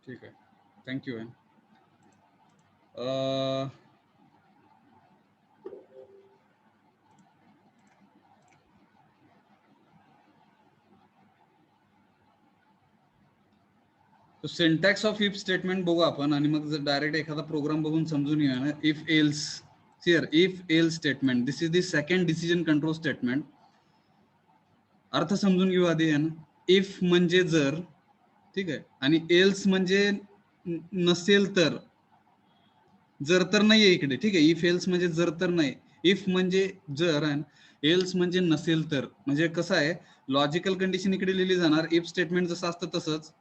ठीक आहे, thank you. Syntax of if statement बघू आपण आणि मग जर डायरेक्ट एखादा प्रोग्राम बघून समजून घेऊया ना. If else, here if else statement, this is the second decision control statement. अर्थ समजून घेऊ आधी आहे ना. इफ म्हणजे जर, ठीक आहे, आणि एल्स म्हणजे नसेल तर. जर तर नाहीये इकडे, ठीक आहे. इफ एल्स म्हणजे जर तर नाही, इफ म्हणजे जर आणि एल्स म्हणजे नसेल तर. म्हणजे कसं आहे, लॉजिकल कंडिशन इकडे लिहिली जाणार. इफ स्टेटमेंट जसं असतं तसंच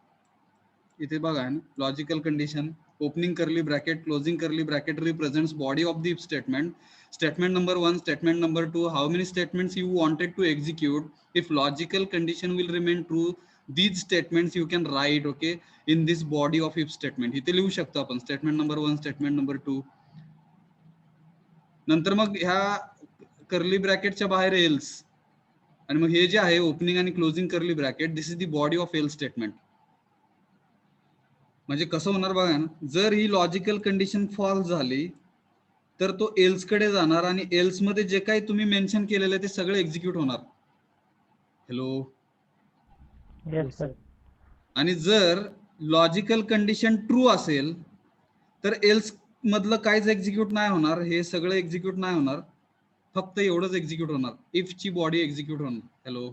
इथे बघा ना. Logical condition, opening curly bracket, closing curly bracket represents body of the if statement. Statement number one, statement number two, how many statements you wanted to execute. If logical condition will remain true, these statements you can write, okay, in this body of if statement. इथे लिहू शकतो आपण statement number one, statement number two. नंतर मग ह्या curly ब्रॅकेटच्या बाहेर else, आणि मग हे जे आहे ओपनिंग आणि closing curly bracket, this is the body of L statement. म्हणजे कसं होणार बघा ना. जर ही लॉजिकल कंडिशन फॉल्स झाली तर तो एल्स कडे जाणार आणि एल्स मध्ये जे काही तुम्ही मेन्शन केलेलं आहे ते सगळं एक्झिक्यूट होणार. हॅलो. Yes, sir. आणि जर लॉजिकल कंडिशन ट्रू असेल तर एल्स मधलं काहीच एक्झिक्यूट नाही होणार, हे सगळं एक्झिक्यूट नाही होणार, फक्त एवढंच एक्झिक्यूट होणार, इफ ची बॉडी एक्झिक्यूट होणार. Hello.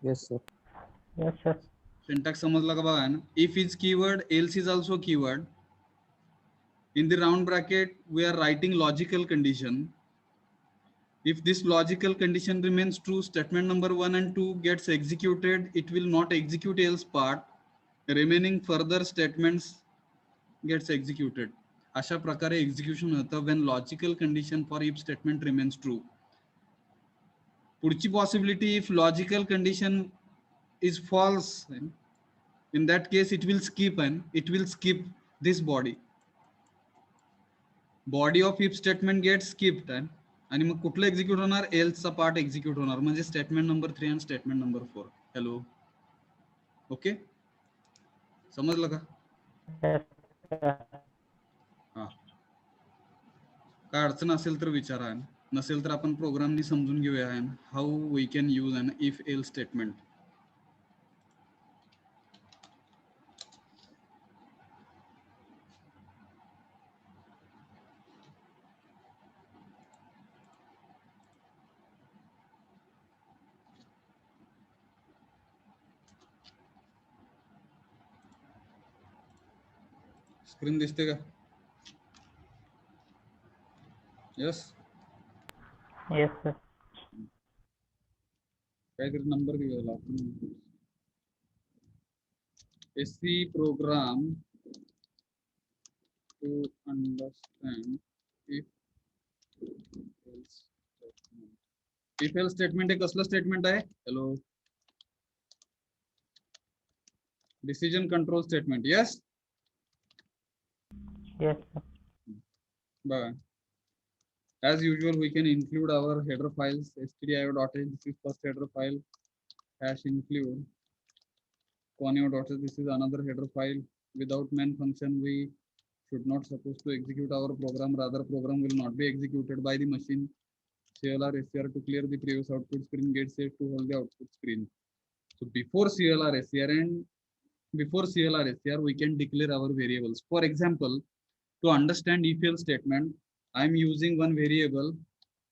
Yes, sir. Yes, sir. Syntax समजला का बघा ना. If is keyword, else is also keyword. In the round bracket, we are writing logical condition. If this logical condition remains true, statement number 1 and 2 gets executed. It will not execute else part. Remaining further statements gets executed. अशा प्रकारे execution होतं when logical condition for if statement remains true. पुढची possibility, if logical condition is false, in that case it will skip this body of if statement gets skipped. आणि मग कुठलं execute होणार, एल्सचा part execute होणार, म्हणजे statement number 3 आणि statement number 4. Hello. Okay, समजलं का? Yes, sir. हा. काय अडचण असेल तर विचारा, नसेल तर आपण प्रोग्रामनी समजून घेऊया how we can use an if else statement. Screen दिसते का? यस. Yes, sir. काहीतरी नंबर दिलेला आपण. SC program to understand if else statement. If else statement हे कसलं स्टेटमेंट आहे? Hello. Decision control statement. Yes. Yes, sir. बघा, as usual we can include our header files. stdio.h, this is first header file, hash include conio.h, this is another header file. Without main function we should not supposed to execute our program, rather program will not be executed by the machine. clr scr to clear the previous output screen, get save to hold the output screen. So before clr scr we can declare our variables. For example, to understand if else statement, I am using one variable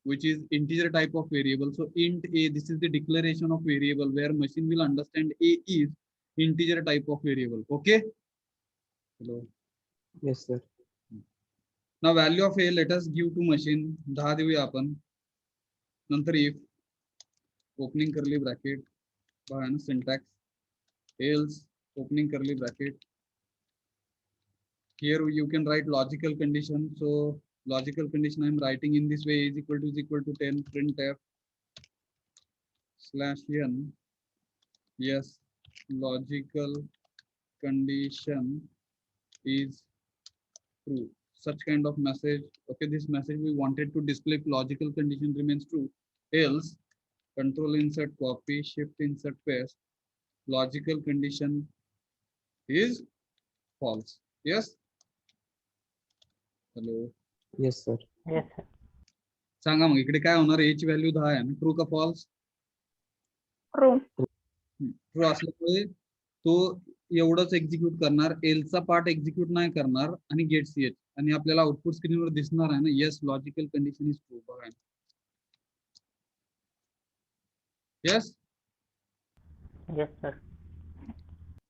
which is integer type of variable. So int a, this is the declaration of variable where machine will understand a is integer type of variable. Okay. Hello. Yes, sir. Now value of a let us give to machine 10 देऊया आपण. नंतर if opening curly bracket, syntax, else opening curly bracket. Here you can write logical condition. So logical condition I am writing in this way, is equal to 10, printf /n. Yes, logical condition is true. Such kind of message. Okay, this message we wanted to display if logical condition remains true. Else, control insert copy, shift insert paste. Logical condition is false. Yes. Hello. Yes, sir. Yes, sir. सांगा मग इकडे काय होणार? a ची value 10 आहे. True का false? True. True असल्यामुळे तो एवढंच एक्झिक्यूट करणार, एलचा पार्ट एक्झिक्यूट नाही करणार आणि गेट ch, आणि आपल्याला आउटपुट स्क्रीनवर दिसणार आहे ना, yes logical condition is true. बघा येस. Yes, sir.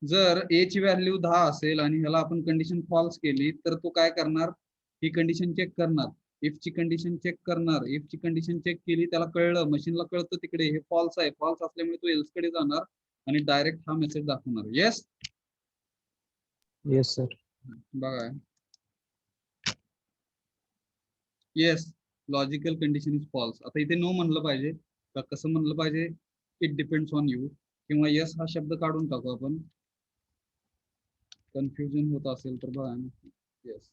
जर a ची व्हॅल्यू 10 असेल आणि ह्याला आपण कंडिशन फॉल्स केली तर तो काय करणार? ही कंडिशन चेक करणार, इफ ची कंडिशन चेक करणार. इफ ची कंडिशन चेक केली, त्याला कळलं, मशीनला कळतं तिकडे हे फॉल्स आहे. फॉल्स असल्यामुळे तो एल्स कडे जाणार आणि डायरेक्ट हा मेसेज दाखवणार. येस. Yes, sir. बघा yes logical condition is false. आता इथे नो म्हणलं पाहिजे का कसं म्हणलं पाहिजे? इट डिपेंड्स ऑन यू, किंवा येस हा शब्द काढून टाकू आपण, कन्फ्युजन होत असेल तर. बघा yes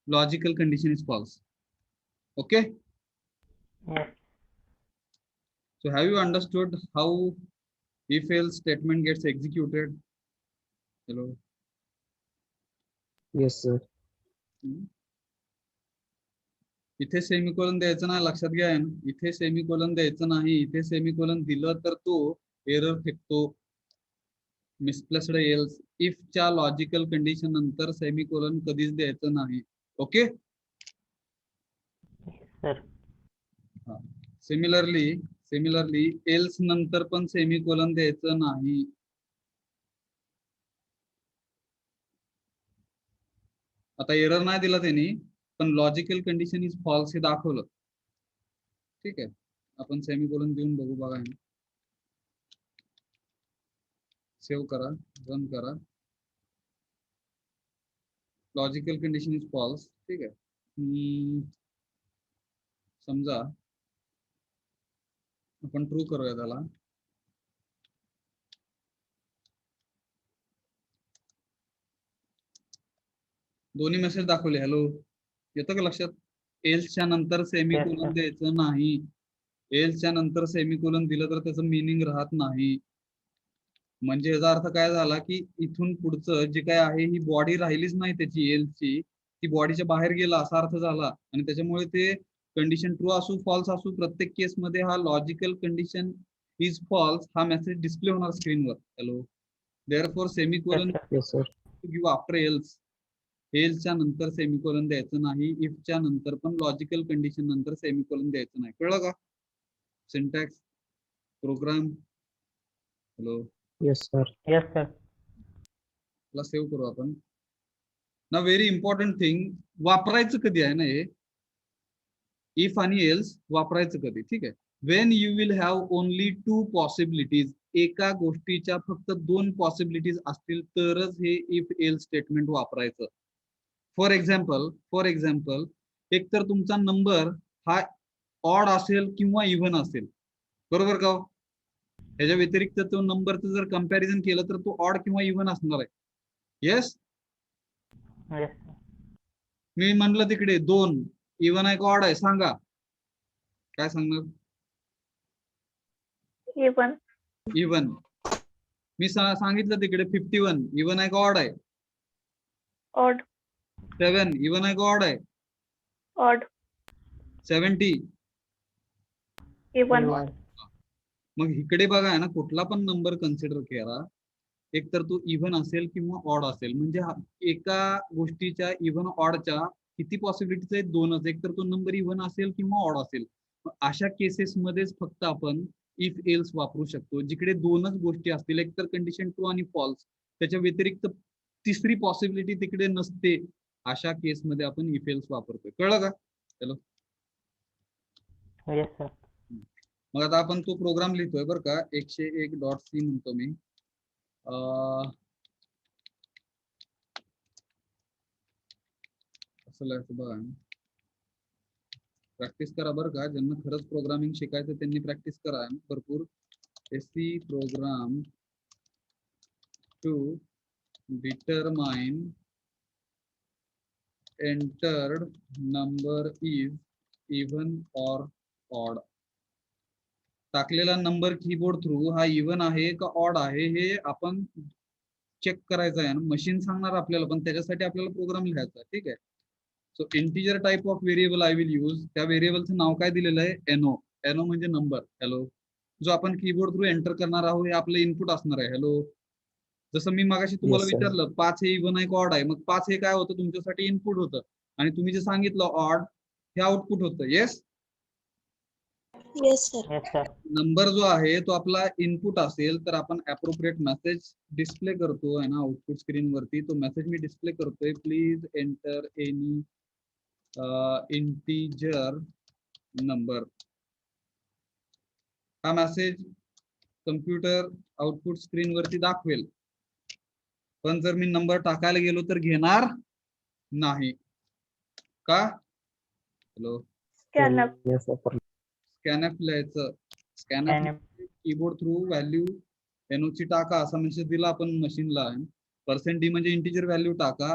logical condition is false. Okay. Yes. So have you understood how if else statement gets executed? Hello. Yes, sir. इथे सेमिकोलन द्यायचं नाही, लक्षात घ्या. इथे सेमिकोलन द्यायचं नाही. इथे सेमिकोलन दिलं तर तो एरर फेकतो. Misplaced else. इफ च्या लॉजिकल कंडिशन नंतर सेमिकोलन कधीच द्यायचं नाही. ओके. Sir. सिमिलरली एल्स नंतर पण सेमिकोलन द्यायचं नाही. आता एरर नाही दिला त्यांनी, पण लॉजिकल कंडिशन इज फॉल्स हे दाखवलं. ठीक आहे, आपण सेमिकोलन देऊन बघू. बघा सेव्ह करा, रन करा. Logical condition is false. ठीक आहे. समजा आपण ट्रू करूया त्याला. दोन्ही मेसेज दाखवले. हॅलो, येतं का लक्षात? एल्सच्या नंतर सेमिकोलन द्यायचं नाही. एल्सच्या नंतर सेमिकोलन दिलं तर त्याचं मिनिंग राहत नाही. म्हणजे याचा अर्थ काय झाला की इथून पुढचं जे काय आहे ही बॉडी राहिलीच नाही त्याची, एल्सची ती बॉडीच्या बाहेर गेला असा अर्थ झाला. आणि त्याच्यामुळे ते कंडिशन ट्रू असू फॉल्स असू, प्रत्येक केस मध्ये हा लॉजिकल कंडिशन इज फॉल्स हा मेसेज डिस्प्ले होणार स्क्रीनवर. Hello. Therefore semicolon Yes, sir. Give after else. एल्सच्या नंतर सेमिकोलन द्यायचं नाही. इफच्या नंतर पण लॉजिकल कंडिशन नंतर सेमिकोलन द्यायचं नाही. कळलं का? Syntax program. Hello. Yes, sir. Yes, sir. ला सेव्ह करू आपण ना. व्हेरी इम्पॉर्टंट थिंग, वापरायचं कधी आहे ना हे इफ आणि एल्स वापरायचं कधी? ठीक आहे, Wien you will have only 2 possibilities. एका गोष्टीच्या फक्त 2 पॉसिबिलिटीज असतील तरच हे इफ एल्स स्टेटमेंट वापरायचं. फॉर एक्झाम्पल एक तर तुमचा नंबर हा ऑड असेल किंवा इव्हन असेल, बरोबर का? ह्याच्या व्यतिरिक्त तो नंबरचं जर कंपॅरिझन केलं तर तो ऑड किंवा इव्हन असणार आहे. येस. Yes, sir. मी म्हणलं तिकडे 2 इव्हन आहे का ऑड आहे? सांगा, काय सांगणार? इवन. इव्हन. मी सांगितलं तिकडे 51 इव्हन आहे का ऑड आहे? ऑड. 7 इव्हन आहे का ऑड आहे? ऑड. 70 इवन. Even. मग इकडे बघा आहे ना, कुठला पण नंबर कन्सिडर करा, एक तर तो इव्हन असेल किंवा ऑड असेल. म्हणजे एका गोष्टीच्या इव्हन ऑडच्या किती पॉसिबिलिटीज आहेत? 2च. एक तर तो नंबर इव्हन असेल किंवा ऑड असेल. अशा केसेस मध्येच फक्त आपण इफ एल्स वापरू शकतो, जिकडे 2च गोष्टी असतील, एक तर कंडिशन ट्रू आणि फॉल्स, त्याच्या व्यतिरिक्त तिसरी पॉसिबिलिटी तिकडे नसते. अशा केसमध्ये आपण इफ एल्स वापरतोय. कळलं का? चलो. Yes, sir. मग आता आपण तो प्रोग्राम लिहितोय बरं का. 101.c म्हणतो मी. असं लिहायचं बघा. प्रॅक्टिस करा बरं का. ज्यांना खरंच प्रोग्रामिंग शिकायचं त्यांनी प्रॅक्टिस करा भरपूर. SC program to determine entered number is even or odd. टाकलेला नंबर कीबोर्ड थ्रू हा इव्हन आहे का ऑड आहे हे आपण चेक करायचं आहे. मशीन सांगणार आपल्याला, पण त्याच्यासाठी आपल्याला प्रोग्राम लिहायचा आहे. ठीक आहे. So integer type of variable I will use. त्या व्हेरिएबलचं नाव काय दिलेलं आहे? एनो. एनो म्हणजे नंबर. हॅलो. जो आपण कीबोर्ड थ्रू एंटर करणार आहोत हे आपलं इनपुट असणार आहे. हॅलो. जसं मी मगाशी तुम्हाला Yes, sir. विचारलं 5 हे इव्हन आहे का ऑड आहे, मग 5 हे काय होतं तुमच्यासाठी? इनपुट होतं. आणि तुम्ही जे सांगितलं ऑड हे आउटपुट होतं. Yes. Yes, sir. Yes, sir. Number जो आहे तो आपला इनपुट असेल तर आपण अप्रोप्रिएट मेसेज डिस्प्ले करतो आहे ना आउटपुट स्क्रीन वरती. तो मेसेज मी डिस्प्ले करतोय, please enter any integer number. हा मेसेज कम्प्युटर आउटपुट स्क्रीन वरती दाखवेल, पण जर मी नंबर टाकायला गेलो तर घेणार नाही. का? Hello. Scanf. Yes, sir. Scanf लिहायचं. Scanf. Scanf keyboard through value एनओची टाका असा मेसेज दिला आपण मशीनला. %d म्हणजे इंटिजर व्हॅल्यू टाका.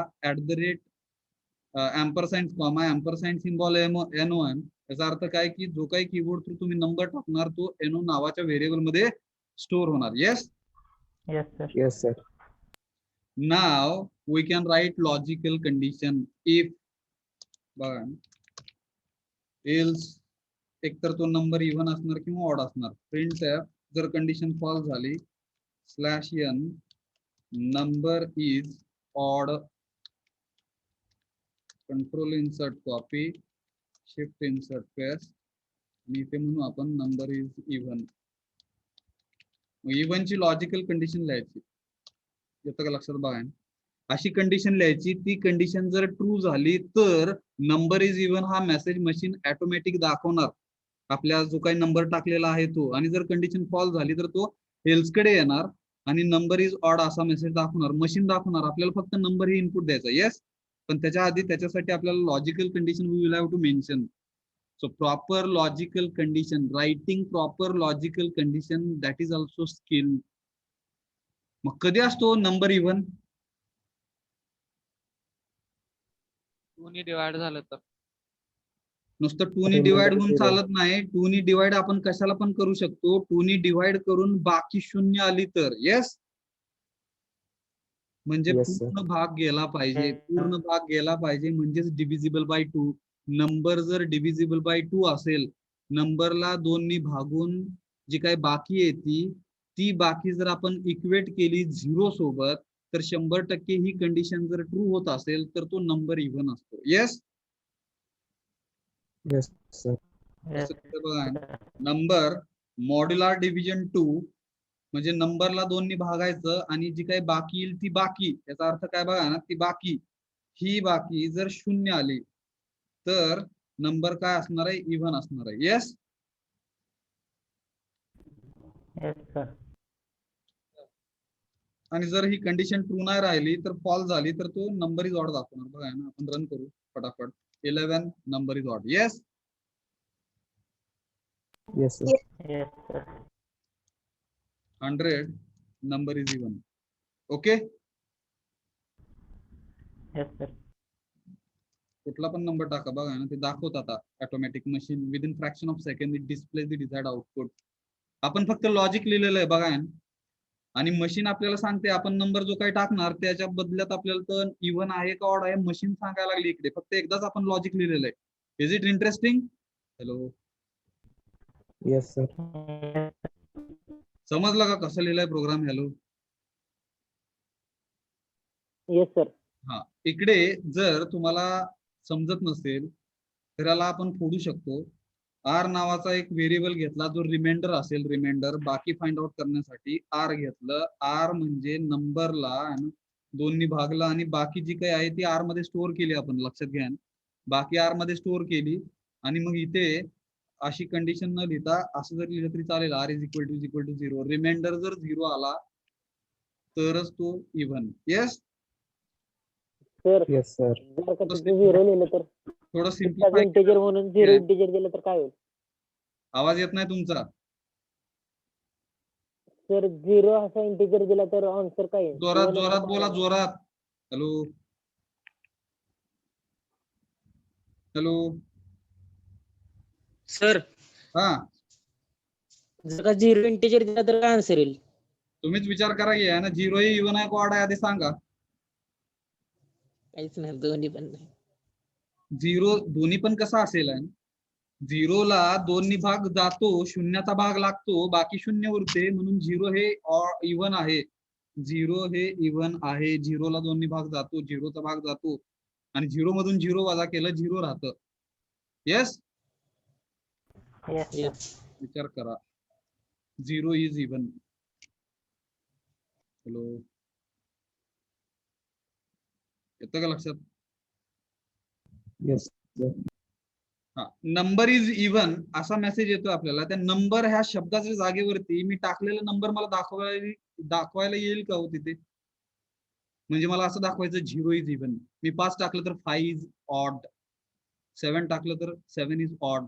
@ampersand कॉमा ampersand सिम्बॉल एनो आहे. याचा अर्थ काय की जो काही कीबोर्ड थ्रू तुम्ही नंबर टाकणार तो एनो नावाच्या व्हेरिएबल मध्ये स्टोअर होणार. Yes. Yes, sir. Yes, sir. नाव we can write logical condition. If बघा एल्स एकतर तो नंबर इव्हन असणार किंवा ऑड असणार. प्रिंट जर कंडिशन फॉल्स झाली /n number is odd, control insert copy, shift insert paste आणि इथे म्हणू आपण नंबर इज इव्हन. इव्हन ची लॉजिकल कंडिशन लिहायची. येतं का लक्षात? बघा अशी कंडिशन लिहायची. ती कंडिशन जर ट्रू झाली तर नंबर इज इव्हन हा मेसेज मशीन ऑटोमॅटिक दाखवणार आपल्या जो काही नंबर टाकलेला आहे तो. आणि जर कंडिशन फॉल्स झाली तर तो एल्स कडे येणार आणि नंबर इज ऑड असा मेसेज दाखवणार. मशीन दाखवणार. आपल्याला फक्त नंबर ही इनपुट द्यायचा. येस. पण त्याच्या आधी त्याच्यासाठी आपल्याला logical condition we will have to mention. So proper logical condition, writing proper logical condition, that is also skill. मग कधी असतो नंबर इव्हन? दोन्ही डिवाइड झालं तर. नुसतं 2 नी डिवाइड होऊन चालत नाही. 2 नी डिवाइड आपण कशाला पण करू शकतो. 2 नी डिवाइड करून बाकी 0 आली तर. येस. म्हणजे Yes, sir. पूर्ण भाग गेला पाहिजे. पूर्ण भाग गेला पाहिजे म्हणजेच डिव्हिजिबल बाय 2. नंबर जर डिव्हिजिबल बाय 2 असेल, नंबरला 2 नी भागून जी काही बाकी येते ती बाकी जर आपण इक्वेट केली 0 सोबत तर 100% ही कंडिशन जर ट्रू होत असेल तर तो नंबर इव्हन असतो. येस. Yes, sir. Yes, बघा sir. नंबर मॉड्युलर डिव्हिजन 2 म्हणजे नंबरला 2 नी भागायचं आणि जी काही बाकी येईल ती बाकी. याचा अर्थ काय बघा ना, ती बाकी ही बाकी जर 0 आली तर नंबर काय असणार आहे? इव्हन असणार आहे. येस. Yes, sir. आणि जर ही कंडिशन ट्रू नाही राहिली तर फॉल्स झाली तर तो नंबर इज ऑड दाखवणार. बघा ना, आपण रन करू फटाफट. 11 number is odd. Yes. Yes, sir. Yes, sir. 100 number is even. Okay. Yes, sir. कुठला पण नंबर टाका. बघा ना, ते दाखवत आता automatic machine within fraction of second it display the desired output. आपण फक्त लॉजिक लिहिलेलं आहे बघा आणि मशीन आपल्याला सांगते आपण नंबर जो काही टाकणार त्याच्या बदल्यात आपल्याला तर इव्हन आहे का ऑड आहे मशीन सांगायला लागली इकडे. फक्त एकदाच आपण लॉजिक लिहिलेलं आहे. Is it interesting? Hello. Yes, sir. Yes, समजलं का कसं लिहिलंय प्रोग्राम? हॅलो. yes, sir. हा. इकडे जर तुम्हाला समजत नसेल तर याला आपण फोडू शकतो. आर नावाचा एक व्हेरिएबल घेतला जो रिमाइंडर असेल. रिमाइंडर बाकी फाइंड आउट करण्यासाठी आर घेतलं. आर म्हणजे नंबरला 2 नी भागला आणि बाकी जी काही आहे ती आर मध्ये स्टोअर केली. आपण लक्षात घ्या बाकी आर मध्ये स्टोअर केली आणि मग इथे अशी कंडिशन न लिहिता असं जर लिहिलं तरी चालेल. R is equal to 0. Remainder जर 0 आला तरच तो even. Yes. Sir, Yes, sir. जर का तिथे 0 लिहिलं तर थोडं त्याचा सिम्प्लिफाय. इंटिजर म्हणून 0 इंटिजर दिलं तर काय होईल? आवाज येत नाही तुमचा. सर 0 असा इंटिजर दिला तर आन्सर काय येईल? जोरात जोरात बोला. जोरात. हॅलो. हॅलो. सर हा जर का 0 इंटिजर दिला तर काय आन्सर येईल? तुम्हीच विचार करा की आहे ना, 0 ही इव्हन आहे का ऑड आहे आधी सांगा. काहीच नाही, दोन्ही पण नाही. 0 दोन्ही पण कसा असेल आहे? 0 ला 2 भाग जातो, शून्याचा भाग लागतो, बाकी शून्य उरते, म्हणून 0 हे इव्हन आहे. 0 हे इव्हन आहे. 0 ला 2 भाग जातो, 0 चा भाग जातो आणि 0 मधून 0 वजा केलं 0 राहतं. Yes, Yes. विचार करा. 0 इज इव्हन. हॅलो, येतं का लक्षात? Yes, sir. हा, नंबर इज इव्हन असा मेसेज येतो आपल्याला. त्या नंबर ह्या शब्दाच्या जागेवरती मी टाकलेला नंबर मला दाखवायला येईल का हो तिथे? म्हणजे मला असं दाखवायचं 0 इज इव्हन. मी 5 टाकलं तर 5 इज ऑड, 7 टाकलं तर 7 इज ऑड,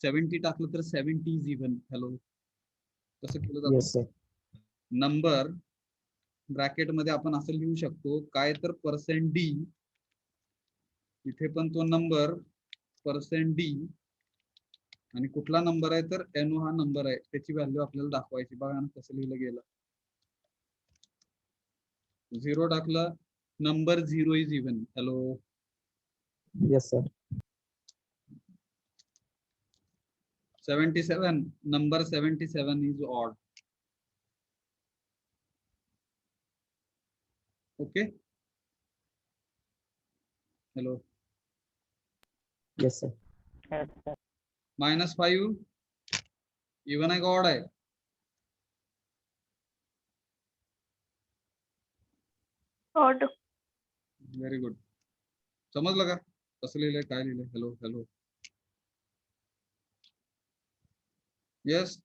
70 टाकलं तर 70 इज इव्हन. हॅलो, कसं केलं जातं? Yes, sir. नंबर ब्रॅकेट मध्ये आपण असं लिहू शकतो काय तर %d, इथे पण तो नंबर %d, आणि कुठला नंबर आहे तर NO हा नंबर आहे, त्याची व्हॅल्यू आपल्याला दाखवायची. बघा ना कसं लिहिलं गेलं. 0 टाकलं, number 0 is even. Hello, Yes, sir. 77, number 77 is odd. Okay, hello. Yes, sir. -5 even आहे का ऑड आहे? odd, very good. समजलं का कसं लिहिलंय, काय लिहिलंय? Hello hello, yes.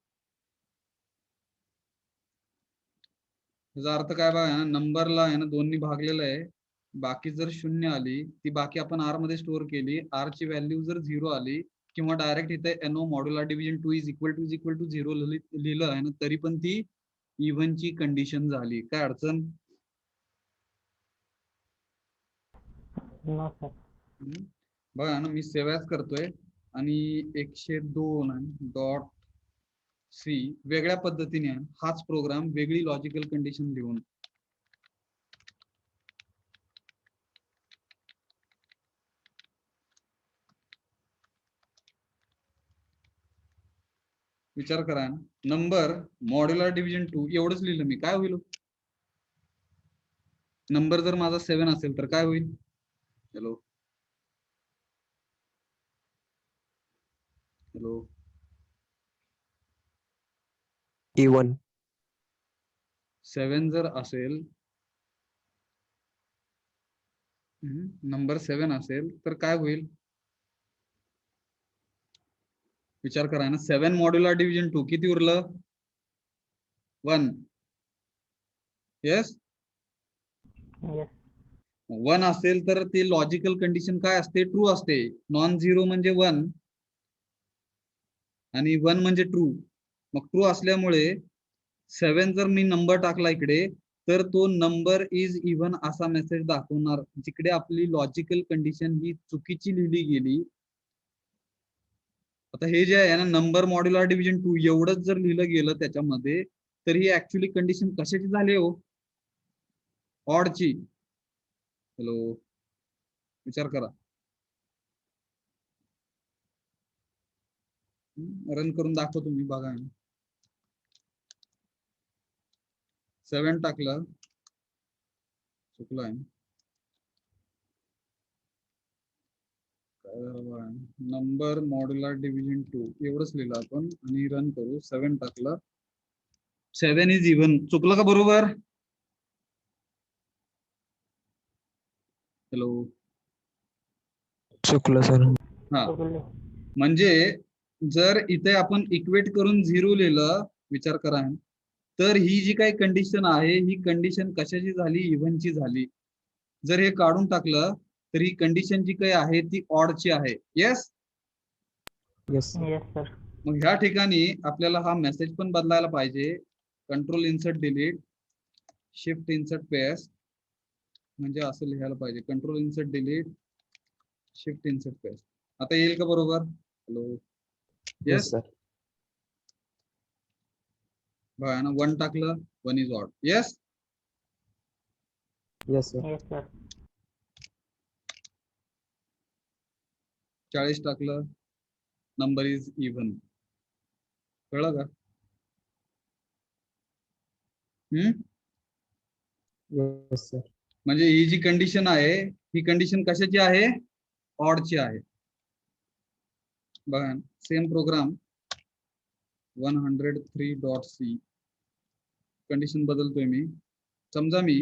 त्याचा अर्थ काय बघा ना, नंबरला आहे ना 2 भागलेलं आहे, बाकी जर 0 आली, ती बाकी आपण आर मध्ये स्टोअर केली, आर ची व्हॅल्यू जर 0 आली, किंवा डायरेक्ट इथे NO modular division 2 is equal to 0 लिहिलं आहे ना, तरी पण ती इव्हन ची कंडिशन झाली. काय अडचण? बघा ना, मी सेव्ह ॲज करतोय आणि 102.c वेगळ्या पद्धतीने आहे, हाच प्रोग्राम वेगळी लॉजिकल कंडिशन लिहून. विचार करा, नंबर मॉड्युलर डिव्हिजन 2 एवढंच लिहिलं मी, काय होईल? नंबर जर माझा 7 असेल तर काय होईल? Hello hello, Even. 7 जर असेल, नंबर 7 असेल तर काय होईल? विचार करा ना, 7 मॉड्युलर डिव्हिजन 2 किती उरलं? 1. येस, 1 असेल तर ती लॉजिकल कंडिशन काय असते? ट्रू असते. नॉन झिरो म्हणजे 1 आणि 1 म्हणजे ट्रू. मग ट्रू असल्यामुळे 7 जर मी नंबर टाकला इकडे, तर तो नंबर इज इव्हन असा मेसेज दाखवणार, जिकडे आपली लॉजिकल कंडिशन ही चुकीची लिहिली गेली. आता हे जे आहे ना, नंबर मॉड्युलर डिव्हिजन 2 एवढंच जर लिहिलं गेलं त्याच्यामध्ये, तर ही ऍक्च्युली कंडिशन कशाची झाली हो? ऑडची. हॅलो, विचार करा. रन करून दाखवतो मी, बघा. 7 टाकलं, चुकलं आहे. नंबर मॉड्युलर डिव्हिजन 2 एवढंच लिहिलं आपण आणि रन करू. 7 टाकलं, 7 इज इव्हन. चुकलं का बरोबर? हॅलो, चुकलं सर. हा, म्हणजे जर इथे आपण इक्वेट करून 0 लिहिलं, विचार करा, तर ही जी काही कंडिशन आहे, ही कंडिशन कशाची झाली? इव्हनची झाली. जर हे काढून टाकलं तर ही कंडिशन जी काही आहे ती ऑडची आहे. येस. Yes, sir. मग ह्या ठिकाणी आपल्याला हा मेसेज पण बदलायला पाहिजे. Control insert delete, shift insert paste, म्हणजे असं लिहायला पाहिजे, control insert delete, shift insert paste. आता येईल का बरोबर? Hello, Yes, yes. sir. बघा ना 1 टाकलं 1 is odd. Yes. Yes, sir. Yes sir. 40 टाकलं नंबर इज इव्हन. कळलं का? Yes, sir. म्हणजे ही जी कंडिशन आहे ही कंडिशन कशाची आहे? ऑडची आहे. बघा सेम प्रोग्राम 103.c कंडिशन बदलतोय मी. समजा मी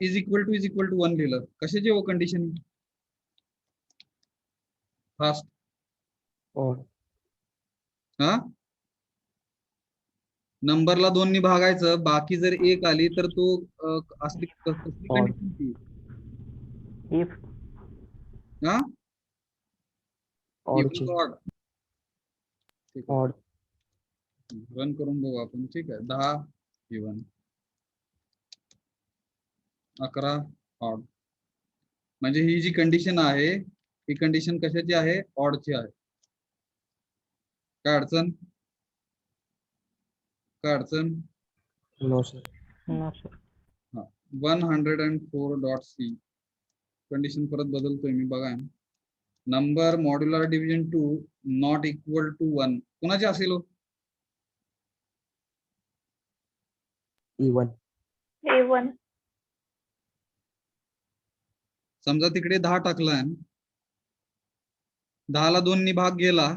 इज इक्वल टू 1 लिहिलं. कशाची हो कंडिशन? फास्ट. Odd. हा नंबरला 2 ने भागायचं, बाकी जर 1 आली तर तो असली कसली Odd. कंडिशन ती? इफ. हा Odd Even ची. to odd. ठीक आहे. Odd. रन करून बघू आपण. ठीक आहे. 10 इव्हन, 11 ऑड. म्हणजे ही जी कंडिशन आहे ही कंडिशन कशाची आहे? ऑडची आहे. काय अडचण? काय अडचण? No, sir. No sir. 104.c condition परत बदलतोय मी. बघा number modular division 2 not equal to 1 कोणाचे असेल हो? E1. A1. समजा तिकडे 10 टाकलाय, 10 ला 2 ने भाग गेला,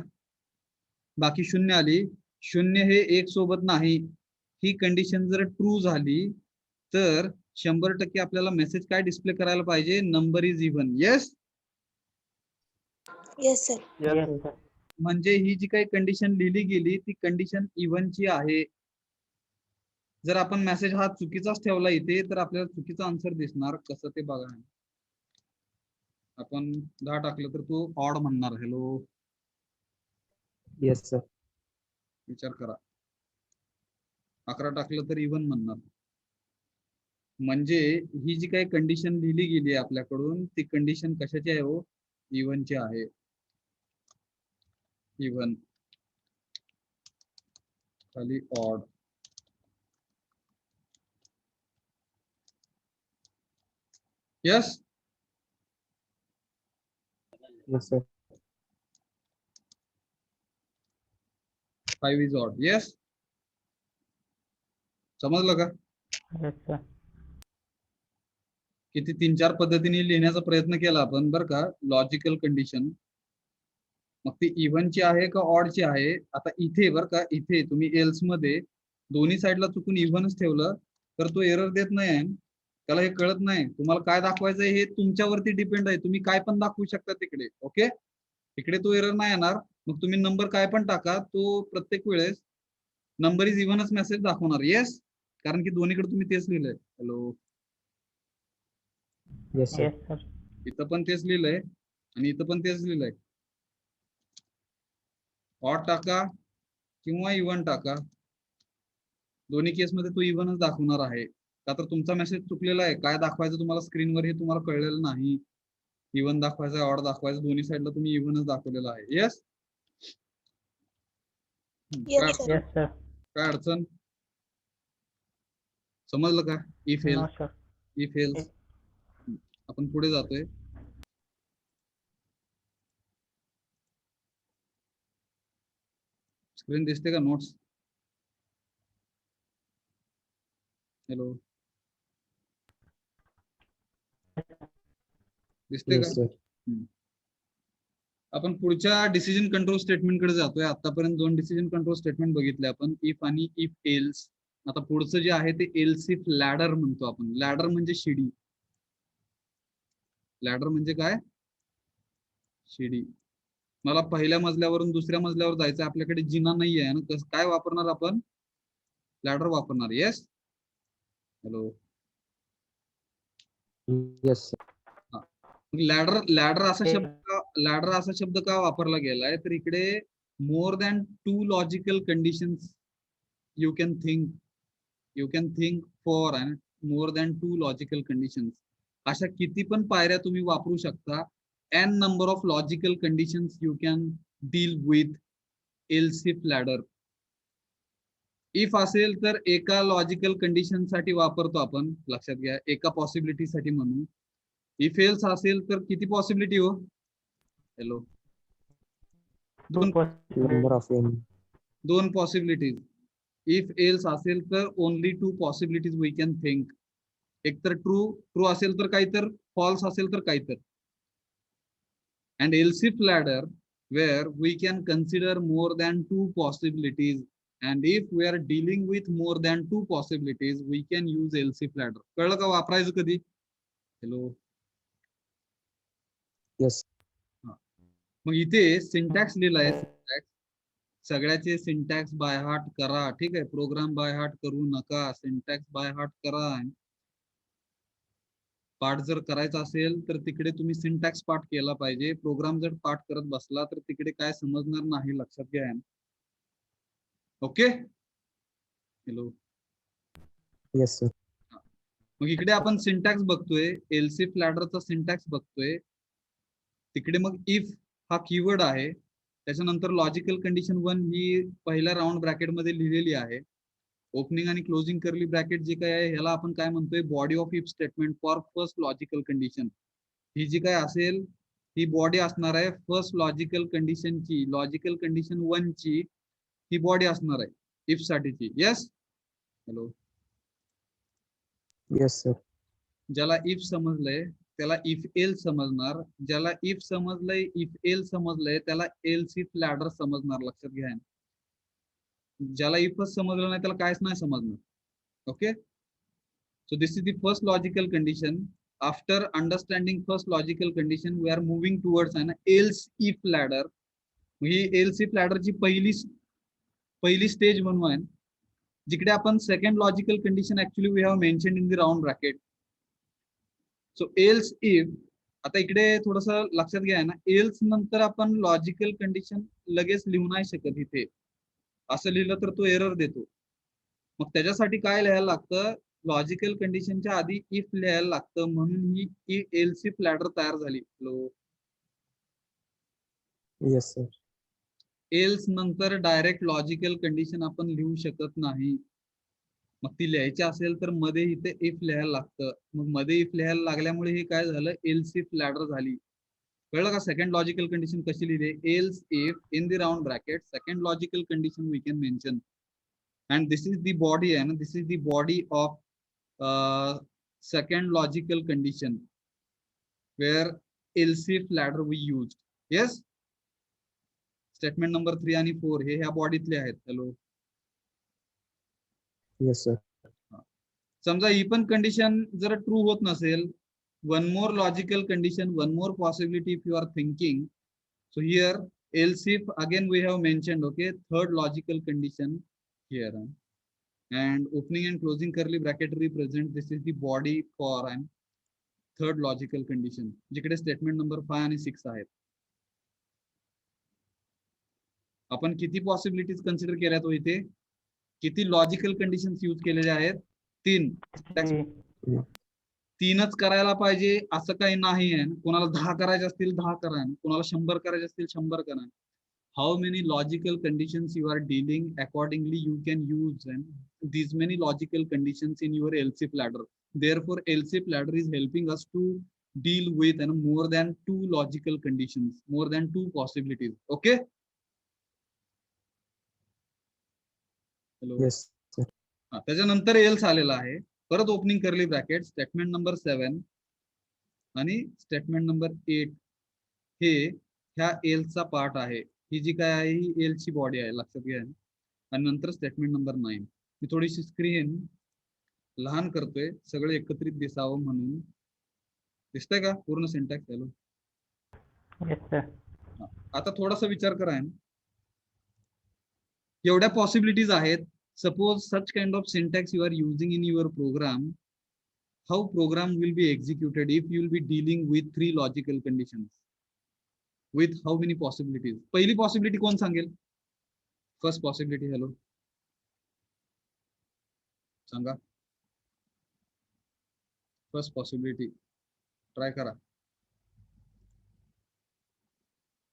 बाकी 0 आली. 0 हे 1 सोबत नाही. ही कंडिशन जर ट्रू झाली तर 100% आपल्याला मेसेज काय डिस्प्ले करायला पाहिजे? Number is even. Yes. Yes, sir. Yes sir. म्हणजे ही जी काही कंडिशन लिहिली गेली ती कंडिशन इव्हन ची आहे. जर आपण मेसेज हा चुकीचाच ठेवला इथे तर आपल्याला चुकीचा आन्सर दिसणार. कसं ते बघा. आपण 10 टाकलं तर तो ऑड म्हणणार. Hello, Yes, sir. विचार करा. 11 टाकलं तर इव्हन म्हणणार. म्हणजे ही जी काही कंडिशन लिहिली गेली आहे आपल्याकडून ती कंडिशन कशाची आहे हो? इव्हनची आहे. इव्हन खाली odd. Yes. Yes, sir. 5 is odd. Yes. समजलं का? Yes sir. किती 3-4 पद्धतीने लिहिण्याचा प्रयत्न केला आपण बरं का. लॉजिकल कंडिशन मग ती इव्हनची आहे का ऑडची आहे? आता इथे बरं का, इथे तुम्ही एल्स मध्ये दोन्ही साईडला चुकून इव्हनच ठेवलं तर तो एरर देत नाही. त्याला हे कळत नाही. तुम्हाला काय दाखवायचं हे तुमच्यावरती डिपेंड आहे. तुम्ही काय पण दाखवू शकता तिकडे. ओके, इकडे तो एरर नाही येणार. मग तुम्ही नंबर काय पण टाका, तो प्रत्येक वेळेस नंबर इज इव्हनच मेसेज दाखवणार. येस, कारण की दोन्हीकडे तुम्ही तेच लिहिलंय. Hello, Yes, sir. Yes sir. इथं पण तेच लिहिलंय आणि इथं पण तेच लिहिलंय. ऑड टाका किंवा इव्हन टाका, दोन्ही केस मध्ये तो इव्हनच दाखवणार आहे. का तर तुमचा मेसेज चुकलेला आहे. काय दाखवायचं तुम्हाला स्क्रीनवर हे तुम्हाला कळलेलं नाही. इव्हन दाखवायचं, ऑड दाखवायचं, दोन्ही साईडला तुम्ही इव्हनच दाखवलेला आहे. Yes. Yes, sir. Yes sir. काय अडचण? समजलं का? If no else. Sir. If else. आपण पुढे जातोय. स्क्रीन दिसते का? नोट्स. हॅलो, दिसते Yes, का? sir. आपण पुढच्या डिसिजन कंट्रोल स्टेटमेंट कडे जातोय. आतापर्यंत 2 डिसिजन कंट्रोल स्टेटमेंट बघितले आपण, इफ आणि इफ एल्स. आता पुढचं जे आहे ते एल्स इफ लॅडर म्हणतो आपण. लॅडर म्हणजे शिडी. लॅडर म्हणजे काय? शिडी. मला पहिल्या मजल्यावरून दुसऱ्या मजल्यावर जायचं, आपल्याकडे जिना नाही आहे ना. काय वापरणार आपण? लॅडर वापरणार. Yes. Hello, Yes, sir. Ladder असा शब्द का वापरला गेलाय तर इकडे मोर than 2 logical conditions you can think for and more than 2 logical conditions. अशा किती पण पायऱ्या तुम्ही वापरू शकता. n number of logical conditions you can deal with else if ladder. If असेल तर एका लॉजिकल कंडिशन साठी वापरतो आपण, लक्षात घ्या, एका पॉसिबिलिटी साठी म्हणून. इफ एल्स असेल तर किती पॉसिबिलिटी हो? Hello, Number of n. दोन पॉसिबिलिटीज. इफ एल्स असेल तर only two possibilities we can think. एक तर ट्रू ट्रू असेल तर काही, तर फॉल्स असेल तर काही. तर and else if ladder where we can consider more than two possibilities, and if we are dealing with more than two possibilities we can use else if ladder. कळलं का वापरायचं कधी? Hello, Yes. मग इथे सिंटॅक्स लिहिलाय. सिंटॅक्स सगळ्याचे syntax by heart करा. ठीक आहे, प्रोग्राम बाय हार्ट करू नका, सिंटॅक्स बाय हार्ट करा. पाठ जर करायचा असेल तर तिकडे तुम्ही सिंटॅक्स पाठ केला पाहिजे. प्रोग्राम जर पाठ करत बसला तर तिकडे काय समजणार नाही, लक्षात घ्या. ओके. Hello, Yes, sir. मग इकडे आपण सिंटॅक्स बघतोय, एल्स इफ लॅडरचा सिंटॅक्स बघतोय. तिकडे मग इफ हा कीवर्ड आहे, त्याच्यानंतर लॉजिकल कंडिशन 1 ही पहिल्या राऊंड ब्रॅकेट मध्ये लिहिलेली आहे. ओपनिंग आणि क्लोजिंग करली ब्रॅकेट जे काय आहे ह्याला आपण काय म्हणतोय, body of if statement for first logical condition. ही जी काय असेल ही बॉडी असणार आहे फर्स्ट लॉजिकल कंडिशनची, लॉजिकल कंडिशन 1 ची ही बॉडी असणार आहे इफ साठीची. येस. Hello, Yes, sir. ज्याला इफ समजलंय त्याला इफ एल समजणार, ज्याला इफ समजलंय इफ एल समजलंय त्याला एल्स इफ लॅडर समजणार, लक्षात घ्या. ज्याला इफच समजलं नाही त्याला काहीच नाही समजणार. Okay. So this is the first logical condition. After understanding first logical condition we are moving towards आहे ना एल्स इफ लॅडर. ही एल्स इफ लॅडरची पहिली स्टेज म्हणू आहे, जिकडे आपण second logical condition actually we have mentioned in the round bracket. So else if, आता इकडे थोडस लक्षात घ्या ना, एल्स नंतर आपण लॉजिकल कंडिशन लगेच लिहू नाही शकत. इथे असं लिहिलं तर तो एरर देतो. मग त्याच्यासाठी काय लिहायला लागतं, लॉजिकल कंडिशनच्या आधी इफ लिहायला लागतं, म्हणून ही एल्स इफ लॅडर तयार झाली. Yes, sir. एल्स नंतर डायरेक्ट लॉजिकल कंडिशन आपण लिहू शकत नाही. मग ती लिहायची असेल तर मध्ये इथे इफ लिहायला लागतं. मग मध्ये इफ लिहायला लागल्यामुळे हे काय झालं, एल्स इफ लॅडर झाली. कळलं का? सेकंड लॉजिकल कंडिशन कशी लिहिली, else if in the round bracket second logical condition we can mention. And this is the body आहे ना, this is the body of second logical condition where else if ladder we use. Yes. Statement number 3 आणि 4 हे ह्या बॉडीतले आहेत. Hello, Yes, sir. समजा ही पण condition जर ट्रू होत नसेल, one more logical condition, one more possibility if you are thinking. So here else if again we have mentioned, okay, third logical condition here, and opening and closing curly bracket represent this is the body for an third logical condition, जिकडे statement number 5 आणि 6 आहेत. आपण किती possibilities consider केल्यात हो इथे, किती logical conditions use केलेले आहेत, 3. तीनच करायला पाहिजे असं काही नाही आहे. कोणाला 10 करायचे असतील 10 करा, कोणाला 100 करायचे असतील 100 करा. How many logical conditions you are dealing, accordingly you can use these many logical conditions in your else if ladder. Therefore else if ladder is helping us to deal with more than 2 logical conditions, more than 2 possibilities. Okay. Hello. Yes, sir. त्याच्यानंतर else आलेला आहे, परत opening करली bracket statement number 7 आणि statement number 8 हे ह्या एल्सचा part आहे. ही जी काय आहे ही एल्सची बॉडी आहे, लक्षात घ्या. आणि नंतर स्टेटमेंट नंबर 9. मी थोडीशी स्क्रीन लहान करतोय सगळं एकत्रित दिसावं म्हणून. दिसतंय का पूर्ण सिंटॅक्स? हॅलो. आता थोडासा विचार करा, एवढ्या पॉसिबिलिटीज आहेत. Suppose such kind of syntax you are using in your program, how program will be executed if you will be dealing with 3 logical conditions with how many possibilities? पहिली possibility कोण सांगेल? First possibility. Hello, सांगा. First possibility try करा.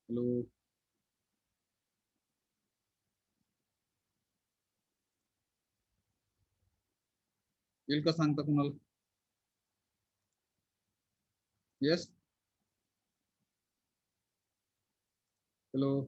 Hello, येईल का सांगता कुणाला? Yes, hello.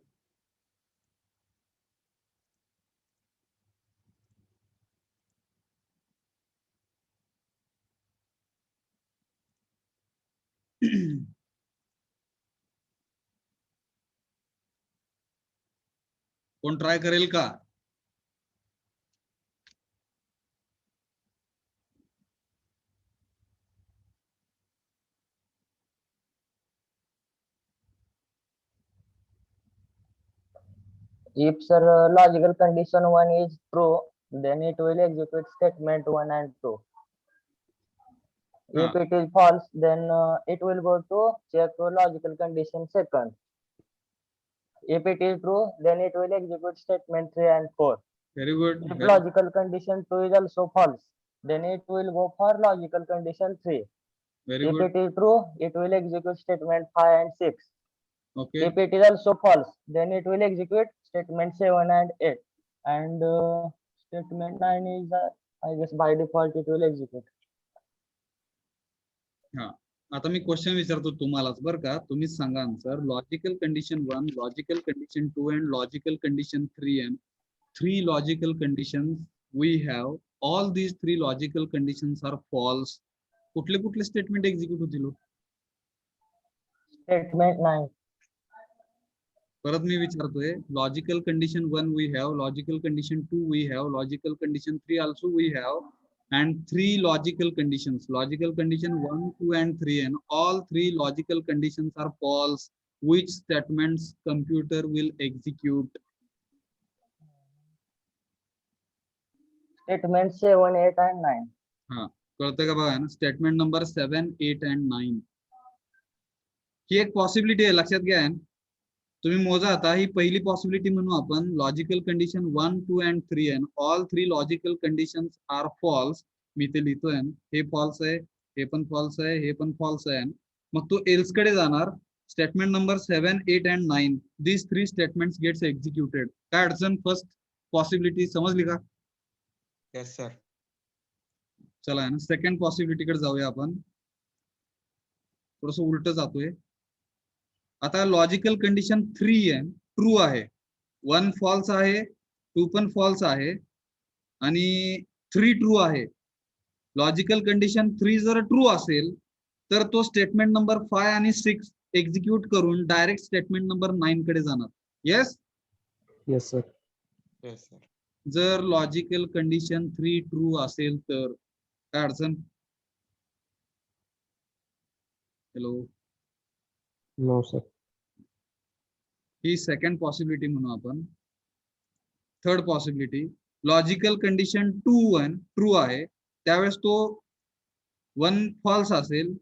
कोण ट्राय करेल का? If sir logical condition 1 is true, then it will execute statement 1 and 2. If Ah. it is false, then it will go to check logical condition second. If it is true, then it will execute statement 3 and 4. Very good. If logical condition 2 is also false, then it will go for logical condition 3. Very If good. it is true, it will execute statement 5 and 6. Okay. If it is also false, then it will execute statement 7 and 8. And statement 9 is, I guess by default it will execute. हा, आता मी question विचारतो तुम्हालाच बरं का, तुम्हीच सांगा answer. Logical condition 1, logical condition 2 and logical condition 3 and 3 logical conditions we have. All these 3 logical conditions are false. कुठले कुठले स्टेटमेंट एक्झिक्यूट होतील? Statement 9. परत मी विचारतोय. Logical condition 1 we have, logical condition 2 we have, logical condition 3 also we have, and 3 logical conditions. Logical condition 1, 2 and 3, and all 3 logical conditions are false. Which statements computer will execute? Statement 7, 8 and 9. हा, कळतंय का बघा ना. Statement number 7, 8 and 9 ही एक possibility आहे, लक्षात घ्या. तुम्ही मोजा आता. ही पहिली पॉसिबिलिटी म्हणू आपण. Logical condition 1, 2 and 3 and all 3 logical conditions are false. मी ते लिहितोय. हे फॉल्स आहे, हे पण फॉल्स आहे, हे पण फॉल्स आहे. मग तो एल्स कडे जाणार. Statement number 7, 8 and 9 these 3 statements gets executed. काय अडचण? फर्स्ट पॉसिबिलिटी समजली का? Yes sir. चला आहे ना, सेकंड पॉसिबिलिटी कडे जाऊया आपण. थोडस उलट जातोय. आता लॉजिकल कंडिशन 3 आहे, ट्रू आहे. 1 फॉल्स आहे, 2 पण फॉल्स आहे आणि 3 ट्रू आहे. लॉजिकल कंडिशन 3 जर ट्रू असेल तर तो स्टेटमेंट नंबर 5 आणि 6 एक्झिक्यूट करून डायरेक्ट स्टेटमेंट नंबर 9 कडे जाणार. Yes Yes, sir. Yes sir. जर लॉजिकल कंडिशन 3 ट्रू असेल तर काय अडचण? हॅलो. No, sir. ही सेकंड पॉसिबिलिटी म्हणू आपण. Third possibility, logical condition 2 true आहे, त्यावेळेस तो 1 फॉल्स असेल,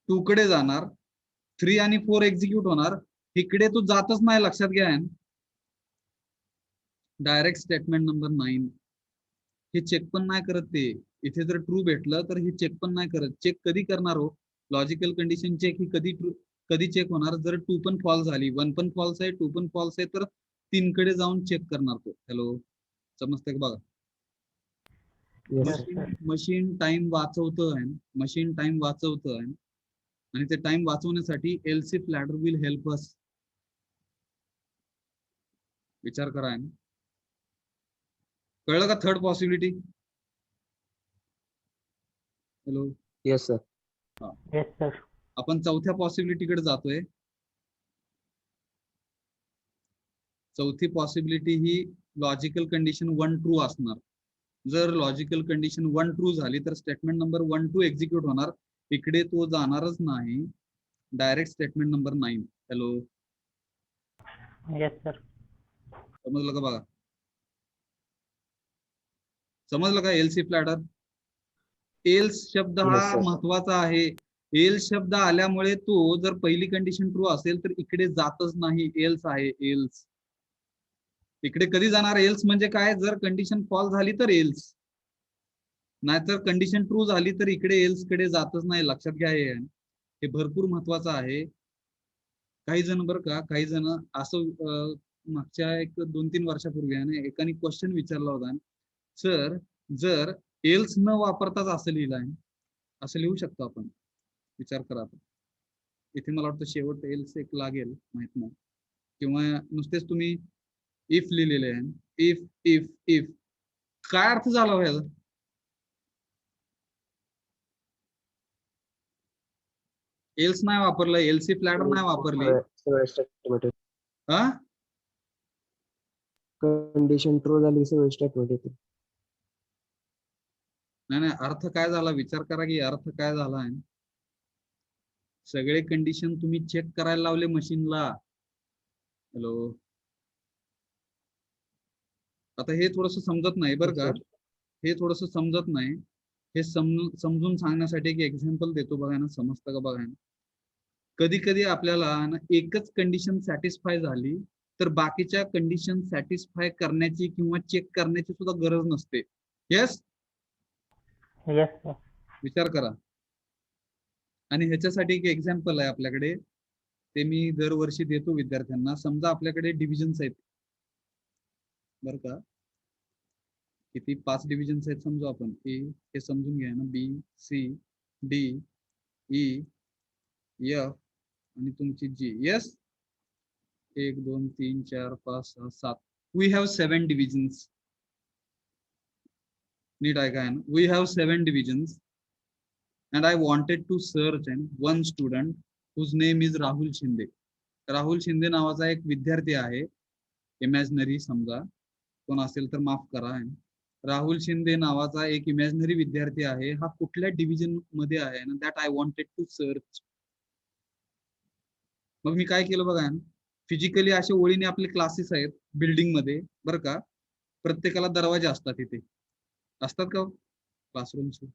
2 कडे जाणार, 3 आणि 4 एक्झिक्यूट होणार. इकडे तो जातच नाही, लक्षात घ्या. Direct statement number 9. हे चेक पण नाही करत ते. इथे जर ट्रू भेटलं तर हे चेक पण नाही करत. चेक कधी करणार हो? लॉजिकल कंडिशन चेक ही कधी चेक होणार? जर 2 पण फॉल्स झाली, 1 पण फॉल्स आहे, 2 पण फॉल्स आहे, तर 3 कडे जाऊन चेक करणार तो. हॅलो, समजते का बघा? Yes, sir. मशीन टाइम वाचवतं, मशीन टाइम वाचवतं आणि ते टाइम वाचवण्यासाठी else if ladder will help us. विचार करा. कळलं का third possibility? Hello. Yes, sir. Yes, sir. आपण चौथ्या पॉसिबिलिटी कडे जातोय. चौथी पॉसिबिलिटी ही लॉजिकल कंडिशन 1 ट्रू असणार. जर लॉजिकल कंडिशन 1 ट्रू झाली तर स्टेटमेंट नंबर 1, 2 एक्झिक्यूट होणार. इकडे तो जाणारच नाही, direct statement number 9. Hello. Yes, sir. समजलं का बघा? समजलं का? Else if ladder. एल्स शब्द हा Yes, sir. महत्वाचा आहे. एल्स शब्द आल्यामुळे तो जर पहिली कंडिशन ट्रू असेल तर इकडे जातच नाही. एल्स आहे, एल्स. इकडे कधी जाणार? एल्स म्हणजे काय? जर कंडिशन फॉल्स झाली तर एल्स, नाहीतर कंडिशन ट्रू झाली तर इकडे एल्स कडे जातच नाही. लक्षात घ्या, हे भरपूर महत्वाचं आहे. काही जण बरं का, काही जण असं मागच्या एक 2-3 वर्षापूर्वी एकाने क्वेश्चन विचारला होता. सर, जर एल्स न वापरताच असं लिहिलं आहे, असं लिहू शकतो आपण. विचार करा आता. इथे मला वाटतं शेवट एल्स एक लागेल, माहित नाही, किंवा नुसतेच तुम्ही इफ लिहिलेले आहे. इफ इफ इफ काय अर्थ झाला हो याचा? एल्स नाही वापरलं, एलसी फ्लॅटर नाही वापरली. सगळे स्टेटमेंट हा, कंडिशन ट्रू झाली सगळे स्टेटमेंट येते. नाही नाही, अर्थ काय झाला विचार करा की अर्थ काय झाला आहे. सगळे कंडिशन तुम्ही चेक करायला लावले मशीनला. हॅलो, आता हे थोडस समजत नाही बरं का, हे थोडस समजत नाही. हे समजून सांगण्यासाठी एक एक्झाम्पल देतो, बघा ना, समजतं का बघा ना. कधी कधी आपल्याला ना एकच कंडिशन सॅटिस्फाय झाली तर बाकीच्या कंडिशन सॅटिस्फाय करण्याची किंवा चेक करण्याची सुद्धा गरज नसते. Yes, yes sir. विचार करा. आणि ह्याच्यासाठी एक एक्झाम्पल आहे आपल्याकडे, ते मी दरवर्षी देतो विद्यार्थ्यांना. समजा आपल्याकडे डिव्हिजन्स आहेत बरं का, किती 5 डिव्हिजन्स आहेत समजू आपण. ए, हे समजून घ्या ना, B C D E F आणि तुमची G. Yes, 1 2 3 4 5 6 7. We have 7 divisions. नीट ऐका ना, we have 7 divisions and I wanted to search one student whose name is Rahul Shinde. Rahul Shinde नावाचा एक विद्यार्थी आहे, इमॅजिनरी समजा, कोण असेल तर माफ करा. राहुल शिंदे नावाचा एक इमॅजिनरी विद्यार्थी आहे. हा कुठल्या डिव्हिजन मध्ये आहे ना, that I wanted to search. मग मी काय केलं बघा, फिजिकली अशा ओळीने आपले क्लासेस आहेत बिल्डिंग मध्ये बरं का. प्रत्येकाला दरवाजे असतात, इथे असतात का क्लासरूमचे?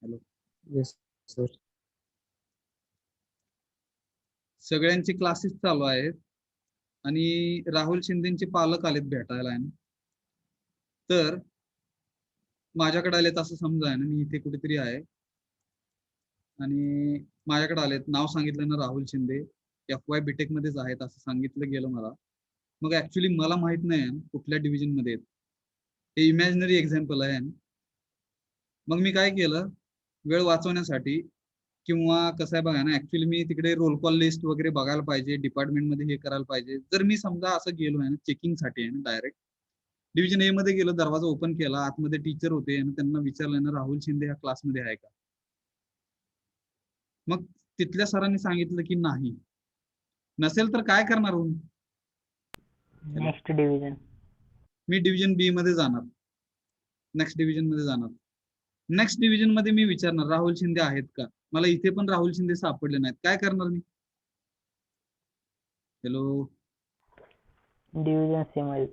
Hello, yes sir. सगळ्यांचे क्लासेस चालू आहेत आणि राहुल शिंदेचे पालक आलेत भेटायला आहे ना. तर माझ्याकडे आलेत असं समजा आहे ना, मी इथे कुठेतरी आहे आणि माझ्याकडे आलेत, नाव सांगितलं ना राहुल शिंदे, FY BTech मध्येच आहेत असं सांगितलं गेलं मला. मग ऍक्च्युली मला माहित नाही कुठल्या डिव्हिजन मध्ये आहेत, हे इमॅजिनरी एक्झाम्पल आहे. मग मी काय केलं, वेळ वाचवण्यासाठी किंवा कसं आहे बघा ना, ऍक्च्युली मी तिकडे रोल कॉल लिस्ट वगैरे बघायला पाहिजे, डिपार्टमेंटमध्ये हे करायला पाहिजे. जर मी समजा असं गेलो आहे ना चेकिंगसाठी आहे ना, डायरेक्ट डिव्हिजन ए मध्ये गेलो, दरवाजा ओपन केला, आतमध्ये टीचर होते आणि त्यांना विचारलं ना राहुल शिंदे ह्या क्लासमध्ये आहे का. मग तिथल्या सरांनी सांगितलं की नाही. नसेल तर काय करणार हो? Next division. मी डिव्हिजन बी मध्ये जाणार, नेक्स्ट डिव्हिजन मध्ये जाणार. नेक्स्ट डिव्हिजन मध्ये मी विचारणार राहुल शिंदे आहेत का. मला इथे पण राहुल शिंदे सापडले नाहीत, काय करणार मी? हॅलो, डिव्हिजन सी मध्ये.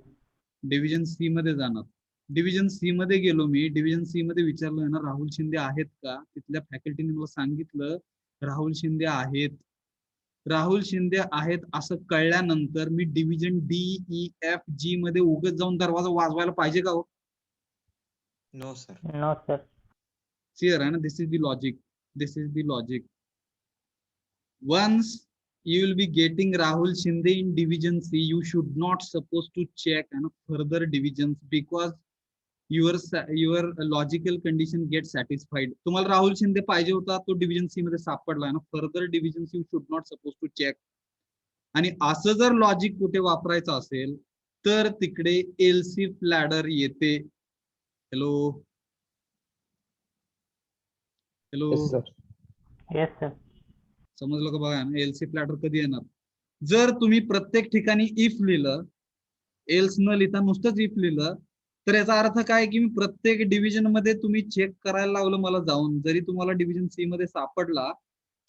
डिव्हिजन सी मध्ये जाणार. डिव्हिजन सी मध्ये गेलो मी, डिव्हिजन सी मध्ये विचारलं ना राहुल शिंदे आहेत का. तिथल्या फॅकल्टीने मला सांगितलं राहुल शिंदे आहेत. राहुल शिंदे आहेत असं कळल्यानंतर मी division D E F G मध्ये उगत जाऊन दरवाजा वाजवायला पाहिजे का हो? No sir. No sir. Clear आहे ना, this is the logic, this is the logic. Once you will be getting Rahul Shinde in division C, you should not supposed to check further divisions because your logical condition gets satisfied. तुम्हाला राहुल शिंदे पाहिजे होता, तो division C मध्ये सापडला ना, further division you should not suppose to check. आणि असं जर लॉजिक कुठे वापरायचं असेल तर तिकडे एलसी फ्लॅडर येते. Hello hello, yes sir. Yes sir. समजलं का बघा ना, एलसी फ्लॅटर कधी येणार. जर तुम्ही प्रत्येक ठिकाणी इफ लिहिलं, एल्स न लिहिता नुसतंच इफ लिहिलं, तर याचा अर्थ काय की मी प्रत्येक डिव्हिजन मध्ये तुम्ही चेक करायला लावलं मला जाऊन, जरी तुम्हाला डिव्हिजन सी मध्ये सापडला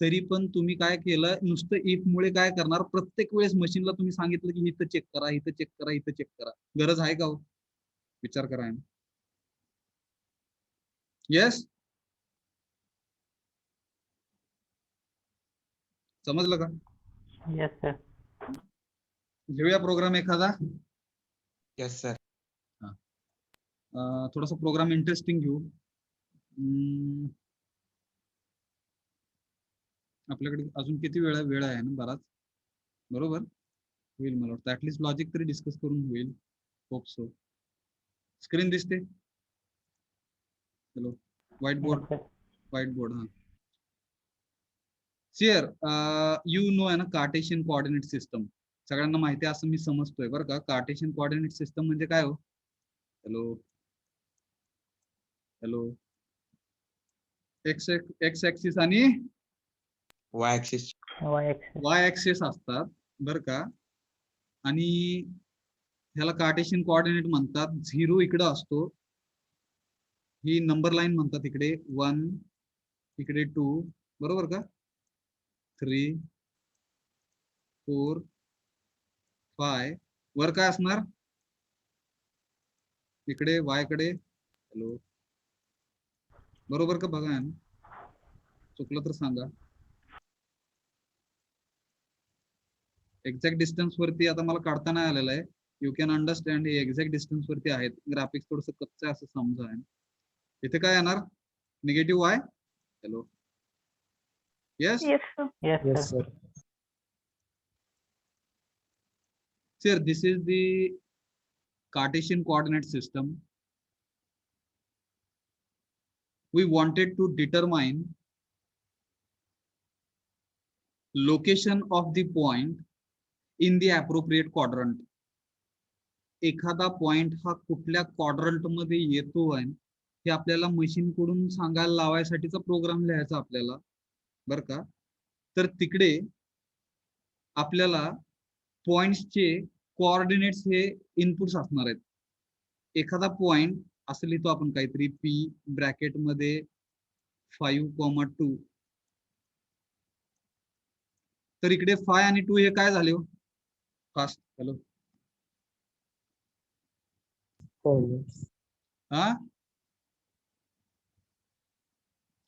तरी पण तुम्ही काय केलं, नुसतं इफ मुळे काय करणार, प्रत्येक वेळेस मशीनला तुम्ही सांगितलं की इथं चेक करा, इथं चेक करा, इथं चेक करा. गरज आहे का हो? विचार करा. येस, समजलं का? Yes sir. घेऊया प्रोग्राम एखादा. Yes sir. थोडासा प्रोग्राम इंटरेस्टिंग घेऊ. आपल्याकडे अजून किती वेळ आहे ना, बराच. बरोबर होईल मला वाटतं, ऍटलीस्ट लॉजिक तरी डिस्कस करून होईल. Hope so. स्क्रीन दिसते? Hello white board Yes, sir. White board हा सियर यू नो आहे ना कार्टेशियन कोऑर्डिनेट सिस्टम सगळ्यांना माहिती आहे असं मी समजतोय बरं का. कार्टेशियन कोऑर्डिनेट सिस्टम म्हणजे काय हो? हॅलो हॅलो एक्स ऍक्सिस आणि Y axis. Y axis. Y axis असतात बरं का. आणि ह्याला कार्टेशियन कोऑर्डिनेट म्हणतात. 0 इकडं असतो, ही नंबर लाईन म्हणतात इकडे 1 इकडे 2 बरोबर का. 3 4 5 वर काय असणार इकडे वाय कडे. हॅलो बरोबर का बघा ना, चुकलं तर सांगा. एक्झॅक्ट डिस्टन्स वरती आता मला काढता नाही आलेलं आहे. यू कॅन अंडरस्टँड हे एक्झॅक्ट डिस्टन्स वरती आहेत. ग्राफिक्स थोडस कच्चं आहे असं समजा आहे. इथे काय येणार negative Y. Hello yes Yes, sir. Yes, Yes, sir. sir. sir this is the Cartesian coordinate system. We wanted to determine location of the point in the appropriate quadrant. एखादा पॉइंट हा कुठल्या क्वाड्रंट मध्ये येतो आहे हे आपल्याला machine कडून सांगायला लावायसाठीचा प्रोग्राम लिहायचा आपल्याला बरं का. तर तिकडे आपल्याला पॉइंट्सचे कोऑर्डिनेट्स हे इनपुट्स असणार आहेत. एखादा पॉइंट असं लिहितो आपण काहीतरी पी ब्रॅकेट मध्ये 5,2. तर इकडे 5 आणि 2 हे काय झाले हो फास्ट. Hello Coordinates. हा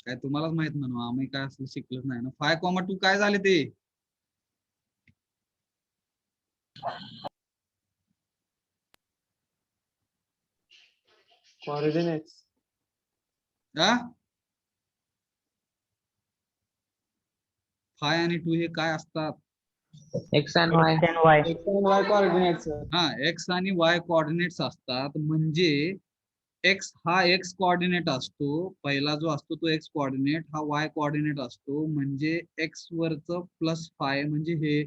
काय तुम्हालाच माहित म्हणून आम्ही काय असं शिकलोच नाही ना. 5,2 काय झाले ते Coordinates. हा 5 आणि 2 हे काय असतात. X and Y. X and Y. X and Y coordinates. हा एक्स आणि वाय कोऑर्डिनेट्स असतात. म्हणजे एक्स हा एक्स कोऑर्डिनेट असतो, पहिला जो असतो तो एक्स कोऑर्डिनेट, हा वाय कोऑर्डिनेट असतो. म्हणजे एक्स वरच +5 म्हणजे हे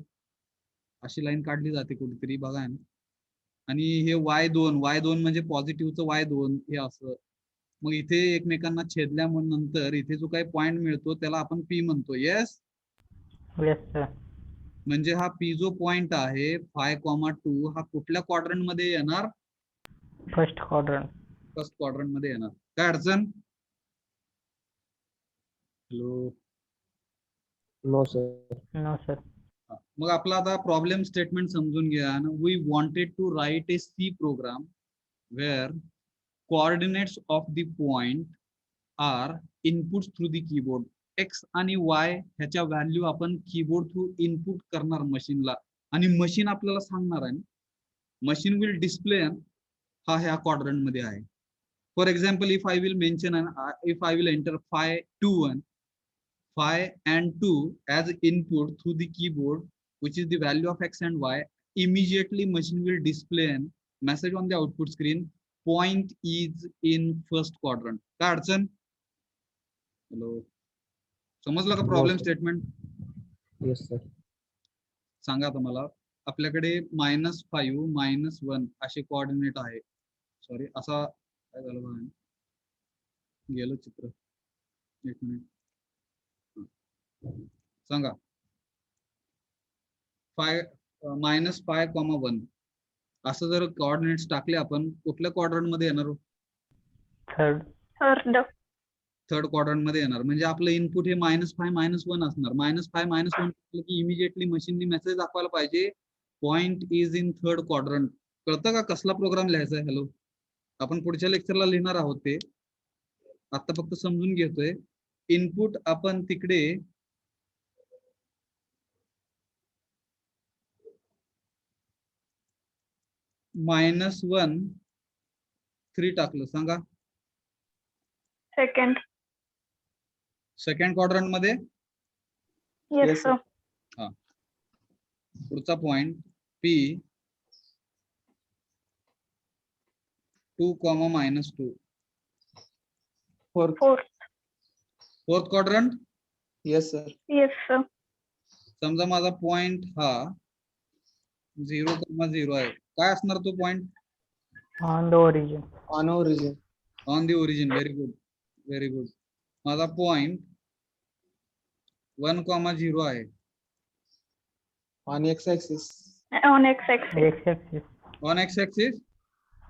अशी लाईन काढली जाते कुठेतरी बघा ना. आणि हे y2 म्हणजे पॉझिटिव्हचं y2 हे असं. मग इथे एकमेकांना छेदल्यानंतर इथे जो काही पॉइंट मिळतो त्याला आपण पी म्हणतो. Yes Yes, sir. म्हणजे हा पी जो पॉइंट आहे 5,2 हा कुठल्या क्वाड्रंट मध्ये येणार. First quadrant. फर्स्ट क्वाड्रंट मध्ये येणार. काय अडचण. Hello No, sir. No, sir. मग आपला आता प्रॉब्लेम स्टेटमेंट समजून घ्या. We wanted to write a C program where coordinates of the point are input through the keyboard. X आणि वाय ह्याच्या व्हॅल्यू आपण कीबोर्ड थ्रू इनपुट करणार मशीनला आणि मशीन आपल्याला सांगणार आहे. मशीन विल डिस्प्ले हा ह्या क्वाड्रंट मध्ये आहे. For example if I will mention if I will enter 5 and 2 as input through the keyboard, which is the value of x and y, immediately machine will display a message on the output screen. Point is in first quadrant. काय अडचण. Hello समजलं का problem statement. Yes, sir. सांगा आता मला. आपल्याकडे -5 -1 असे coordinate आहे. सॉरी असा काय झालं बघा गेलं चित्र. एक मिनिट सांगा. -5, असं जर कोऑर्डिनेट्स टाकले आपण कुठल्या क्वाड्रंट मध्ये येणार. Third. Third. थर्ड क्वाड्रंट मध्ये येणार. म्हणजे आपलं इनपुट हे -5 -1 असणार. -5 -1 की इमिजिएटली मशीननी मेसेज दाखवायला पाहिजे point is in third quadrant. कळतं का कसला प्रोग्राम लिहायचा आहे. हॅलो आपण पुढच्या लेक्चरला लिहिणार आहोत ते आता फक्त समजून घेतोय. इनपुट आपण तिकडे -1 3 टाकलं. सांगा Second. सेकंड क्वाड्रंट मध्ये. Yes, Yes, sir. हा पुढचा point P 2, -2 Fourth. Fourth. Fourth quadrant. Yes, sir. Yes, sir. समजा माझा पॉइंट हा 0,0 आहे. काय असणार तो point? On the origin. On origin. On the origin. Very good, very good. माझा पॉइंट 1,0 आहे. On x-axis. On x-axis. On x axis.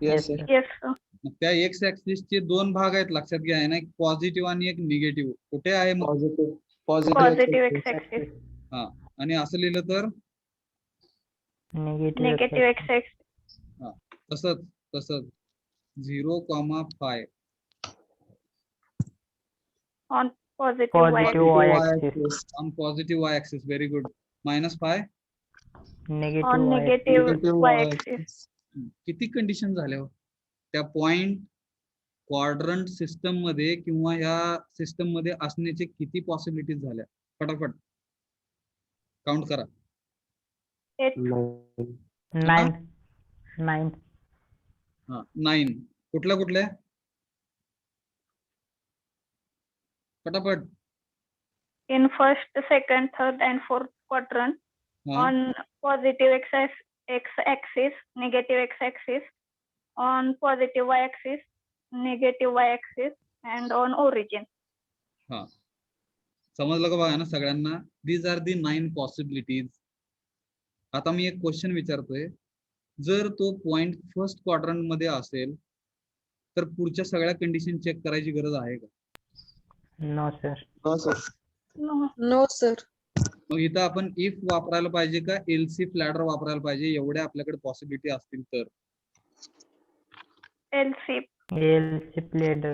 Yes, sir. Yes, sir. त्या एक्स ऍक्सिस चे दोन भाग आहेत, लक्षात घ्या. आहे ना, एक पॉझिटिव्ह आणि एक निगेटिव्ह. कुठे आहे मग? Positive. Positive. Positive x-axis. x-axis. हा, आणि असं लिहिलं तर Negative x-axis. तसंच तसंच 0,5 On positive Positive y-axis. y-axis. On positive Y axis. Very good. -5. Negative On y-axis. negative Negative y-axis. y-axis. किती कंडिशन झाल्या हो? त्या पॉइंट क्वाड्रंट सिस्टम मध्ये किंवा ह्या सिस्टम मध्ये असण्याचे किती पॉसिबिलिटीज झाल्या? फटाफट काउंट करा. 8. 9. 9. हा, 9. कुठल्या कुठल्या? फटाफट. In first, second, third, and fourth quadrant. हा, On positive x-axis, negative x-axis. On positive y-axis, negative y-axis, and on origin. हा. समजलं का बघा ना सगळ्यांना? These are the 9 possibilities. आता मी एक क्वेश्चन विचारतोय. जर तो पॉइंट फर्स्ट क्वाड्रंट मध्ये असेल तर पुढच्या सगळ्या कंडिशन चेक करायची गरज आहे का? No, sir. No, sir. No. No, sir. मग इथं आपण इफ वापरायला पाहिजे का एलसी फ्लॅडर वापरायला पाहिजे? एवढ्या आपल्याकडे पॉसिबिलिटी असतील तर. LC. LC ladder.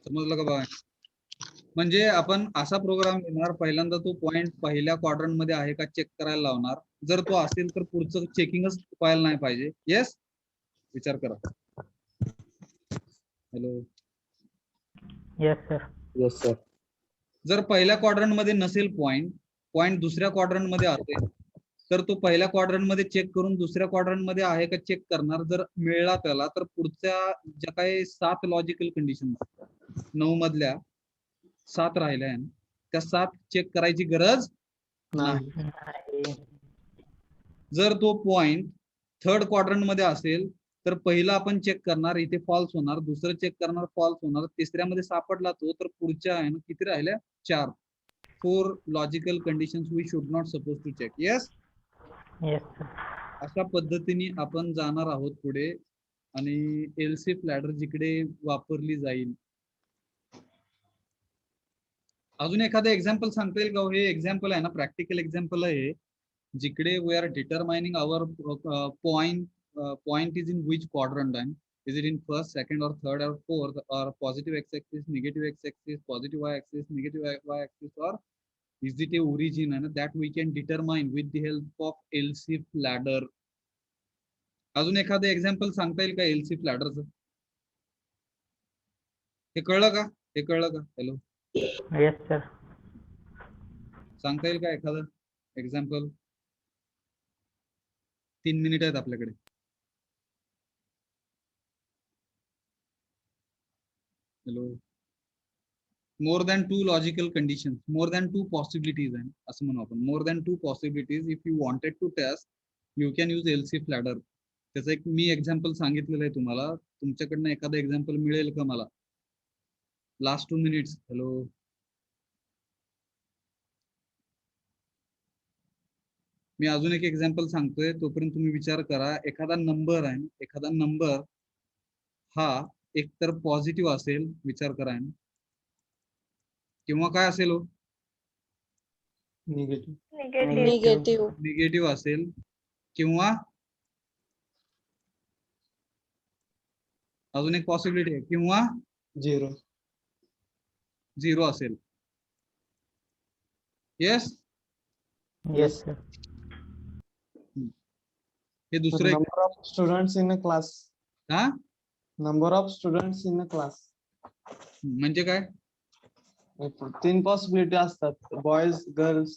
समजलं का बघा? म्हणजे आपण असा प्रोग्राम घेणार, पहिल्यांदा तो पॉइंट पहिल्या क्वाड्रंट मध्ये आहे का चेक करायला लावणार. जर तो असेल तर पुढचं चेकिंगच व्हायला नाही पाहिजे. येस, विचार करा. Hello. Yes, sir. Yes, sir. जर पहिल्या क्वाड्रंट मध्ये नसेल पॉइंट दुसऱ्या क्वाड्रंट मध्ये असेल तर तो पहिल्या क्वाड्रंट मध्ये चेक करून दुसऱ्या क्वाड्रंट मध्ये आहे का चेक करणार. जर मिळला त्याला तर पुढच्या ज्या काही 7 लॉजिकल कंडिशन 9 मधल्या 7 राहिल्या आहे त्या 7 चेक करायची गरज नाही. नाही. जर तो पॉइंट थर्ड क्वाड्रंट मध्ये असेल तर पहिला आपण चेक करणार, इथे फॉल्स होणार. दुसरं चेक करणार, फॉल्स होणार. तिसऱ्यामध्ये सापडला तो तर पुढच्या आहे ना किती राहिल्या? 4. 4 logical conditions we should not suppose to check. Yes, Yes, sir. अशा पद्धतीने आपण जाणार आहोत पुढे आणि एलसी फ्लॅडर जिकडे वापरली जाईल. अजून एखादं एक्झाम्पल सांगता येईल का? हे एक्झाम्पल आहे ना, प्रॅक्टिकल एक्झाम्पल आहे जिकडे we are determining our point is in which quadrant आहे. Is it in first, second, or third, or fourth, or positive x-axis, negative x-axis, positive y-axis, negative y-axis, or is it a origin? And that we can determine with the help of LC ladder. अजून एखादं example सांगता येईल का LC फ्लॅडरचं? हे कळलं का? हे कळलं का? Hello, Yes, sir. सांगता येईल का एखादं एक्झाम्पल? 3 मिनिट आहेत आपल्याकडे. Hello. More than 2 logical condition, more than 2 possibilities आहे असं म्हणू आपण. More than 2 possibilities if you wanted to test you can use else if ladder. त्याचं एक मी एक्झाम्पल सांगितलेलं आहे तुम्हाला. तुमच्याकडनं एखादं एक्झाम्पल मिळेल का मला? Last 2 minutes. हॅलो. मी अजून एक एक्झाम्पल सांगतोय, तोपर्यंत तुम्ही विचार करा. एखादा नंबर आहे, एखादा नंबर हा एकतर पॉझिटिव्ह असेल, विचार करा, किंवा काय असेल हो? Negative. Negative. Negative. निगेटिव्ह असेल किंवा अजून एक पॉसिबिलिटी आहे किंवा 0. 0 असेल. Yes, Yes, sir. हे The दुसरं एक. number of students in a class. हा, Number of students in a class. म्हणजे काय? 3 possibility असतात. Boys, girls,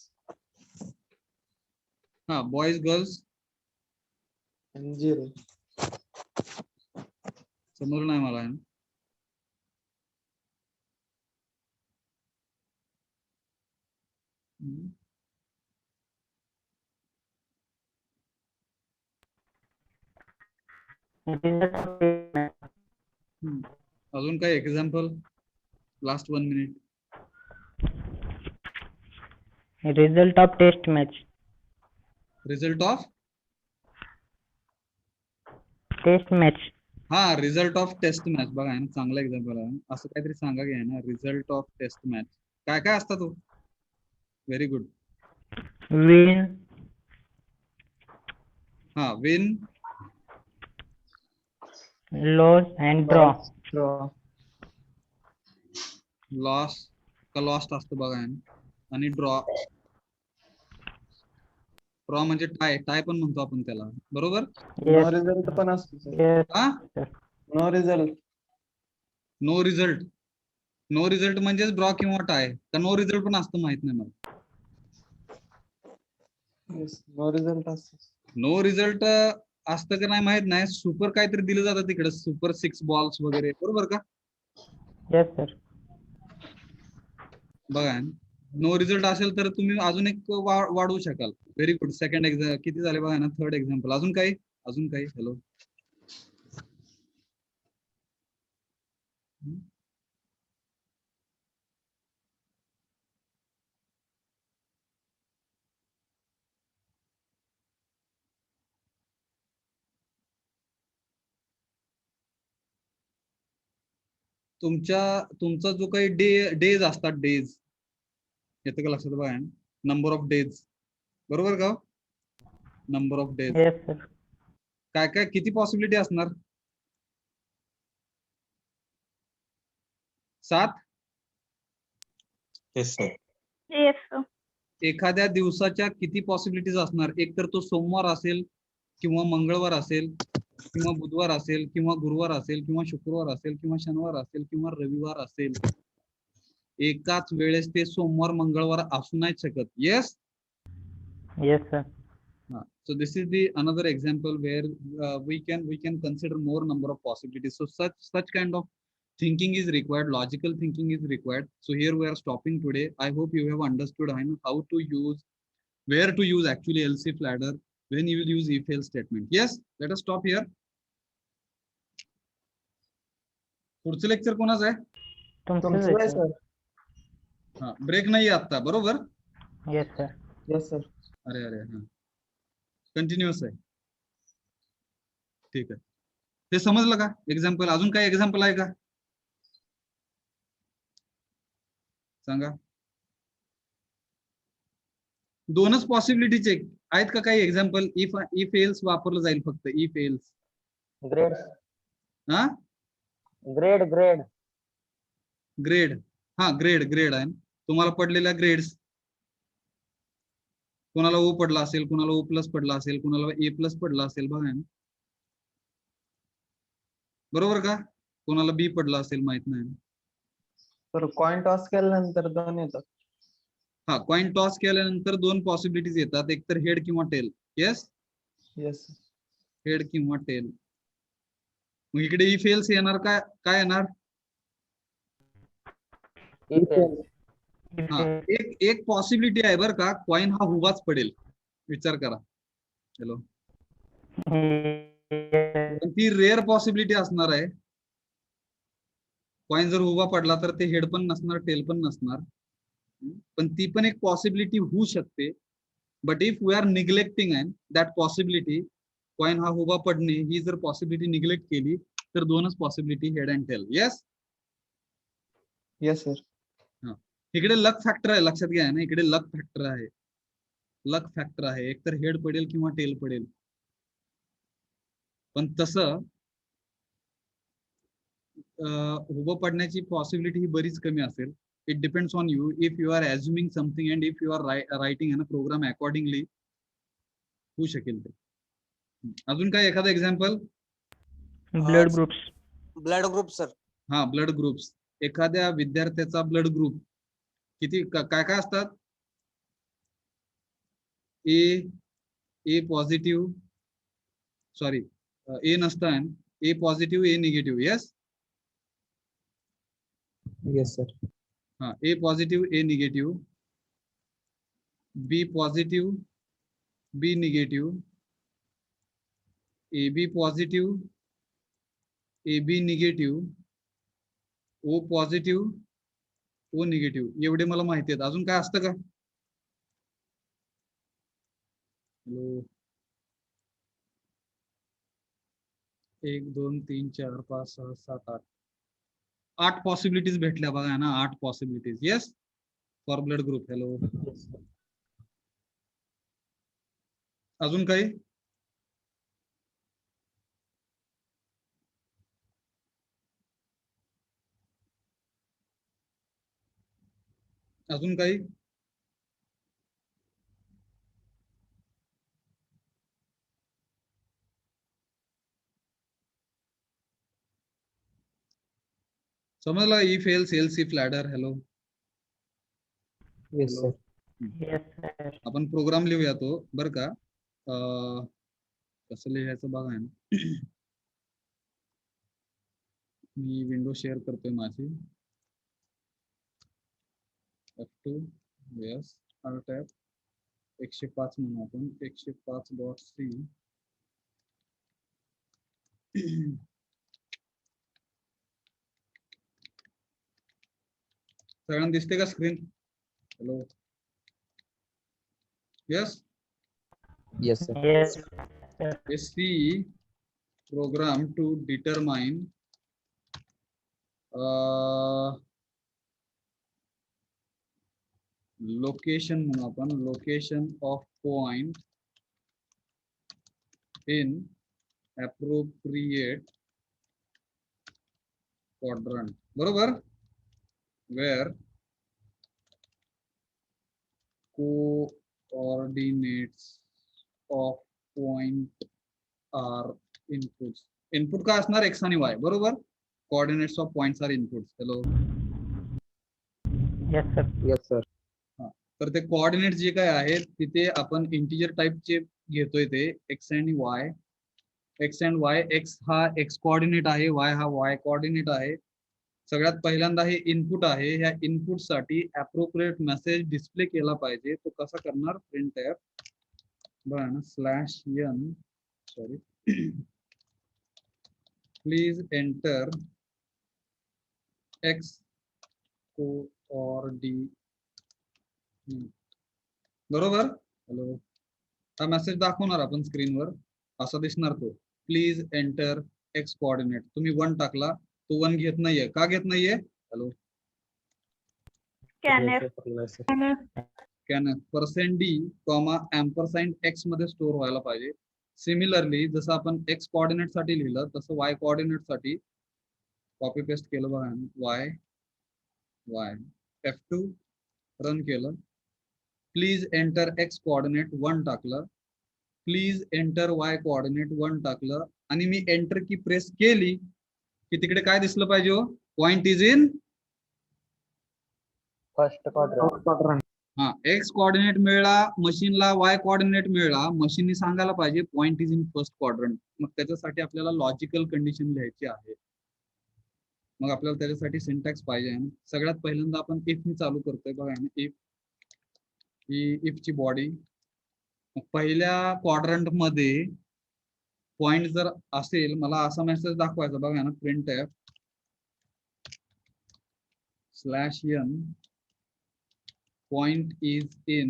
हा, बॉईज, गर्ल्स. and 0. समजलं नाही मला. अजून काय example? Last 1 minute. Result of test match. Result of Test match. हा रिझल्ट ऑफ टेस्ट मॅच बघा आहे ना, चांगला एक्झाम्पल आहे. असं काहीतरी सांगा की आहे ना, रिझल्ट ऑफ टेस्ट मॅच काय काय असतात तो? Very good. Win. हा win, Lose and draw. Draw. Loss का लॉस्ट असतं बघा आहे ना, आणि ड्रॉ. ड्रॉ म्हणजे टाय, टाय पण म्हणतो आपण त्याला, बरोबर? No Yes. result पण असतो sir. Yes. हा No result. No result. No result म्हणजेच ड्रॉ किंवा टाय, का नो रिझल्ट पण असतं माहित नाही मला. Yes. No result असतो. नो रिझल्ट असतं का नाही माहित नाही. सुपर काहीतरी दिलं जातं तिकडे, सुपर 6 बॉल्स वगैरे, बरोबर का? Yes sir. बघा नो रिझल्ट असेल तर तुम्ही अजून एक वाढवू शकाल. Very good. सेकंड एक्झाम किती झाले बघा ना, थर्ड एक्झाम्पल. अजून काही? अजून काही? हॅलो. तुमचा जो काही डेज असतात, डेज येतं का लक्षात बघा, नंबर ऑफ डेज, बरोबर का? Number of days Yes sir. काय काय किती पॉसिबिलिटी असणार? 7. Yes, sir. Yes, sir. एखाद्या दिवसाच्या किती पॉसिबिलिटीज असणार? एक तर तो सोमवार असेल, किंवा मंगळवार असेल, किंवा बुधवार असेल, किंवा गुरुवार असेल, किंवा शुक्रवार असेल, किंवा शनिवार असेल, किंवा रविवार असेल. एकाच वेळेस ते सोमवार मंगळवार असू नाही शकत. Yes. Yes sir. So this is the another example where we can consider more number of possibilities. So such kind of thinking is required, logical thinking is required. So here we are stopping today. I hope you have understood how to use, where to use actually else if ladder, when you will use if else statement. Yes, let us stop here. पुढचं lecture कोणाचं आहे? तुमचं आहे sir. हा break नाही आता, बरोबर? Yes sir. Yes sir. अरे अरे हा कंटिन्युअस आहे. ठीक आहे. ते समजलं का एक्झाम्पल? अजून काय एक्झाम्पल आहे का सांगा? 2च पॉसिबिलिटीचे आहेत का काही एक्झाम्पल? इफ एल्स वापरलं जाईल फक्त, इफ एल्स. Grades. हा Grade. ग्रेड. हा ग्रेड आहे. तुम्हाला पडलेल्या ग्रेड्स, कोणाला ओ पडला असेल, कोणाला ओ प्लस पडला असेल, कोणाला ए प्लस पडला असेल, बघा बरोबर का? कोणाला बी पडला असेल माहित नाही. तर कॉइन टॉस केल्यानंतर 2 येतात. हा कॉइन टॉस केल्यानंतर 2 पॉसिबिलिटीज येतात, एक तर हेड किंवा टेल. येस. Yes. हेड किंवा टेल. मग इकडे इफ एल्स येणार काय येणार? If else. हा एक पॉसिबिलिटी आहे बरं का, कॉइन हा उभाच पडेल. विचार करा. हॅलो. ती रेअर पॉसिबिलिटी असणार आहे. कॉइन जर उभा पडला तर ते हेड पण नसणार, टेल पण नसणार. पण ती पण एक पॉसिबिलिटी होऊ शकते. But if we are neglecting that possibility, coin हा उभा पडणे ही जर पॉसिबिलिटी निग्लेक्ट केली तर 2च possibility, head and tail. Yes. Yes sir. इकडे लक फॅक्टर आहे, लक्षात घ्या ना. इकडे लक फॅक्टर आहे, लक फॅक्टर आहे. एक तर हेड पडेल किंवा टेल पडेल. पण तसं उभं पडण्याची पॉसिबिलिटी ही बरीच कमी असेल. It depends on you, if you are assuming something and if you are writing a program accordingly होऊ शकेल ते. अजून काय एखादा example? Blood groups. Blood group sir. हा ब्लड ग्रुप्स. एखाद्या विद्यार्थ्याचा ब्लड ग्रुप किती काय काय असतात? ए पॉझिटिव्ह, सॉरी ए नसतं, A positive, A negative. Yes. Yes sir. हा A positive, A negative. B positive, B negative, AB positive, AB negative, O positive, O negative. एवढे मला माहिती आहेत. अजून काय असतं का? हॅलो, 1 2 3 4 5 6 7 8 8 पॉसिबिलिटीज भेटल्या बघा ना. 8 possibilities. Yes, for blood group. Hello, अजून काही? अजून काही? समजला? If else else if ladder. Hello, yes sir. Yes, sir. आपण प्रोग्राम लिहूया तो बर का. कसं लिहायचं बघा ना. मी विंडो शेअर करतोय माझी. F2 येस, टॅब 105 म्हणू आपण. 105.c. सगळ्यांना दिसते का screen? Hello, yes. Yes sir. Yes, sir. SC program to determine location म्हणू आपण. location of point in appropriate quadrant. बरोबर? where coordinates of point are inputs. Input काय असणार? एक्स आणि वाय. बरोबर? Coordinates of points are inputs. Hello, Yes, sir. Yes sir. तर ते coordinate जे काय आहेत तिथे आपण इंटिजर टाइपचे घेतोय. ते x and Y. X and Y. X हा एक्स कोऑर्डिनेट आहे, वाय हा वाय कोऑर्डिनेट आहे. सगळ्यात पहिल्यांदा हे इनपुट आहे. ह्या इनपुट साठी अप्रोप्रिएट मेसेज डिस्प्ले केला पाहिजे. तो कसा करणार? प्रिंट एफ बघा ना, /n sorry please enter x coordinate. बरोबर? हॅलो, हा मेसेज दाखवणार आपण स्क्रीनवर. असा दिसणार तो. Please enter x coordinate. तुम्ही 1 टाकला, तो 1 घेत नाहीये. का घेत नाहीये? Hello, scanf, scanner %d, ampersand x मध्ये स्टोअर व्हायला पाहिजे. सिमिलरली जसं आपण एक्स कोऑर्डिनेट साठी लिहिलं तसं वाय कोऑर्डिनेट साठी कॉपी पेस्ट केलं बघा. वाय वाय F2 रन केलं. प्लीज एंटर एक्स कोऑर्डिनेट 1 टाकलं. प्लीज एंटर वाय कोऑर्डिनेट 1 टाकलं आणि मी एंटर की प्रेस केली की तिकडे काय दिसलं पाहिजे? हो, point is in First quadrant. हा, एक्स कोऑर्डिनेट मिळाला मशीनला, वाय कोऑर्डिनेट मिळाला. मशीनने सांगायला पाहिजे point is in first quadrant. मग त्याच्यासाठी आपल्याला लॉजिकल कंडिशन लिहायची आहे. मग आपल्याला त्याच्यासाठी सिंटॅक्स पाहिजे. सगळ्यात पहिल्यांदा आपण इफ नी चालू करतोय बघा. इफ ही इफ ची बॉडी. पहिल्या क्वाड्रंट मध्ये पॉइंट जर असेल, मला असा मेसेज दाखवायचा बघा ना. Print F /n point is in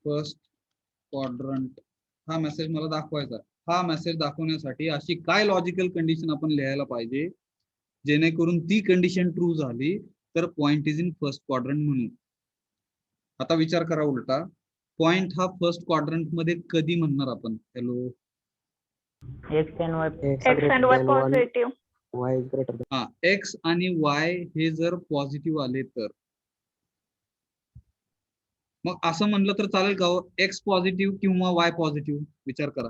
first quadrant. हा मेसेज मला दाखवायचा. हा मेसेज दाखवण्यासाठी अशी काय लॉजिकल कंडिशन आपण लिहायला पाहिजे जेणेकरून ती कंडिशन ट्रू झाली तर point is in first quadrant म्हणून. आता विचार करा उलटा. पॉइंट हा फर्स्ट क्वाड्रंट मध्ये कधी म्हणणार आपण? Hello, X and Y. X and Y positive. Y is greater than. हा, एक्स आणि वाय हे जर पॉझिटिव्ह आले तर. मग असं म्हणलं तर चालेल का? एक्स पॉझिटिव्ह किंवा वाय पॉझिटिव्ह? विचार करा.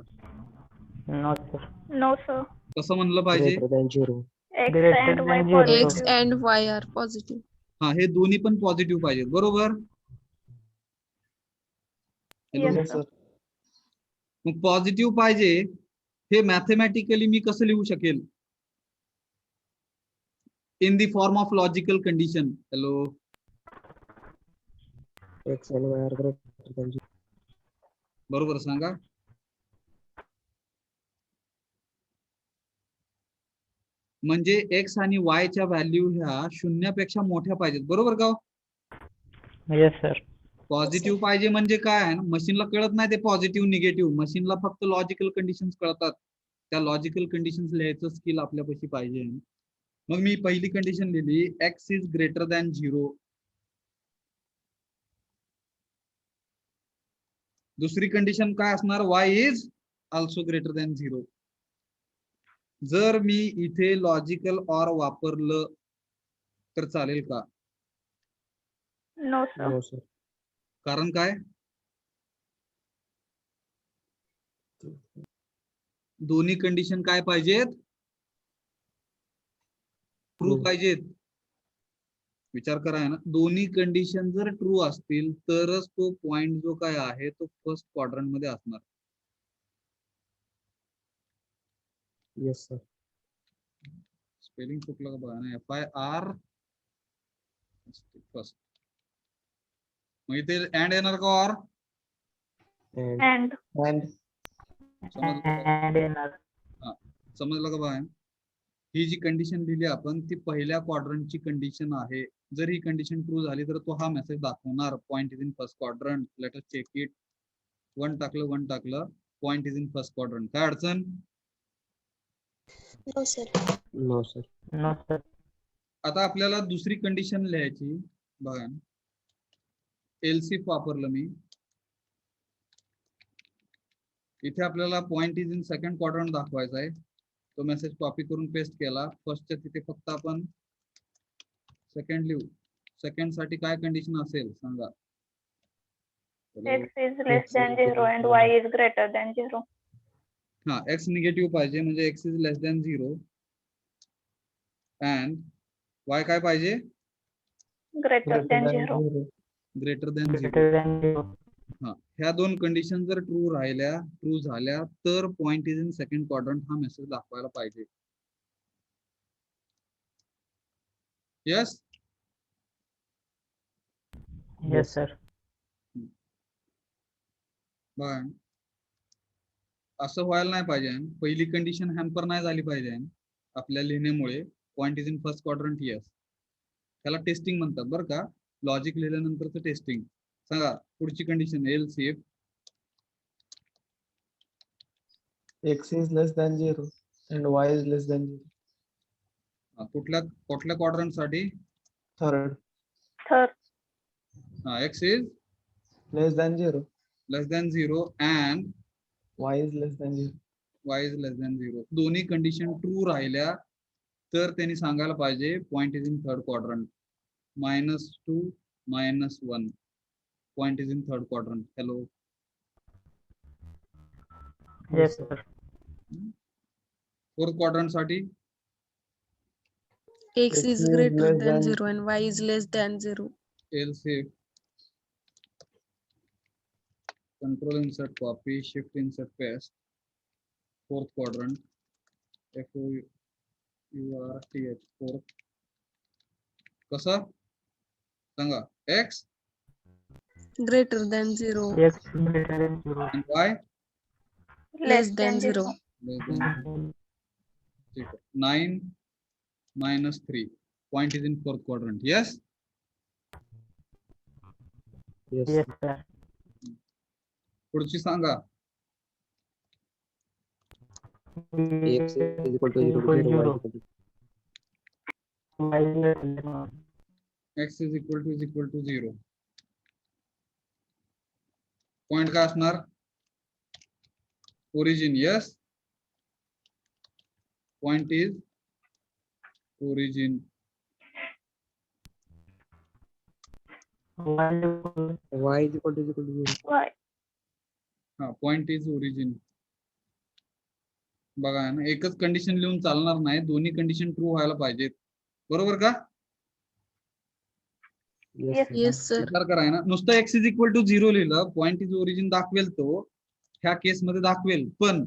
No, sir. No, sir. कसं म्हणलं पाहिजे? Greater than 0. X Greater and Y than zero. X positive. and Y are positive. हा, हे दोन्ही पण पॉझिटिव्ह पाहिजेत. बरोबर? Yes, Yes, sir. sir. मग पॉझिटिव्ह पाहिजे हे मॅथमॅटिकली मी कसं लिहू शकेल? In the form of logical condition. Hello, X and Y are greater than 0. बरोबर सांगा. म्हणजे एक्स आणि वाय च्या व्हॅल्यू ह्या शून्यापेक्षा मोठ्या पाहिजेत, बरोबर का? Yes, sir. पॉझिटिव्ह पाहिजे म्हणजे काय, मशीनला कळत नाही ते पॉझिटिव्ह निगेटिव्ह, मशीनला फक्त लॉजिकल कंडिशन्स कळतात. त्या लॉजिकल कंडिशन्स लिहायचं स्किल आपल्यापाशी पाहिजे. मग मी पहिली कंडिशन लिहिली, एक्स इज ग्रेटर दॅन 0. दुसरी कंडिशन काय असणार, Y is also greater than 0. जर मी इथे लॉजिकल ऑर वापरलं तर चालेल का? No, sir. No, sir. कारण काय? दोन्ही कंडिशन काय पाहिजेत? True True. पाहिजेत. विचार करा आहे ना, दोन्ही कंडिशन जर ट्रू असतील तरच तो पॉइंट जो काय आहे तो फर्स्ट क्वाड्रंट मध्ये असणार. Yes, sir. स्पेलिंग चुकलं का बघा ना, FIR फर्स्ट. मग इथे अँड येणार का ऑर? And And समजलं का बघा? ही जी कंडिशन लिहिली आपण ती पहिल्या क्वाड्रंटची कंडिशन आहे. जर ही कंडिशन ट्रू झाली तर तो हा मेसेज दाखवणार, point is in first quadrant, let us check it. 1 टाकलं, point is in first quadrant. काय अडचण? no, sir. No, sir. आता आपल्याला दुसरी कंडिशन लिहायची बघा. एलसीफ वापरलं मी. इथे आपल्याला point is in second quadrant दाखवायचा आहे. तो मेसेज कॉपी करून पेस्ट केला. फर्स्टच्या तिथे फक्त आपण सेकंड लिहू. सेकंड साठी काय कंडिशन असेल सांगा? X is less than 0 and Y is greater than 0. हा, एक्स निगेटिव्ह पाहिजे म्हणजे x is less than 0 and Y काय पाहिजे? Greater than 0. Greater than 0. Greater than 0. हा, ह्या दोन कंडिशन जर ट्रू झाल्या तर point is in second quadrant हा मेसेज दाखवायला पाहिजे. यस. Yes, sir. बघा, असं व्हायला नाही पाहिजे. पहिली कंडिशन हॅम्पर नाही झाली पाहिजे आपल्या लिहिण्यामुळे. Point is in first quadrant, yes. त्याला टेस्टिंग म्हणतात बरं का, लॉजिक लिहिल्यानंतरचं टेस्टिंग. सांगा पुढची condition, else if X is less than 0 and Y is less than 0. कुठल्या क्वाड्रंट साठी? Third, Third. X is less than 0. Less than 0 and Y is less than 0. Y is less than 0. दोन्ही condition true राहिल्या तर त्यांनी सांगायला पाहिजे point is in third quadrant. -2 -1 point is in third quadrant. Hello. Yes, sir. Fourth quadrant साठी X is greater than 0 and Y is less than 0. else if control insert copy shift insert paste fourth quadrant FOURTH fourth. कसं सांगा? X Greater than 0. X greater than 0. and Y Less than 0. less than 9 -3 point is in fourth quadrant. Yes. Yes. Yes, sir. पुढची सांगा. X is equal to 0 to 0. Y is equal to 0. Y is less than 1. X is equal to 0. Point काय असणार? Origin. Yes. Point is origin. Y is equal to 0. Y. हा, point is origin. बघा ना, एकच condition लिहून चालणार नाही, दोन्ही कंडिशन ट्रू व्हायला पाहिजेत. बरोबर का? Yes. Yes, sir. विचार कराय ना, नुसतं एक्स इज इक्वल टू 0 लिहिलं, पॉइंट इज ओरिजिन दाखवेल, तो ह्या केस मध्ये दाखवेल. पण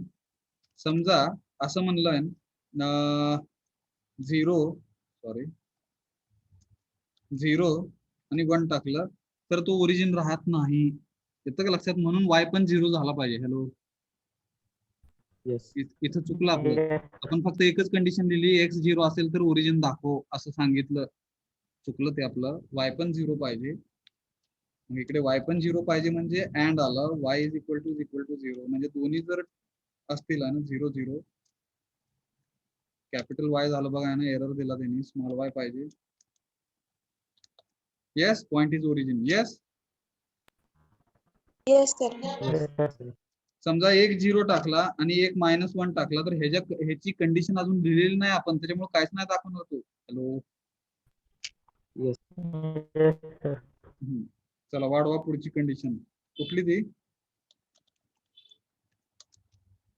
समजा असं म्हणलं 0 आणि 1 टाकलं तर तो ओरिजिन राहत नाही. येतं का लक्षात? म्हणून y पण 0 झाला पाहिजे. Hello, yes. इथं चुकलं आपलं. आपण फक्त एकच कंडिशन दिली, x 0 असेल तर ओरिजिन दाखव असं सांगितलं. चुकलं ते आपलं. y पण 0 पाहिजे. मग इकडे y पण 0 पाहिजे म्हणजे अँड आलं, y इज इक्वल टू 0 म्हणजे दोन्ही जर असतील ना 0 0, कॅपिटल Y झालं बघा ना, एरर दिला त्यांनी, स्मॉल y पाहिजे. Yes, point is origin. Yes, Yes, sir. समजा एक 0 टाकला आणि एक -1 टाकला तर ह्याची कंडिशन अजून लिहिलेली नाही आपण, त्याच्यामुळे काहीच नाही दाखवणार तो. Hello, yes. चला वाढवा पुढची कंडिशन. कुठली ती?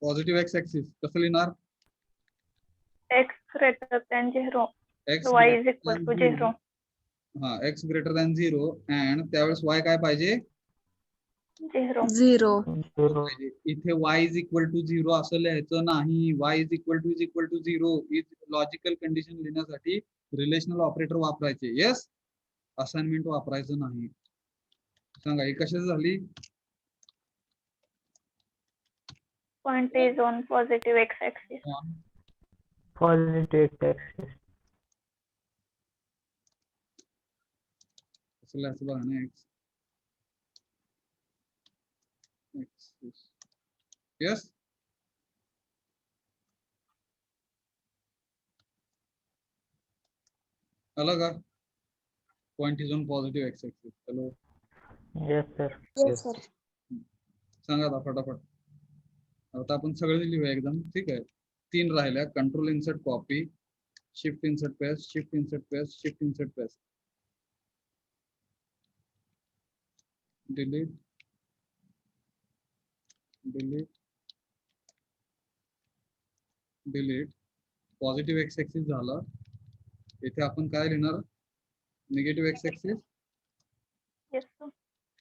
पॉझिटिव्ह एक्स ऍक्सिस कसं लिहिणार? X greater than 0. X Y is equal to 0. हा, एक्स ग्रेटर दॅन 0 अँड त्यावेळेस y काय पाहिजे? 0. 0. पाहिजे. इथे y इज इक्वल टू 0 असं लिहायचं नाही. y is equal to 0 is logical condition लिहिण्यासाठी रिलेशनल ऑपरेटर वापरायचे. येस, असाइनमेंट वापरायचं नाही. सांगा ही कशाची झाली? Point is on positive x-axis. Positive x-axis. कसं लिहायचं बघा ना, एक्स एक्सिस. येस, आलं का? Point is on positive x axis. Hello, Yes, sir. Yes, sir. सांगा आता फटाफट. आता आपण सगळे लिहूया एकदम. ठीक आहे, 3 राहिल्या. Control insert copy, shift insert paste, shift insert paste, shift insert paste, delete delete delete. Positive x axis झाला. इथे आपण काय लिहिणार? Negative x axis. Yes, sir.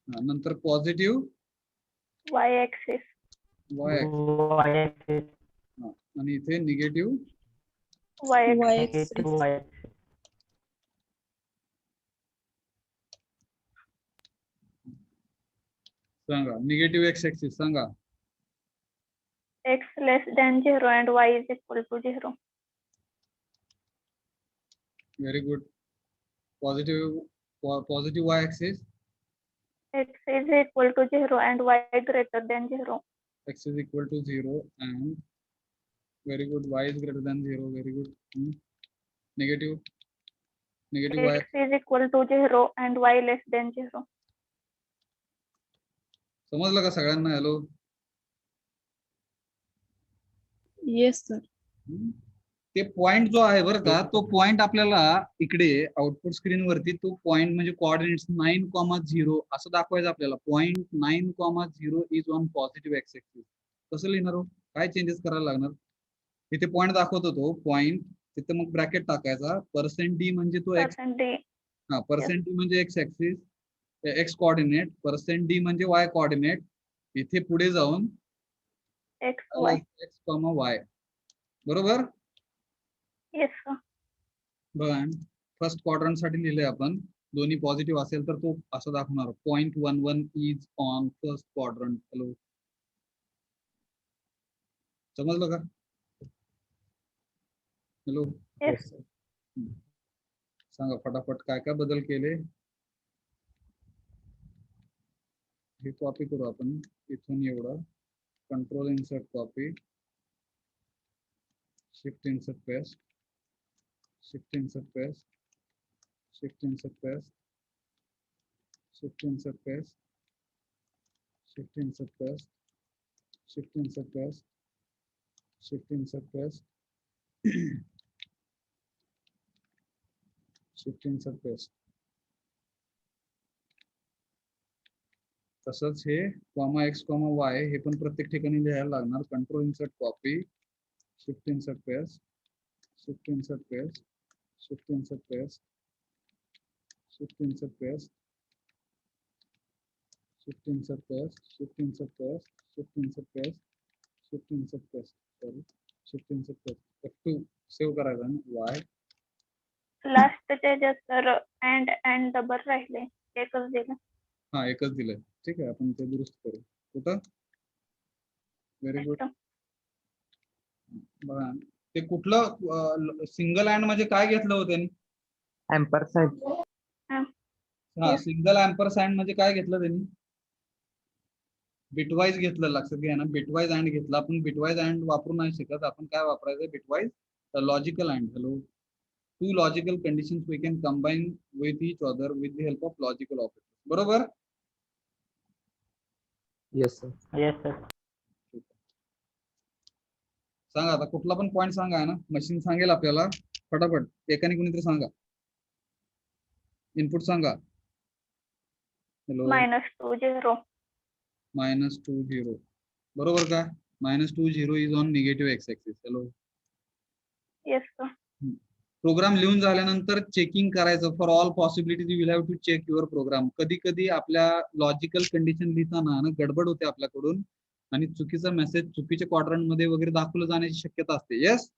नंतर positive Y-axis. Y axis Y-axis. आणि इथे निगेटिव्ह. Y-axis. Negative Y-axis. सांगा negative x axis सांगा. X less than 0 and Y is equal to 0. Very good. Positive Y axis. X is equal to 0 and Y greater than 0. X is equal to 0 and very good, y is greater than 0. Very good. Negative y. X is equal to 0 and Y less than 0. समजलं का सगळ्यांना? Hello, Yes, sir. ते point जो आहे बरं का, तो point आपल्याला इकडे आउटपुट स्क्रीन वरती तो पॉइंट म्हणजे कोऑर्डिनेट्स 9,0 असं दाखवायचं आपल्याला. Point 9,0 is on positive x axis. कसं लिहिणार हो? काय चेंजेस करायला लागणार? इथे पॉइंट दाखवतो तो पॉइंट, तिथे मग ब्रॅकेट टाकायचा. %d म्हणजे तो एक्स. %d. हा, %d म्हणजे x axis, x coordinate. %d म्हणजे वाय कोऑर्डिनेट. इथे पुढे जाऊन X, Y. X comma y. बरोबर. Yes, sir. बघा, फर्स्ट क्वाड्रंट साठी लिहिले आपण. दोन्ही पॉझिटिव्ह असेल तर तो असं दाखवणार. 0.11 is on first quadrant. Hello, समजलं का? Hello, Yes. सांगा फटाफट काय काय बदल केले. हे कॉपी करू आपण इथून एवढं. Control insert copy, shift insert paste, shift insert paste, shift insert paste, shift insert paste, shift insert paste, shift insert paste, shift insert paste, shift insert paste. तसंच हे कॉमा एक्स कॉमा वाय हे पण प्रत्येक ठिकाणी लिहायला लागणार. Control insert copy, shift insert paste, shift insert paste, shift insert paste, shift insert paste, shift insert paste, shift insert paste, shift insert paste, shift insert paste. Sorry, shift insert paste. F2 save करायचा ना. Y लास्टच्या ज्या तर and double राहिले एकच दिलं. हा एकच दिलंय. ठीक आहे, आपण ते दुरुस्त करू. कुठं? Very good. बघा ते कुठलं सिंगल अँड म्हणजे काय घेतलं होतं त्यांनी? ampersand. हा सिंगल अँपरसँड म्हणजे काय घेतलं त्यांनी? बिटवाईज घेतलं. लक्षात घ्या ना, बिटवाईज अँड घेतला. आपण बिटवाईज अँड वापरू नाही शकत. आपण काय वापरायचं? Bitwise logical and. Hello, two logical conditions we can combine with each other with the help of logical operator. बरोबर? Yes, sir. Yes, sir. सांगा आता कुठला पण पॉईंट सांगा आहे ना, मशीन सांगेल आपल्याला फटाफट. एकाने कुणीतरी सांगा, इनपुट सांगा. हॅलो, -2 0. -2 0. बरोबर का? -2 0 is on negative x axis. Hello, Yes, sir. Program लिहून झाल्यानंतर चेकिंग करायचं. For all possibilities you will have to check your program. कधी कधी आपल्या लॉजिकल कंडिशन लिहिताना ना गडबड होते आपल्याकडून आणि चुकीचा मेसेज चुकीच्या क्वाड्रंट मध्ये वगैरे दाखवलं जाण्याची शक्यता असते. Yes,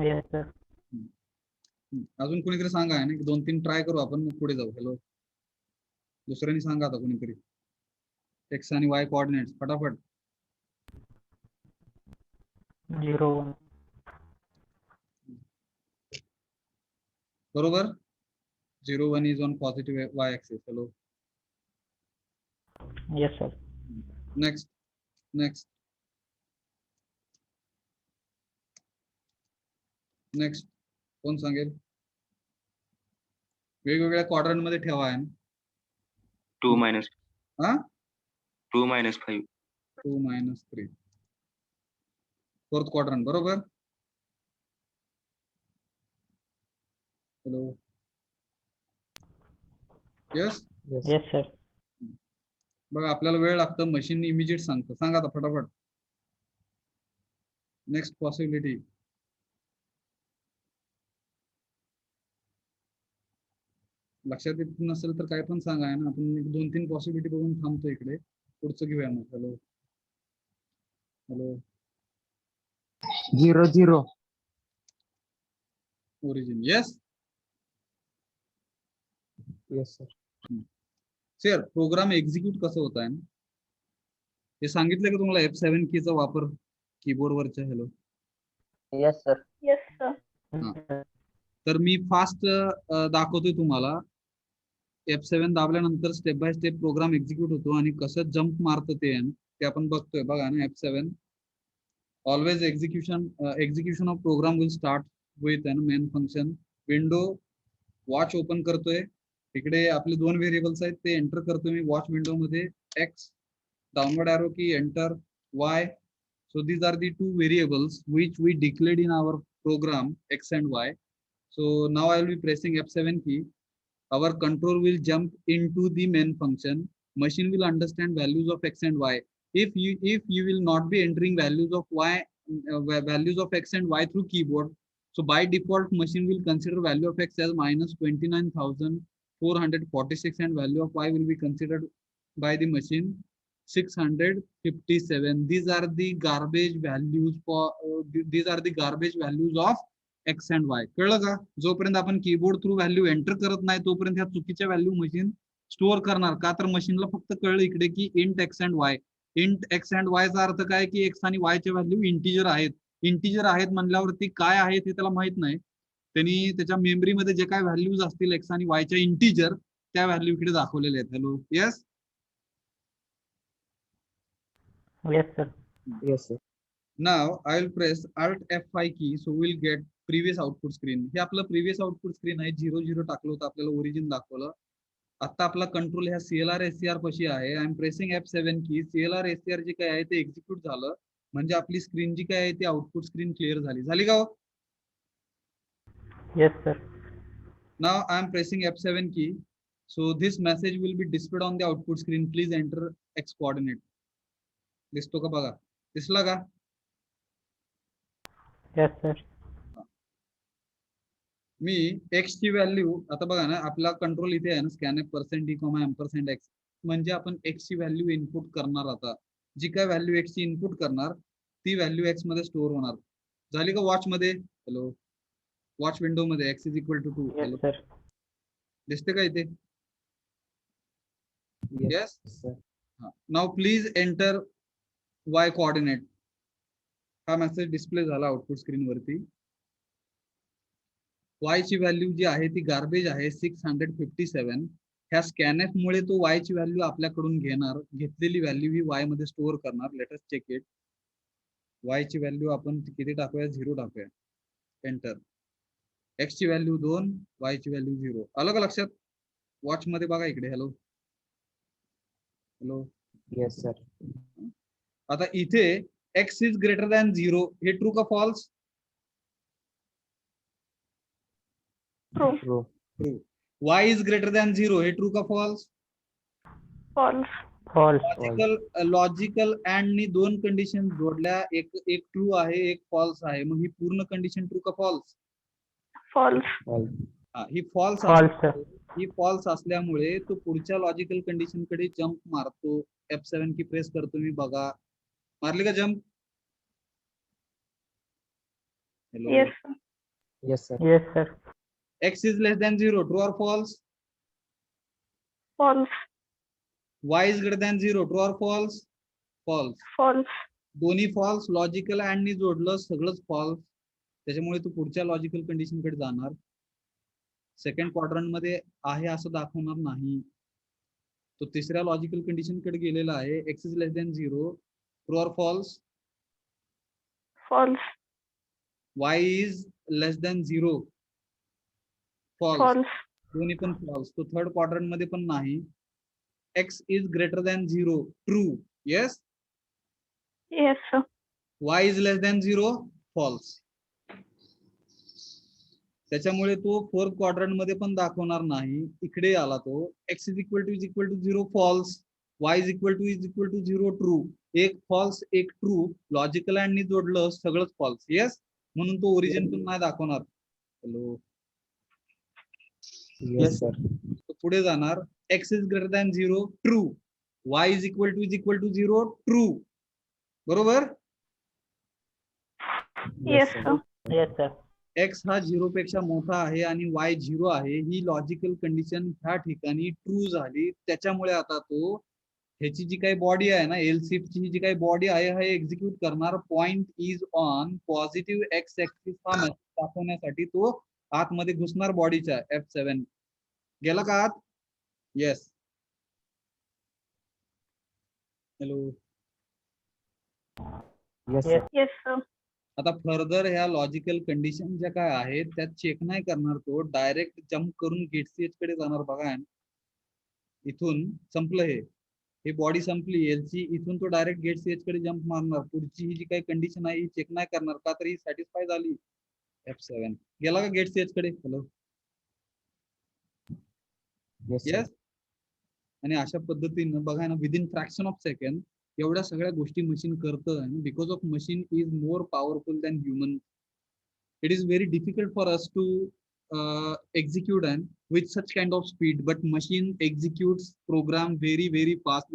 Yes, sir. अजून कोणीतरी सांगा आहे ना, 2-3 ट्राय करू आपण, मग पुढे जाऊ. हॅलो, दुसऱ्याने सांगा आता कोणीतरी. एक्स आणि वाय कोऑर्डिनेट्स फटाफट. 0 1. बरोबर. 0 1 is on positive Y axis. Hello, Yes, sir. Next next next कोण सांगेल? वेगवेगळ्या क्वाड्रंट मध्ये ठेवा आहे. 2 minus हा 2 minus 5. 2 - 3 fourth quadrant. बरोबर. Hello, yes. Yes, sir. बघा आपल्याला वेळ लागतं, मशीन इमिजिएट सांगतं. सांगा आता फटाफट. Next possibility. लक्षात येत नसेल तर काय पण सांगा आहे ना, आपण 2-3 पॉसिबिलिटी बघून थांबतो इकडे. पुढचं घेऊया मग. Hello hello, 0 0. Origin. Yes Yes, sir. Sir, program execute कसं होत आहे? हे सांगितलं की तुम्हाला F7 कीचा वापर कीबोर्ड वरच्या. Hello, Yes, sir. Yes, sir. तर मी फास्ट दाखवतोय तुम्हाला. F7 दाबल्यानंतर step by step program execute होतो आणि कसं जम्प मारतं ते आपण बघतोय. बघा ना, F7 always execution of program will start with main function. Window watch open करतोय. इकडे आपले 2 व्हेरिएबल्स आहेत, ते एंटर करतोय मी वॉच विंडो मध्ये. X, downward arrow key, enter y. So these are the 2 variables which we declared in our program, x and y. So now I will be pressing F7 key. Our control will jump into the main function. Machine will understand values of x and y. If you will not be entering values of y, values of x and y through keyboard, so by default machine will consider value of x as -29,446 and value of y will be considered by the machine 657. These are the garbage values of x and y. कळलं का? जोपर्यंत आपण keyboard through value enter करत नाही तोपर्यंत ह्या चुकीच्या value machine store करणार. का तर मशीनला फक्त कळलं इकडे की int x and Y. Int x and Y चा अर्थ काय की एक्स आणि वाय च्या व्हॅल्यू इंटिजर आहेत. इंटिजर आहेत म्हणल्यावरती काय आहे ते त्याला माहित नाही. त्यांनी त्याच्या मेमरीमध्ये जे काय व्हॅल्यूज असतील एक्स आणि वाय च्या इंटिजर, त्या व्हॅल्यू इकडे दाखवलेले आहेत. Hello, yes. Yes, sir. Yes, sir. Now I will press Alt F5 key, so we'll get previous output screen. हे आपलं प्रिव्हियस आउटपुट स्क्रीन आहे. 0-0 टाकलं होतं, आपल्याला ओरिजिन दाखवलं. आता आपला कंट्रोल ह्या CLR SCR पाशी आहे. आय एम प्रेसिंग F7 की. CLR SCR जे काय आहे ते एक्झिक्यूट झालं, म्हणजे आपली स्क्रीन जी काय आहे ती आउटपुट स्क्रीन क्लिअर झाली का हो? Yes, sir. Now I am pressing F7 key, so this message will be displayed on the output screen. Please enter X coordinate. दिसतो का बघा? दिसला का? Yes, sir. मी एक्स ची व्हॅल्यू आता बघा ना, आपला कंट्रोल इथे आहे ना, स्कॅनएफ %e, %x, म्हणजे आपण एक्स ची व्हॅल्यू इनपुट करणार. आता जी काय व्हॅल्यू एक्स ची इनपुट करणार ती व्हॅल्यू एक्स मध्ये स्टोअर होणार. झाली का वॉच मध्ये? हॅलो, वॉच विंडो मध्ये x = 2. Yes, sir. दिसते का इथे? Yes, yes. sir. Now please enter y coordinate. हा मेसेज डिस्प्ले झाला आउटपुट स्क्रीन वरती. y ची व्हॅल्यू जी आहे ती गार्बेज आहे 657. ह्या स्कॅनएफ मुळे तो y ची व्हॅल्यू आपल्याकडून घेणार, घेतलेली व्हॅल्यू ही y मध्ये स्टोअर करणार. Let us check it. y ची व्हॅल्यू आपण किती टाकूया? 0 टाकूया. एंटर. x ची व्हॅल्यू 2, y ची व्हॅल्यू 0. आलं का लक्षात? वॉच मध्ये बघा इकडे. Hello hello. Yes, sir. आता इथे x इज ग्रेटर दॅन 0 हे ट्रू का false? True. True. True. y is greater than 0 हे ट्रू का फॉल्स? False. लॉजिकल अँड नी दोन कंडिशन जोडल्या, एक ट्रू आहे एक फॉल्स आहे, मग ही पूर्ण कंडिशन ट्रू का फॉल्स? False. False. ही फॉल्स False. ही फॉल्स असल्यामुळे तो पुढच्या लॉजिकल कंडिशन कडे जंप मारतो. F7 की प्रेस करतो मी, बघा मारली का jump? Hello. Yes. Sir. Yes, sir. Yes, sir. x is less than 0 true or false? False. y is greater than 0 true or false? False. False. दोन्ही फॉल्स. लॉजिकल अँड नी जोडलं, सगळंच फॉल्स. त्याच्यामुळे तो पुढच्या लॉजिकल कंडिशन कडे जाणार. Second quadrant मध्ये आहे असं दाखवणार नाही. तो तिसऱ्या लॉजिकल कंडिशन कडे गेलेला आहे. x is less than 0 true or false? False. y is less than 0 false. False. दोन्ही पण फॉल्स. तो थर्ड क्वाड्रंट मध्ये पण नाही. x is greater than 0 true. Yes. Yes. Sir. y is less than 0 false. त्याच्यामुळे तो फोर्थ क्वाड्रंट मध्ये पण दाखवणार नाही. इकडे आला तो. x is equal to 0 false, y is equal to 0 true. एक फॉल्स एक ट्रू. लॉजिकल अँड नी जोडलं, सगळंच फॉल्स. येस. म्हणून तो ओरिजिन पण नाही दाखवणार. हॅलो. Yes, sir. तो पुढे जाणार. x is greater than 0 true, y is equal to 0 true. बरोबर? Yes. Sir. Yes, sir. x हा 0 पेक्षा मोठा आहे आणि y 0 आहे. ही लॉजिकल कंडिशन ह्या ठिकाणी ट्रू झाली. त्याच्यामुळे आता तो ह्याची जी काही बॉडी आहे ना, एलसीफ ची जी काही बॉडी आहे हे एक्झिक्यूट करणार. Point is on positive x axis हा मेसेज दाखवण्यासाठी तो आतमध्ये घुसणार बॉडीच्या. F7 गेला का आत? Yes. Hello. Yes, sir. Yes. Sir. आता फर्दर ह्या लॉजिकल कंडिशन ज्या काय आहेत त्यात चेक नाही करणार तो. डायरेक्ट जम्प करून गेट सीएच कडे जाणार. बघा इथून संपलं हे बॉडी संपली एलसी. इथून तो डायरेक्ट गेट सीएच कडे जम्प मारणार. पुढची ही जी काही कंडिशन आहे ही चेक नाही करणार, का तरी सॅटिस्फाय झाली. F7 गेला का गेट सीएच कडे? हॅलो. Yes, sir. येस. आणि अशा पद्धतीनं बघा ना, विदिन फ्रॅक्शन ऑफ सेकंड एवढ्या सगळ्या गोष्टी मशीन करतं. Because of machine is more powerful than human. It is very difficult for us to execute and with such kind of speed, but machine executes program very fast.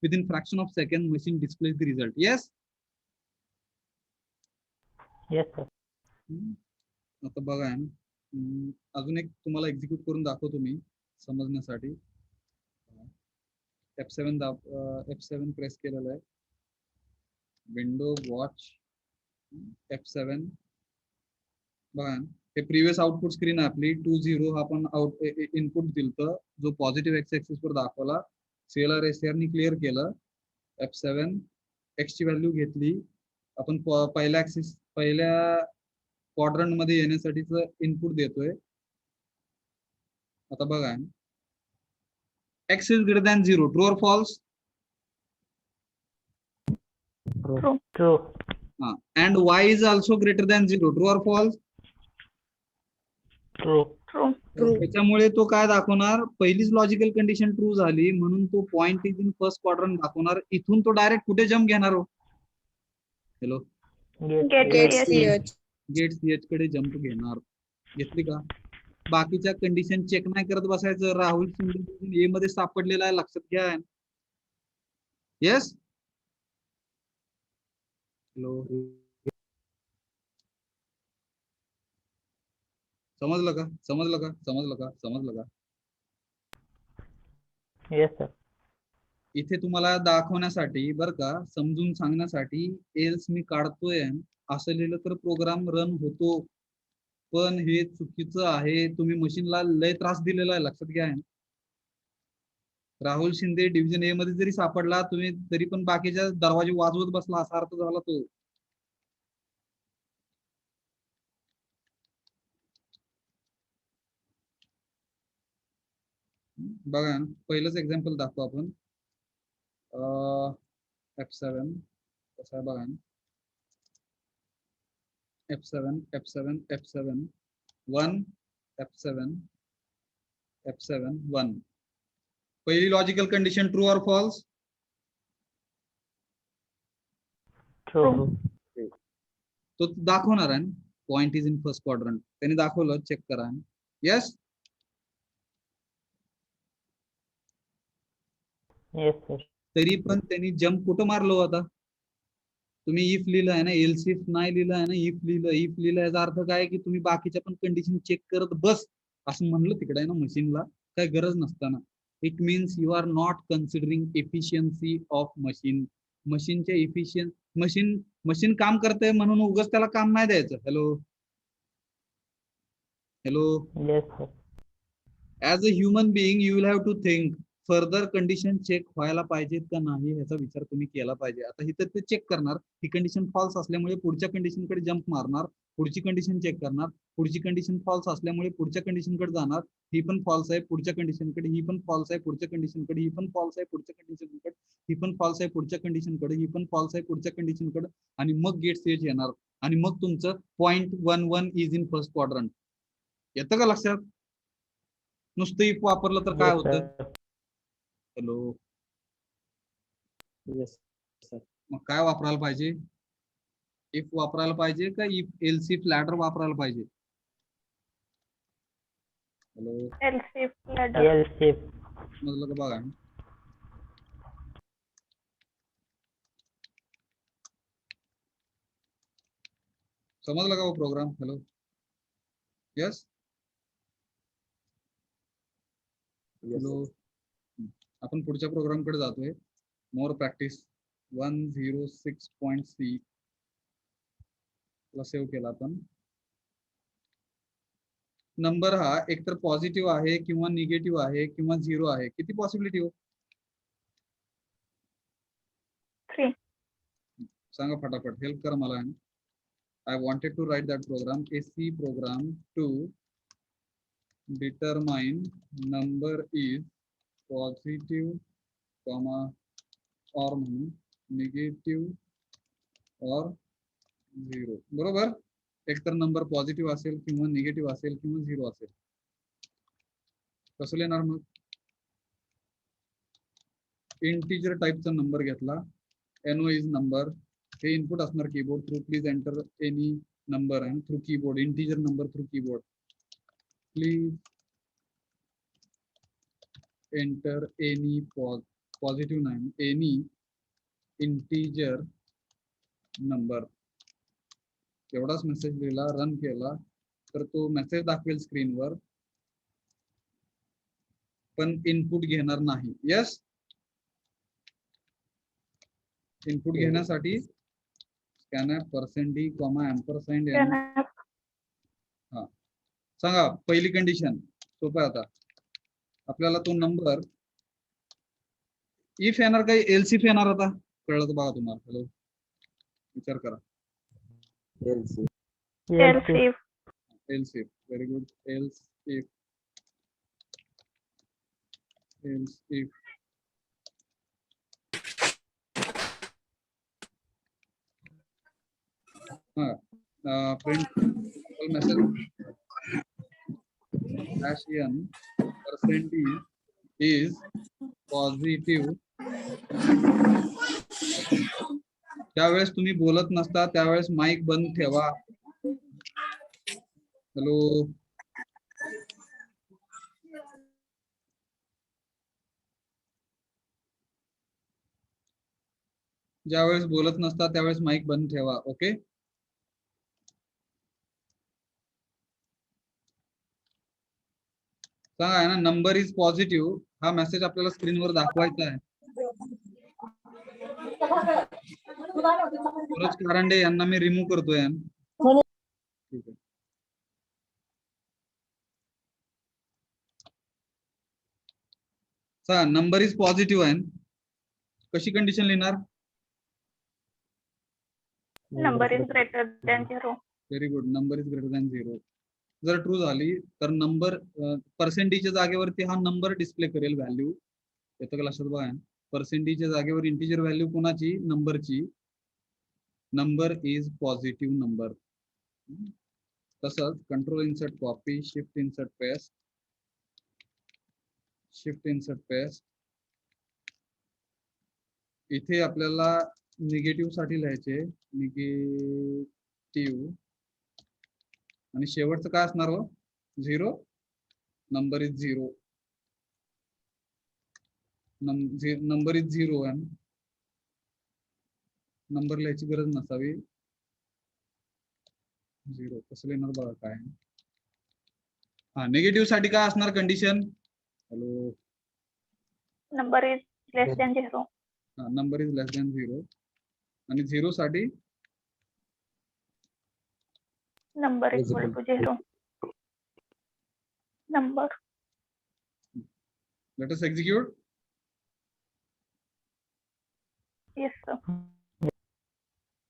Within fraction of second machine displays the result. Yes. Yes, sir. आता बघा अजून एक तुम्हाला execute करून दाखवतो मी समजण्यासाठी. F7 press केलेलं आहे. विंडो वॉच F7 बघा. हे प्रिव्हियस आउटपुट स्क्रीन आहे आपली. 2-0 हा आपण इनपुट दिलतं, जो पॉझिटिव्ह एक्स ऍक्सिस वर दाखवला. CLR SCR नी क्लिअर केलं. F7 एक्स ची व्हॅल्यू घेतली आपण. पहिल्या क्वाड्रंट मध्ये येण्यासाठीच इनपुट देतोय. आता बघा x is greater than 0 true or false? True. and y is also greater than 0 true or false? True. True. त्याच्यामुळे तो काय दाखवणार? पहिलीच लॉजिकल कंडिशन ट्रू झाली म्हणून तो point is in first quadrant दाखवणार. इथून तो डायरेक्ट कुठे जम्प घेणार हो? Hello. Get CH. Get CH कडे जम्प घेणार. घेतली का? बाकीच्या कंडिशन चेक नाही करत बसायचं. राहुल शिंदे ए मध्ये सापडलेला आहे, लक्षात घ्या. येस. हॅलो. समजलं का? Yes, sir. इथे तुम्हाला दाखवण्यासाठी बरं का, समजून सांगण्यासाठी एल्स मी काढतोय असं लिहिलं तर प्रोग्राम रन होतो, पण हे चुकीचं आहे. तुम्ही मशीनला लय त्रास दिलेला आहे, लक्षात घ्या. राहुल शिंदे डिव्हिजन ए मध्ये जरी सापडला तुम्ही तरी पण बाकीच्या दरवाजे वाजवत बसला असा अर्थ झाला तो. बघा पहिलंच एक्झाम्पल दाखवू आपण. F7 कसं आहे बघा. F7 F7 F7 1 F7 F7 1. पहिली logical condition true or false? True. तो दाखवणार आहे. Point is in first quadrant. त्यांनी दाखवलं, चेक करा. यस. Yes, sir. तरी पण त्यांनी जम्प कुठं मारलं होता? तुम्ही इफ लिहिलं आहे ना, एल्स इफ नाही लिहिलं आहे ना, इफ लिहिलं. इफ लिहिलं याचा अर्थ काय की तुम्ही बाकीच्या पण कंडिशन चेक करत बस असं म्हणलं तिकडे आहे ना मशीनला, काही गरज नसताना. It means you are not considering efficiency of machine. मशीनच्या एफिशियन्स मशीन काम करते म्हणून उगाच त्याला काम नाही द्यायचं. Hello hello. Yes, sir. As a human being you will have to think further condition check व्हायला पाहिजेत का नाही ह्याचा विचार तुम्ही केला पाहिजे. आता इथं ते चेक करणार, ही कंडिशन फॉल्स असल्यामुळे पुढच्या कंडिशनकडे जम्प मारणार, पुढची कंडिशन चेक करणार, पुढची कंडिशन फॉल्स असल्यामुळे पुढच्या कंडिशनकडे जाणार, ही पण फॉल्स आहे पुढच्या कंडिशनकडे, ही पण फॉल्स आहे पुढच्या कंडिशनकडे, ही पण फॉल्स आहे पुढच्या कंडिशनकडे, ही पण फॉल्स आहे पुढच्या कंडिशनकडे, ही पण फॉल्स आहे पुढच्या कंडिशनकडे, आणि मग गेट स्टेज येणार आणि मग तुमचं 0.11 इज इन फर्स्ट क्वाड्रंट. येतं का लक्षात? नुसतं इफ वापरलं तर काय Yes, होतं? sir. हॅलो. Yes, sir. मग काय वापरायला पाहिजे? इफ वापरायला पाहिजे का इफ एल्स इफ लॅडर वापरायला पाहिजे? Hello. else if ladder. Else if. समजलं का बघा. समजलं का program? Hello. Yes. Yes, hello. sir. आपण पुढच्या प्रोग्राम कडे जातोय. मोर प्रॅक्टिस 106.c ला सेव्ह केला आपण. नंबर हा एकतर पॉझिटिव्ह आहे किंवा निगेटिव्ह आहे किंवा 0 आहे. किती पॉसिबिलिटी हो? 3. सांगा फटाफट, हेल्प करा मला. I wanted to write that program, a C program to determine number is positive, comma or negative or 0. बरोबर? एकतर नंबर पॉझिटिव्ह असेल किंवा निगेटिव्ह असेल किंवा 0 असेल. कसं लिहिणार मग? इंटिजर टाईपचा नंबर घेतला. NO is number. हे इनपुट असणार keyboard through. Please enter any number and through keyboard. Integer number through keyboard. Please enter any positive नाही, एनी इंटिजर नंबर. एवढाच मेसेज लिहिला, रन केला तर तो मेसेज दाखवेल स्क्रीनवर, पण इनपुट घेणार नाही. यस. इनपुट घेण्यासाठी स्कॅनर %d, ampersand Scanf. हा. सांगा पहिली कंडिशन सोपं आहे. आता आपल्याला तो नंबर इफ येणार काही एल्स इफ येणार. आता कळलं तर बघा तुम्हाला. हॅलो. विचार करा. Else if. Else if. Else if. Very good. Else if. Else if. हा. Print message -n %d is positive. त्यावेळेस तुम्ही बोलत नसता त्यावेळेस माईक बंद ठेवा. हॅलो. ज्यावेळेस बोलत नसता त्यावेळेस माईक बंद ठेवा. ओके. सांगा आहे ना, नंबर इज पॉझिटिव्ह हा मेसेज आपल्याला स्क्रीनवर दाखवायचा आहे. सूरज कारंडे यांना मी रिमूव्ह करतोय. ठीक आहे. नंबर इज पॉझिटिव्ह आहे. कशी कंडिशन लिहिणार? Number is greater than 0. Very good. Number is greater than 0 जर ट्रू झाली तर नंबर पर्सेंटेजच्या जागेवरती हा नंबर डिस्प्ले करेल व्हॅल्यू. येतं का लक्षात बघा? पर्सेंटेजच्या जागेवर इंटिजर व्हॅल्यू कोणाची? नंबरची. Number is positive number. तसंच control insert copy, shift insert paste, shift insert paste. इथे आपल्याला निगेटिव्ह साठी लिहायचे निगेटिव्ह आणि शेवटचं काय असणार हो? 0. Number is 0. नंबर इज 0 आहे. नंबर लिहायची गरज नसावी. 0 कसं लिहिणार बघा काय. हा निगेटिव्ह साठी काय असणार condition? Hello. Number is less than 0. हा नंबर इज लेस दॅन 0 आणि 0 साठी Number Is equal equal to 0. Number. Let us execute. Yes, sir.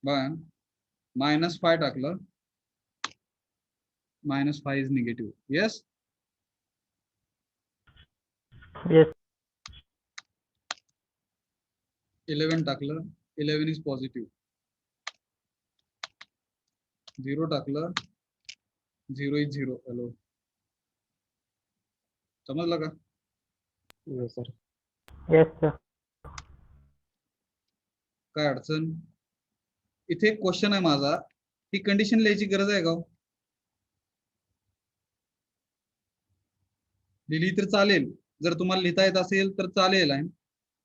बघा -5 टाकलं. -5 इज निगेटिव्ह. येस. Yes. 11 टाकलं. 11 इज पॉझिटिव्ह. 0 टाकलं. 0 इज 0. हॅलो. समजलं का? Yes, sir. Yes, sir. काय अडचण? इथे एक क्वेश्चन आहे माझा. ही कंडिशन लिहायची गरज आहे का? लिहिली तर चालेल. जर तुम्हाला लिहिता येत असेल तर चालेल आहे.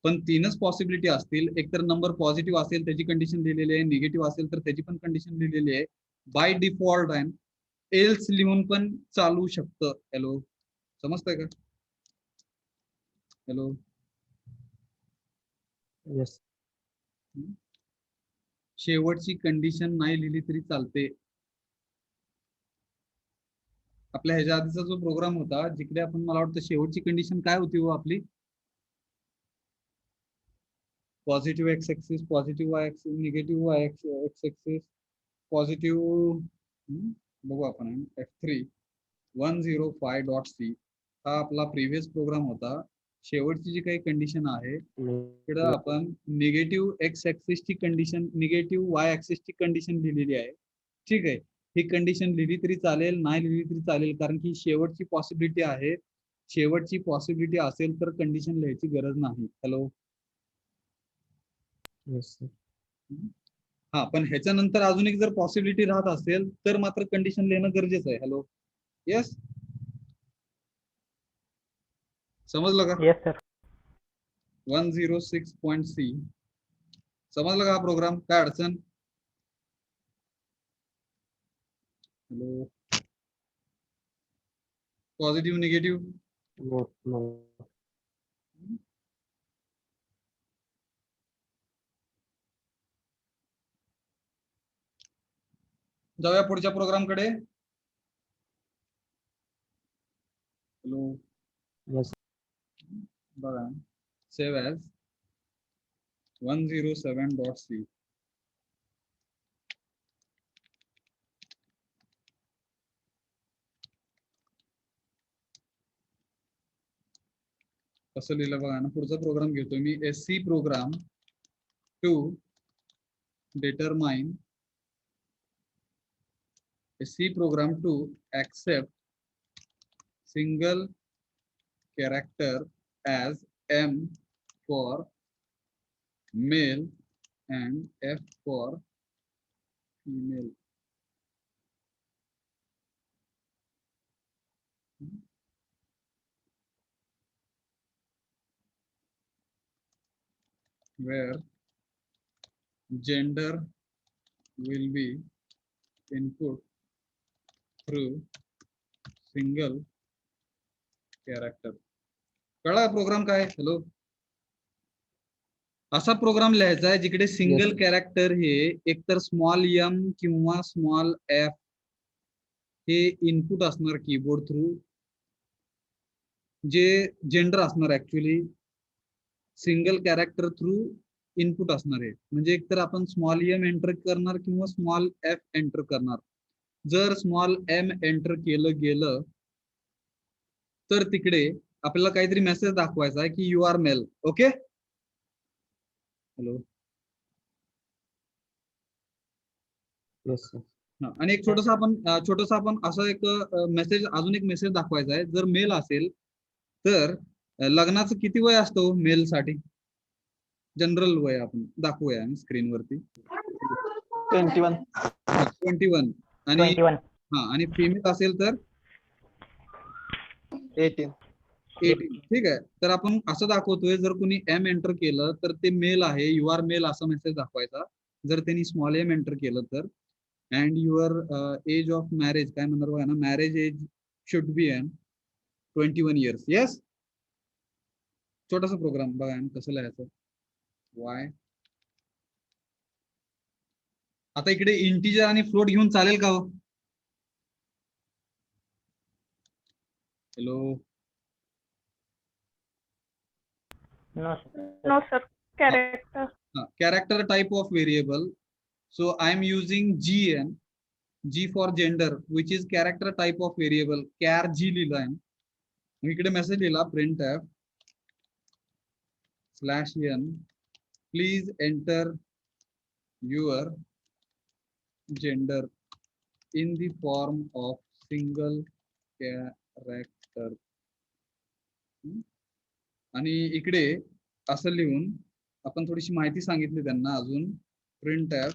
पण 3च पॉसिबिलिटी असतील. एकतर नंबर पॉझिटिव्ह असेल त्याची कंडिशन लिहिलेली आहे, निगेटिव्ह असेल तर त्याची पण कंडिशन लिहिलेली आहे. बाय डिफॉल्ट आहे. एल्स लिहून पण चालू शकतं. हॅलो. समजतंय का? हॅलो. Yes. शेवटची कंडिशन नाही लिहिली तरी चालते. आपल्या ह्याच्या आधीचा जो प्रोग्राम होता जिकडे आपण मला वाटतं शेवटची कंडिशन काय होती हो आपली? Positive x axis, positive Y axis, negative Y x axis, positive बघू आपण F3 105.c हा आपला प्रिव्हियस प्रोग्राम होता. शेवटची जी काही कंडिशन आहे तिकडं आपण निगेटिव्ह एक्स ऍक्सिसची कंडिशन, निगेटिव्ह वाय ऍक्सिसची कंडिशन लिहिलेली आहे. ठीक आहे. ही कंडिशन लिहिली तरी चालेल, नाही लिहिली तरी चालेल, कारण की शेवटची पॉसिबिलिटी आहे. शेवटची पॉसिबिलिटी असेल तर कंडिशन लिहायची गरज नाही. हॅलो. Yes, sir. हा पण ह्याच्यानंतर अजून एक जर पॉसिबिलिटी राहत असेल तर मात्र कंडिशन लिहिणं गरजेचं आहे. हॅलो. येस. समजलं का? Yes, sir. 106.c समजलं का हा प्रोग्राम? काय अडचण? Hello. Positive negative No, no. जाऊया पुढच्या प्रोग्राम कडे. हॅलो. Yes. बघा सेव्ह ॲज 107.c कसं लिहिलं बघा ना. पुढचा प्रोग्राम घेतो मी. SC program to determine SC program to accept single character as M for male and F for female. Where gender will be input through single character. कळला programme काय? Hello, असा प्रोग्राम लिहायचा आहे जिकडे सिंगल sir. कॅरेक्टर हे एकतर small m किंवा small F हे इनपुट असणार कीबोर्ड थ्रू, जे जेंडर असणार actually single character through input असणार आहे. म्हणजे एकतर आपण स्मॉल एम एंटर करणार किंवा स्मॉल एफ एंटर करणार. जर स्मॉल एम एंटर केलं गेलं तर तिकडे आपल्याला काहीतरी मेसेज दाखवायचा आहे की you are male. Okay, hello. Yes, sir. आणि एक छोटस आपण असं एक मेसेज, अजून एक मेसेज दाखवायचा आहे. जर मेल असेल तर लग्नाचं किती वय असतो मेल साठी? जनरल वय आपण दाखवूया स्क्रीनवरती. 21. 21. आणि 21. आणि फिमेल असेल तर 18. 18. ठीक आहे, तर आपण असं दाखवतोय जर कोणी एम एंटर केलं तर ते मेल आहे, यू आर मेल असा मेसेज दाखवायचा. जर त्यांनी स्मॉल एम एंटर केलं तर and your age of marriage काय म्हणणार बघा ना, marriage age should be in 21 years. Yes, छोटासा प्रोग्राम बघा कसं लिहायचं. वाय आता इकडे इंटिजर आणि फ्लोट घेऊन चालेल का हो? Hello, No, sir. Character. character type of variable. So I am using gn, g for gender, which is character type of variable. char g लिहिला आहे. इकडे मेसेज लिहिला printf /n please enter your gender in the form of single character. आणि इकडे असं लिहून आपण थोडीशी माहिती सांगितली त्यांना अजून. printf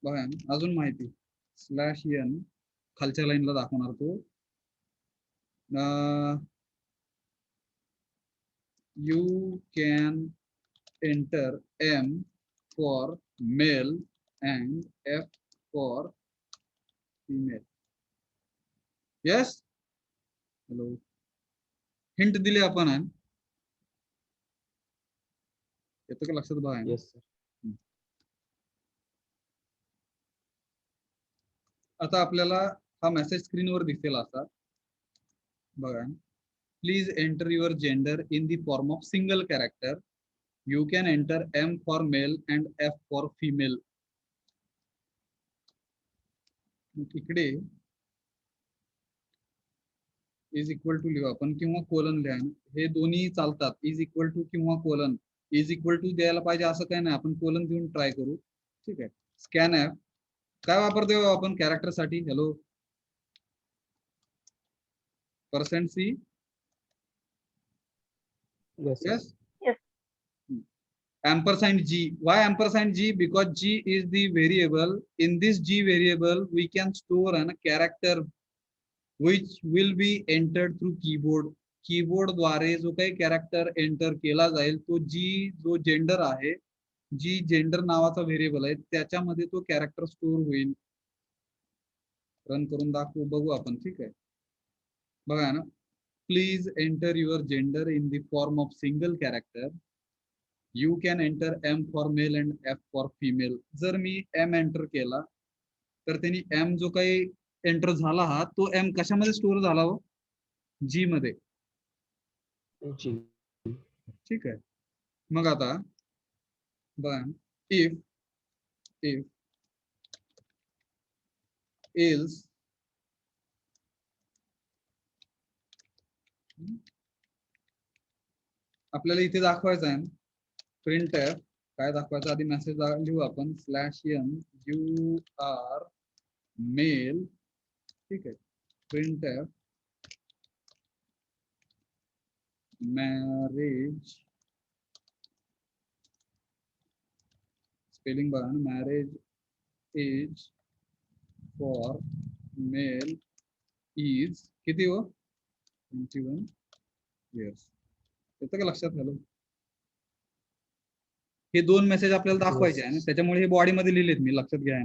बघा अजून माहिती /n खालच्या लाईनला दाखवणार तो. You can enter M for male and F for female. Yes? Hello. Hint दिली आपण. येतं का लक्षात बघा? Yes, sir. आता आपल्याला हा मेसेज स्क्रीनवर दिसेल असा बघा. Please enter your gender in the form of single character. You can enter m for male and f for female. इकडे इज इक्वल टू लिहू आपण किंवा कोलन लिहा. हे दोन्ही चालतात, इज इक्वल टू किंवा कोलन. इज इक्वल टू द्यायला पाहिजे असं काही नाही, आपण कोलन देऊन ट्राय करू. ठीक आहे. स्कॅन ऍप काय वापरतोय आपण कॅरेक्टर साठी? Hello, %C. Yes, sir. Yes. Yes. Ampersand G. Why ampersand G? Because G is the variable. In this G variable, we can store a character which will be entered through keyboard. Keyboard द्वारे जो काही character enter केला जाईल तो जी जो gender आहे, जी gender नावाचा variable आहे त्याच्यामध्ये तो कॅरेक्टर स्टोअर होईल. रन करून दाखवू बघू आपण. ठीक आहे, बघा ना. Please enter your gender in the form of single character. You can enter m for male and f for female. जर मी एम एंटर केला तर त्यांनी एम जो काही एंटर झाला हा तो एम कशामध्ये स्टोअर झाला हो? जी मध्ये. G. ठीक आहे, मग आता बघा. इफ एल्स आपल्याला इथे दाखवायचं आहे printf. काय दाखवायचं आधी मेसेज लिहू आपण /n यू आर मेल. ठीक आहे. printf मॅरेज स्पेलिंग बघा ना, marriage age for male is किती हो? 21 years. येतं का लक्षात? हॅलो, हे दोन मेसेज आपल्याला दाखवायचे आहे ना, त्याच्यामुळे हे बॉडी मध्ये लिहिलेत मी, लक्षात घ्या.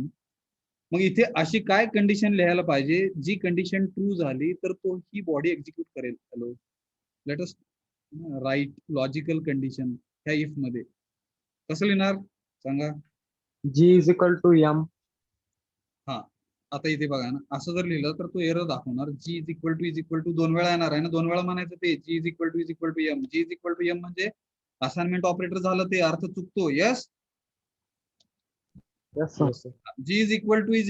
मग इथे अशी काय कंडिशन लिहायला पाहिजे जी कंडिशन ट्रू झाली तर तो ही बॉडी एक्झिक्यूट करेल. Hello, let us write logical condition ह्या इफ मध्ये कसं लिहिणार सांगा. G is equal to M. हा आता इथे बघा ना, असं जर लिहिलं तर तो एरर दाखवणार. जी इज इक्वल टू 2 वेळा येणार आहे ना, 2 वेळा म्हणायचं ते G is equal to M. G is equal to M म्हणजे असाइनमेंट ऑपरेटर झालं, ते अर्थ चुकतो. Yes, Yes, sir. Yes, sir. G is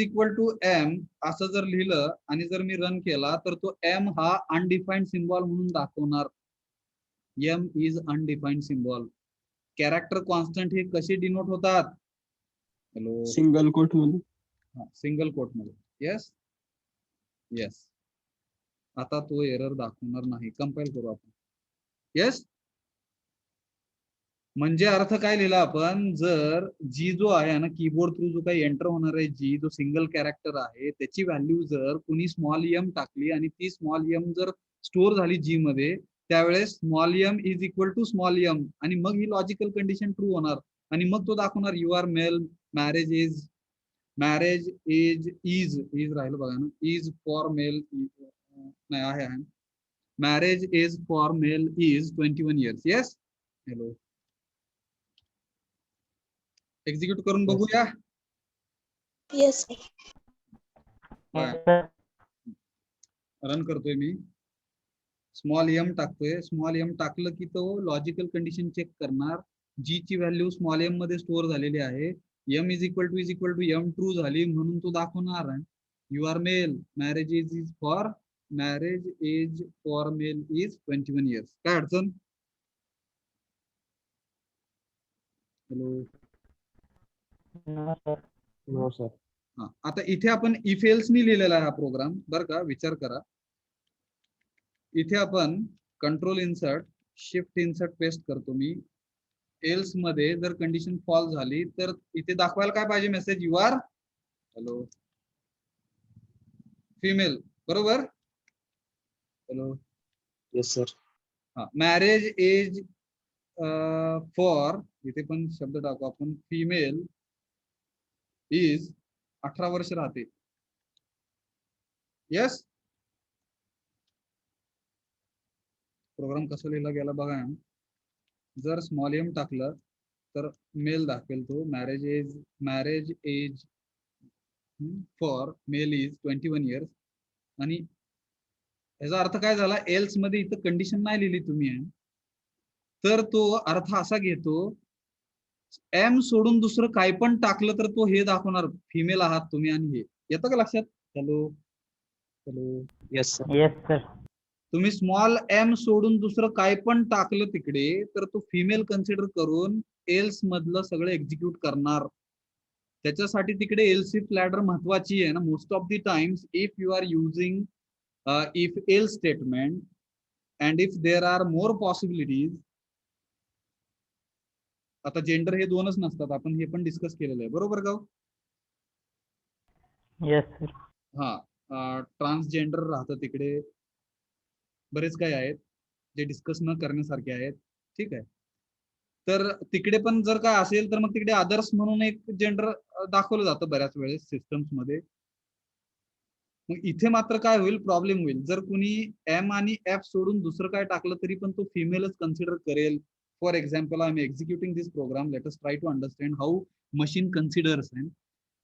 equal to M असं जर लिहिलं आणि जर मी रन केला तर तो एम हा अनडिफाईन्ड सिम्बॉल म्हणून दाखवणार. M is undefined symbol. Character constant हे कसे डिनोट होतात? हॅलो, Single quote मध्ये. सिंगल कोट मध्ये. यस यस, आता तो एरर दाखवणार नाही. कंपाईल करू आपण. यस, म्हणजे अर्थ काय लिहिला आपण, जर जी जो आहे ना कीबोर्ड थ्रू जो काही एंटर होणार आहे, जी जो सिंगल कॅरेक्टर आहे त्याची व्हॅल्यू जर कुणी स्मॉल एम टाकली आणि ती स्मॉल एम जर स्टोअर झाली जी मध्ये, त्यावेळेस small m is equal to small m आणि मग ही लॉजिकल कंडिशन ट्रू होणार आणि मग तो दाखवणार you are male, marriage is is राहिलं बघा ना, इज फॉर मेल नाही आहे marriage is for male is 21 years. Yes, hello, execute करून बघूया. Yes. रन करतोय मी, स्मॉल एम टाकतोय. स्मॉल एम टाकलं की तो लॉजिकल कंडिशन चेक करणार. जी ची व्हॅल्यू स्मॉल एम मध्ये स्टोअर झालेली आहे. M is equal to m true झाली म्हणून तो दाखवणार आहे you are male, marriage is for male is 21 years. काय अडचण? Hello, No, sir. हा आता इथे आपण इफ एल्स नी लिहिलेला आहे हा प्रोग्राम बरं का, विचार करा. इथे आपण control insert shift insert paste करतो मी. एल्स मध्ये जर कंडिशन फॉल झाली तर इथे दाखवायला काय पाहिजे message, you are hello female, बरोबर. Hello, Yes, sir. हा मॅरेज एज फॉर, इथे पण शब्द टाकू आपण, फिमेल इज 18 वर्ष राहते. यस, प्रोग्राम कसा लिहिला गेला बघा. जर स्मॉल एम टाकलं तर मेल दाखवेल तो. Marriage age for male is 21 years आणि याचा अर्थ काय झाला, एल्स मध्ये इथं कंडिशन नाही लिहिली तुम्ही तर तो अर्थ असा घेतो, एम सोडून दुसरं काय पण टाकलं तर तो हे दाखवणार फिमेल आहात तुम्ही आणि हे. येतं का लक्षात? Hello hello, Yes, sir. Yes, sir. तुम्ही स्मॉल एम सोडून दुसरं काय पण टाकलं तिकडे तर तो फिमेल कन्सिडर करून एल्स मधलं सगळं एक्झिक्यूट करणार. त्याच्यासाठी तिकडे एल्स इफ लॅडर महत्वाची आहे ना. Most of the times if you are using if else statement and if there are more possibilities, आता जेंडर हे दोनच नसतात, आपण हे पण डिस्कस केलेलं आहे बरोबर का? Yes, sir. हा, ट्रान्सजेंडर राहतं तिकडे, बरेच काही आहेत जे डिस्कस न करण्यासारखे आहेत. ठीक आहे, तर तिकडे पण जर काय असेल तर मग तिकडे अदर्स म्हणून एक जेंडर दाखवलं जातं बऱ्याच वेळेस सिस्टम्स मध्ये. मग इथे मात्र काय होईल, प्रॉब्लेम होईल. जर कुणी एम आणि एफ सोडून दुसरं काय टाकलं तरी पण तो फिमेलच कन्सिडर करेल. For example, I am executing this program, let us try to understand how machine considers.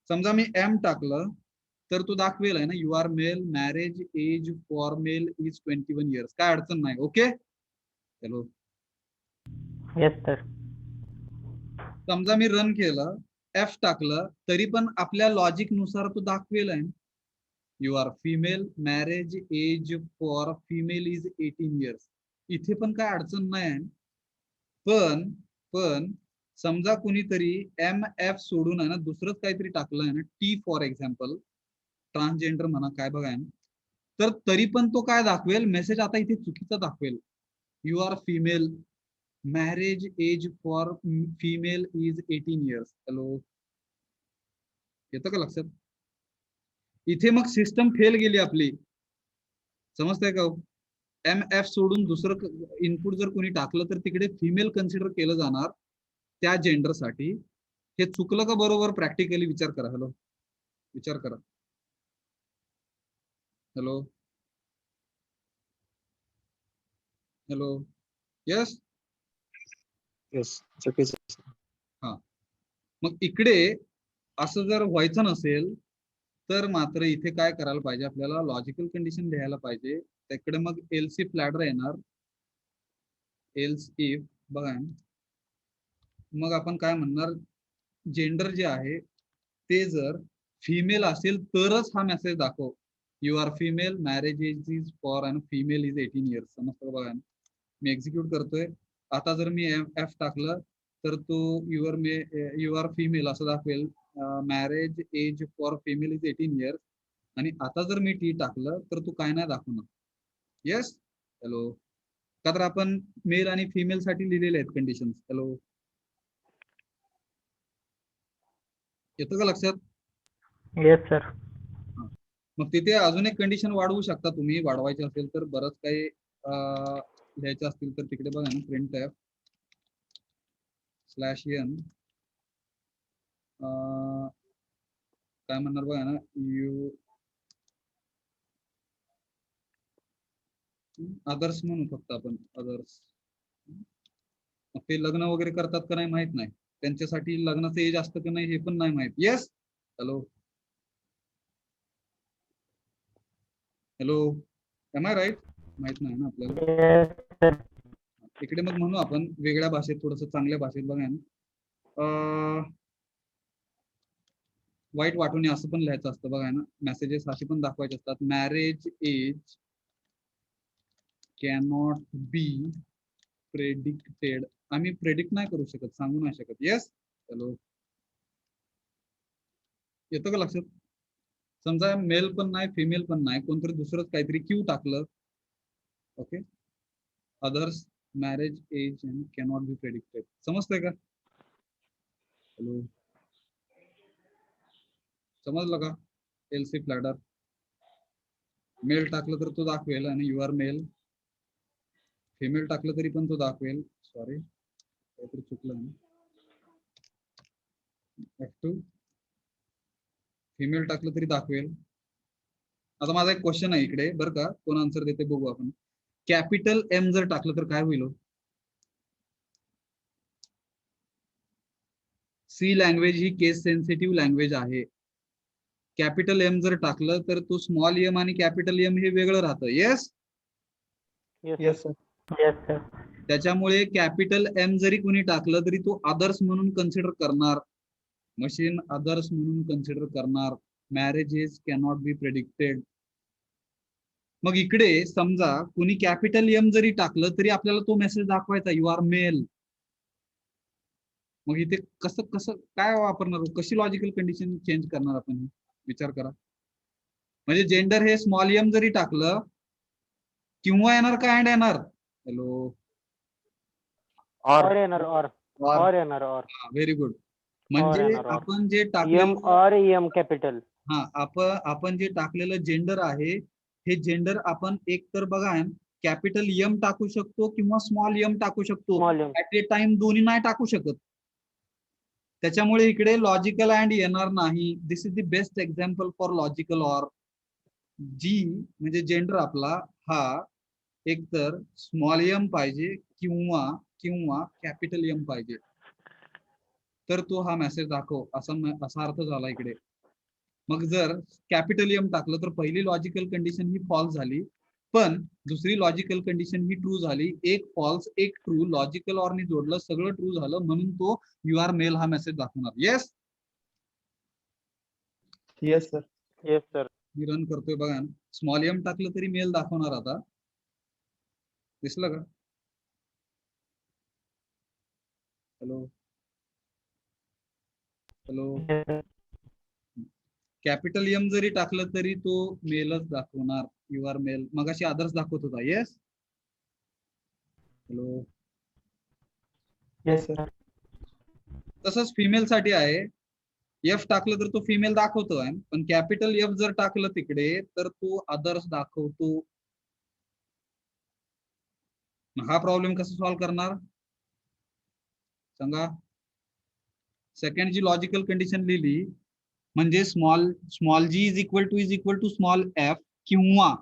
समजा मी एम टाकलं तर तो दाखवेल आहे ना, you are male, marriage age for male is 21 years. काय अडचण नाही. Okay, hello. Yes, sir. समजा मी रन केलं, एफ टाकलं तरी पण आपल्या लॉजिक नुसार तो दाखवेल आहे, you are female, marriage age for female is 18 years. इथे पण काय अडचण नाही. पण समजा कुणीतरी एम एफ सोडून आहे ना दुसरंच काहीतरी टाकलं आहे ना, टी फॉर एक्झाम्पल, ट्रान्सजेंडर म्हणा काय बघा आहे ना, तर तरी पण तो काय दाखवेल मेसेज, आता इथे चुकीचा दाखवेल, you are female, marriage age for female is 18 years. Hello, येतं का लक्षात? इथे मग सिस्टम फेल गेली आपली, समजतंय का? एम एफ सोडून दुसरं इनपुट जर कोणी टाकलं तर तिकडे फिमेल कन्सिडर केलं जाणार त्या जेंडर साठी. हे चुकलं का बरोबर? प्रॅक्टिकली विचार करा. हॅलो, विचार करा. Hello hello, yes. येस चुकीचं. मग इकडे असं जर व्हायचं नसेल तर मात्र इथे काय करायला पाहिजे, आपल्याला लॉजिकल कंडिशन लिहायला पाहिजे. त्याकडे मग एल्स इफ लॅडर येणार. एल्स इफ बघा, मग आपण काय म्हणणार, जेंडर जे आहे ते जर फिमेल असेल तरच हा मेसेज दाखव. You are female, marriage age is for and female is 18 years. समजतं बघा. मी एक्झिक्यूट करतोय. आता जर मी एफ टाकलं तर तो यू आर फिमेल असं दाखवेल. Marriage age for female is 18 years. आणि आता जर मी टी टाकलं तर तू काय नाही दाखवणार. येस. हॅलो. का तर आपण मेल आणि फिमेल साठी लिहिलेले आहेत कंडिशन्स. हॅलो, येतं का लक्षात? Yes sir. मग तिथे अजून एक कंडिशन वाढवू शकता तुम्ही, वाढवायची असेल तर. बरंच काही लिहायचं असतील तर तिकडे बघा ना, प्रिंट एफ /n काय म्हणणार बघा ना, यू अदर्स म्हणू फक्त आपण, अदर्स. मग ते लग्न वगैरे करतात का नाही माहित नाही, त्यांच्यासाठी लग्नाचं एज असतं का नाही हे पण नाही माहित. Yes. Hello hello, am I right? माहित नाही ना आपल्याला. इकडे मग म्हणू आपण वेगळ्या भाषेत, थोडस चांगल्या भाषेत बघा ना. वाईट वाटू नये असं पण लिहायचं असतं बघा ना. मेसेजेस असे पण दाखवायचे असतात. Marriage age cannot be predicted. आम्ही प्रेडिक्ट नाही करू शकत, सांगू नाही शकत. येस. हॅलो, येतं का लक्षात? समजा मेल पण नाही, फिमेल पण नाही, कोणतरी दुसरंच काहीतरी क्यू टाकलं. Okay. Others marriage age and cannot be predicted. समजतंय का? हॅलो, समजलं का? Else if ladder. मेल टाकलं तर तो दाखवेल आणि यू आर मेल. फिमेल टाकलं तरी पण तो दाखवेल. सॉरी, काहीतरी चुकलं ना. F2 फिमेल टाकलं तरी दाखवेल. आता माझा एक क्वेश्चन आहे इकडे बरं का, कोण आन्सर देते बघू आपण. कॅपिटल एम जर टाकलं तर काय होईल? सी लँग्वेज ही केस सेन्सिटिव्ह लँग्वेज आहे. कॅपिटल एम जर टाकलं तर तो स्मॉल एम आणि कॅपिटल एम हे वेगळं राहतं. Yes. Yes, sir. Yes sir. त्याच्यामुळे कॅपिटल एम जरी कोणी टाकलं तरी तो अदर्स म्हणून कन्सिडर करणार. मशीन अदर्स म्हणून कन्सिडर करणार. Marriages cannot be predicted. मग इकडे समजा कोणी कॅपिटल एम जरी टाकलं तरी आपल्याला तो मेसेज दाखवायचा, यू आर मेल. मग इथे कसं कसं काय वापरणार, कशी लॉजिकल कंडिशन चेंज करणार आपण, विचार करा. म्हणजे जेंडर हे स्मॉल एम जरी टाकलं किंवा येणार का अँड येणार? हॅलो, और येणार, और येणार, और. Very good. म्हणजे येणार, or. आपण जे एम टाकलेलं, और एम कॅपिटल. हा, आपण जे टाकलेलं जेंडर आहे हे जेंडर आपण एक तर बघा कॅपिटल एम टाकू शकतो किंवा स्मॉल एम टाकू शकतो. Small m. At a time दोन्ही नाही टाकू शकत. त्याच्यामुळे इकडे लॉजिकल अँड येणार नाही. This is the best example for logical or. G म्हणजे जेंडर आपला हा एक तर स्मॉल एम पाहिजे किंवा किंवा कॅपिटल एम पाहिजे, तर तो हा मेसेज दाखव, असा अर्थ झाला इकडे. मग जर कॅपिटल एम टाकलं तर पहिली लॉजिकल कंडिशन ही फॉल्स झाली, पण दुसरी लॉजिकल कंडिशन ही ट्रू झाली. एक फॉल्स एक ट्रू, लॉजिकल ऑरने जोडलं, सगळं ट्रू झालं, म्हणून तो यू आर मेल हा मेसेज दाखवणार. Yes. Yes, sir. Yes sir. मी रन करतोय बघा, स्मॉल एम टाकलं तरी मेल दाखवणार. आता दिसलं का? हॅलो हॅलो, कॅपिटल एम जरी टाकलं तरी तो मेलच दाखवणार, यू आर मेल. मग अशी अदर्स दाखवत होता. येस. Hello, Yes, sir. तसंच फिमेल साठी आहे. एफ टाकलं तर तो फिमेल दाखवतोय, पण कॅपिटल एफ जर टाकलं तिकडे तर तो अदर्स दाखवतो. हा प्रॉब्लेम कसा सॉल्व्ह करणार सांगा? सेकंड जी लॉजिकल कंडिशन लिहिली म्हणजे small g is equal to small f किंवा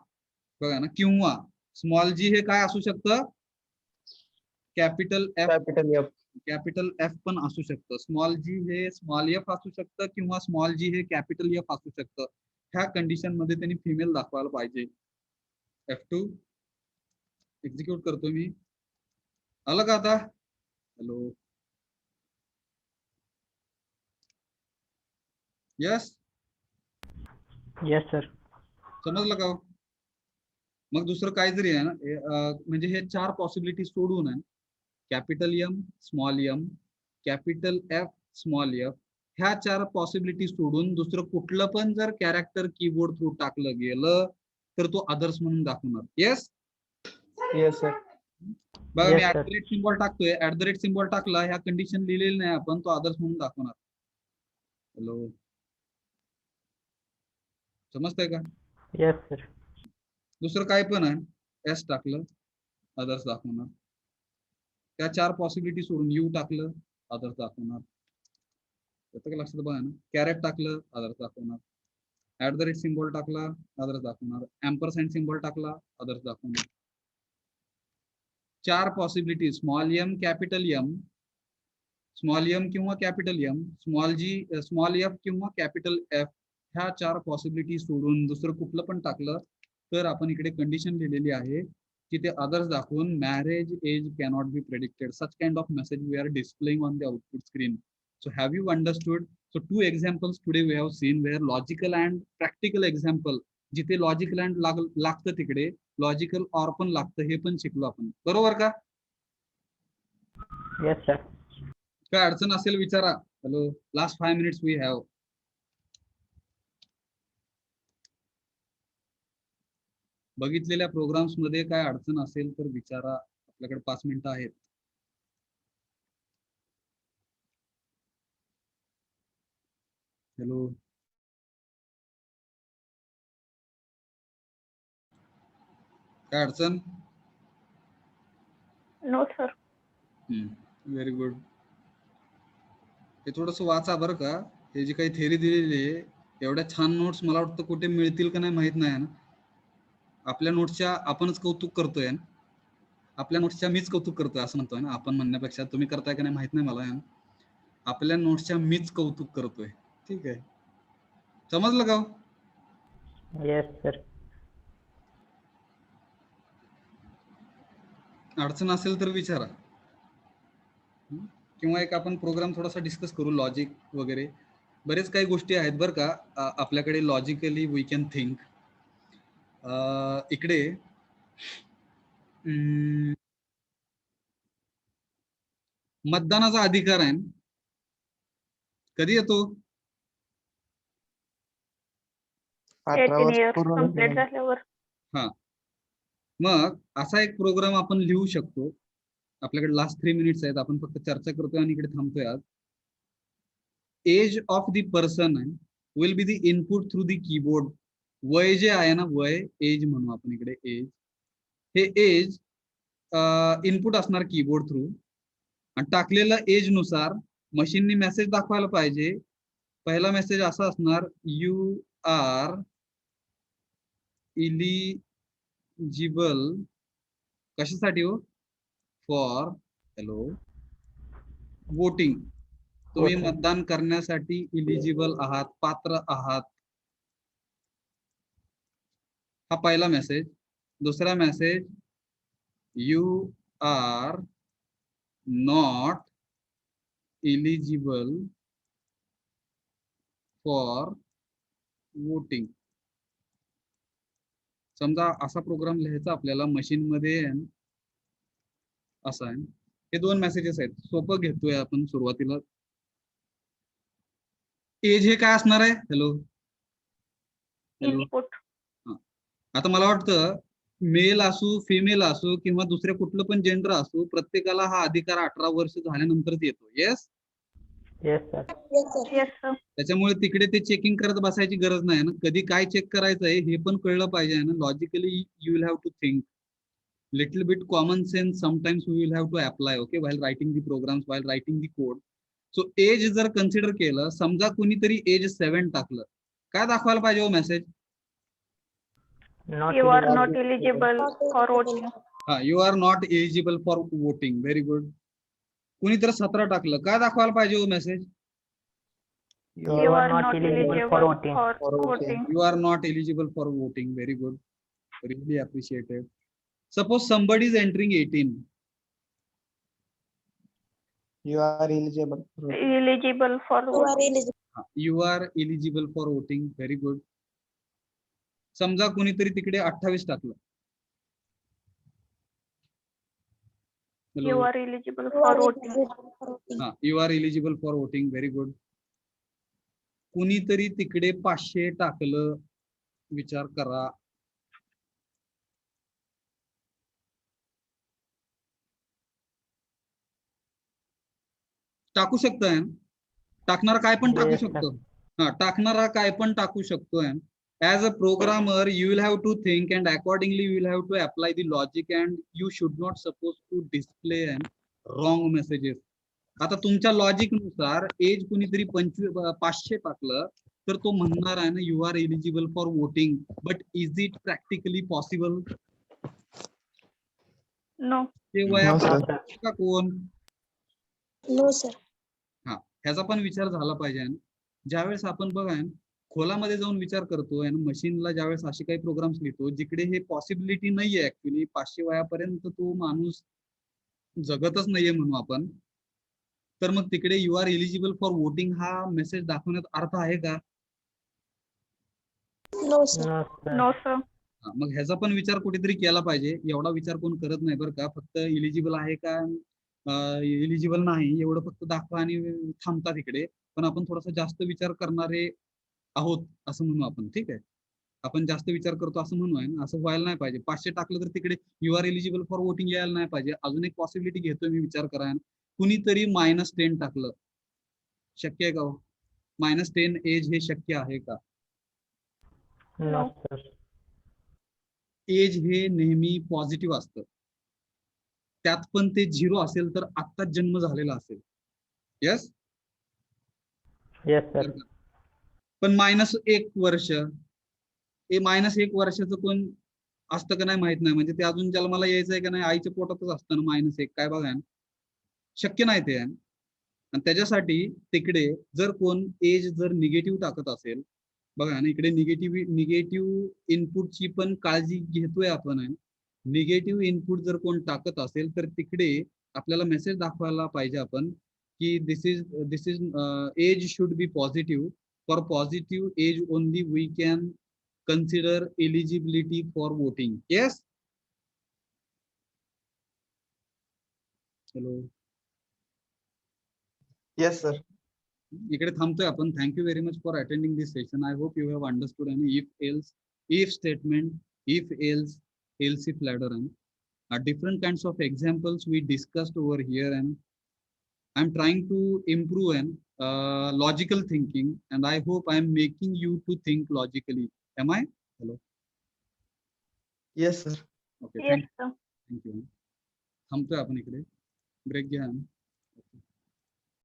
बघा ना, किंवा स्मॉल जी हे काय असू शकतं? Capital F Capital F. Capital F पण असू शकतं. स्मॉल जी हे स्मॉल एफ असू शकतं किंवा स्मॉल जी हे कॅपिटल एफ असू शकतं. ह्या कंडिशन मध्ये त्यांनी फिमेल दाखवायला पाहिजे. F2 एक्झिक्यूट करतो मी. आलं का आता? Hello, yes, Yes, sir. समजलं का? मग दुसरं काय जरी आहे ना, म्हणजे हे 4 पॉसिबिलिटी सोडून आहे, capital m, small m, capital f, small f, ह्या 4 पॉसिबिलिटी सोडून दुसरं कुठलं पण जर कॅरेक्टर कीबोर्ड थ्रू टाकलं गेलं तर तो अदर्स म्हणून दाखवणार. Yes, Yes, sir. बघा मी Yes, sir. @ सिम्बॉल टाकतोय, @ सिम्बॉल टाकला, ह्या कंडिशन लिहिलेली नाही आपण, तो अदर्स म्हणून दाखवणार. हॅलो, समजतंय का? Yes, sir. दुसरं काय पण आहे, एस टाकलं अदर्स दाखवणार. त्या 4 पॉसिबिलिटी सोडून यू टाकलं अदर्स दाखवणार. येतं का लक्षात? बघा ना, कॅरेट टाकलं अदर्स दाखवणार, @ सिम्बॉल टाकला अदर्स दाखवणार, एम्परसँड सिम्बॉल टाकला अदर्स दाखवणार. 4 possibility, small m, capital m, small m किंवा capital m, small g, small f किंवा कॅपिटल एफ, ह्या 4 पॉसिबिलिटी सोडून दुसरं कुठलं पण टाकलं तर आपण इकडे कंडिशन लिहिलेली आहे की ते अदर्स दाखवून marriage age cannot be predicted, such kind of message we are displaying on the output screen. So have you understood? So 2 examples today we have seen where logical and practical example, जिथे logical and लागतं तिकडे logical or पण लागतं, हे पण शिकलो आपण. बरोबर का? Yes, sir. काय अडचण असेल विचारा. Hello, last 5 minutes we have. बघितलेल्या प्रोग्राम्स मध्ये काय अडचण असेल तर विचारा, आपल्याकडे 5 मिनिटं आहेत. हॅलो, काय अडचण? No, sir. Very good. हे थोडंसं वाचा बरं का. हे जी काही थेअरी दिलेली आहे, एवढ्या छान नोट्स मला वाटतं कुठे मिळतील का नाही माहित नाही ना. आपल्या नोट्सच्या आपणच कौतुक करतोय ना. आपल्या नोट्सच्या मीच कौतुक करतोय असं म्हणतोय ना. आपण म्हणण्यापेक्षा तुम्ही करताय का नाही माहित नाही मला. आपल्या नोट्सच्या मीच कौतुक करतोय. ठीक आहे, समजलं का? Yes, sir. अडचण असेल तर विचारा. किंवा एक आपण प्रोग्राम थोडासा डिस्कस करू, लॉजिक वगैरे. बरेच काही गोष्टी आहेत बरं का आपल्याकडे. Logically we can think. इकडे मतदानाचा अधिकार आहे, कधी येतो? 18 18 वर्ष years पूर्ण complete झाल्यावर. झाल्यावर. हा, मग असा एक प्रोग्राम आपण लिहू शकतो. आपल्याकडे लास्ट 3 minutes आहेत, आपण फक्त चर्चा करतोय आणि इकडे थांबतोय आज. Age of the person will be the input through the keyboard. वय जे आहे ना, वय, एज म्हणू आपण इकडे एज. हे एज इनपुट असणार कीबोर्ड थ्रू, आणि टाकलेल्या एज नुसार मशीननी मेसेज दाखवायला पाहिजे. पहिला मेसेज असा असणार, यू आर इलिजिबल. कशासाठी हो? For, hello, voting. तुम्ही Voting. मतदान करण्यासाठी इलिजिबल आहात, पात्र आहात. हा पहिला मेसेज. दुसरा message, you are not eligible for voting. समजा असा प्रोग्राम लिहायचा आपल्याला मशीन मध्ये, असा आहे. हे 2 मेसेजेस आहेत. सोपं घेतोय आपण सुरुवातीला. एज हे काय असणार आहे? Hello, hello. Input. आता मला वाटतं मेल असू, फिमेल असू किंवा दुसरे कुठलं पण जेंडर असू, प्रत्येकाला हा अधिकार 18 वर्ष झाल्यानंतरच येतो. Yes, Yes, sir. Yes, sir. त्याच्यामुळे तिकडे ते चेकिंग करत बसायची गरज नाही ना. कधी काय चेक करायचं आहे हे पण कळलं पाहिजे ना. Logically you will have to think little bit. Common sense sometimes we will have to apply, okay, while writing the programs, while writing the code. So age जर कन्सिडर केलं, समजा कोणीतरी एज 7 टाकलं, काय दाखवायला पाहिजे हो message? Not You are eligible. not eligible for voting. हा, you are not eligible for voting. Very good. कुणीतरी 17 टाकलं. काय दाखवायला पाहिजे हो message? You are not eligible for voting. You are not eligible for voting. Very good. Really appreciated. Suppose somebody is entering 18. You are eligible. Eligible for voting. You are eligible for voting. Very good. समजा कुणीतरी तिकडे 28 टाकलं. You Hello. are eligible for voting. हा, you are eligible for voting. Very good. कुणीतरी तिकडे 500 टाकलं. विचार करा. टाकू शकतोय. टाकणारा काय पण टाकू शकतो. हा, टाकणारा काय पण टाकू शकतोय. As a programmer, you will have to think and accordingly you will have to apply the logic and you should not supposed to display wrong messages. आता तुमच्या लॉजिक नुसार एज कुणीतरी 500 टाकलं तर तो म्हणणार आहे ना you are eligible for voting. But is it practically possible? No. ते No, वयाप्रमाणे का कोण? No, sir. हा, ह्याचा पण विचार झाला पाहिजे. ज्यावेळेस आपण बघा खोलामध्ये जाऊन विचार करतो आणि मशीनला ज्यावेळेस असे काही प्रोग्राम्स लिहितो जिकडे हे पॉसिबिलिटी नाहीये, ऍक्च्युली 500 वयापर्यंत तो माणूस जगतच नाहीये म्हणू आपण, तर मग तिकडे you are eligible for voting हा मेसेज दाखवण्यात अर्थ आहे का? No, sir. No, sir. हा, मग ह्याचा पण विचार कुठेतरी केला पाहिजे. एवढा विचार कोण करत नाही बरं का. फक्त एलिजिबल आहे का एलिजिबल नाही एवढं फक्त दाखवा आणि थांबतात इकडे. पण आपण थोडासा जास्त विचार करणारे आहोत असं म्हणू आपण. ठीक आहे, आपण जास्त विचार करतो असं म्हणू आहे ना. असं व्हायला नाही पाहिजे. 500 टाकलं तर तिकडे you are eligible for voting यायला नाही पाहिजे. अजून एक पॉसिबिलिटी घेतोय मी, विचार करा. कुणीतरी -10 टाकलं. शक्य आहे का? -10 एज हे शक्य आहे का? No. एज हे नेहमी पॉझिटिव्ह असतं. त्यात पण ते 0 असेल तर आत्ताच जन्म झालेला असेल. येस. पण -1 वर्ष, -1 वर्षाचं कोण असतं का नाही माहित नाही. म्हणजे ते अजून जन्माला यायचंय का नाही आईच्या पोटातच असतं ना -1. काय बघा, शक्य नाही ते. आणि त्याच्यासाठी तिकडे जर कोण एज जर निगेटिव्ह टाकत असेल, बघा ना इकडे निगेटिव्ह इनपुटची पण काळजी घेतोय आपण. निगेटिव्ह इनपुट जर कोण टाकत असेल तर तिकडे आपल्याला मेसेज दाखवायला पाहिजे आपण की this is age should be positive. For positive age only we can consider eligibility for voting. Yes. Hello. Yes, sir. इकडे थांबतोय आपण. Thank you very much for attending this session. I hope you have understood. आणि if statement, if else, else if ladder, and different kinds of examples we discussed over here, and I'm trying to improve logical thinking, and I hope I'm making you to think logically. Am I? Hello. Yes, sir. Okay. Yes, sir. Thank you. थांबतोय आपण इकडे. Break घ्या.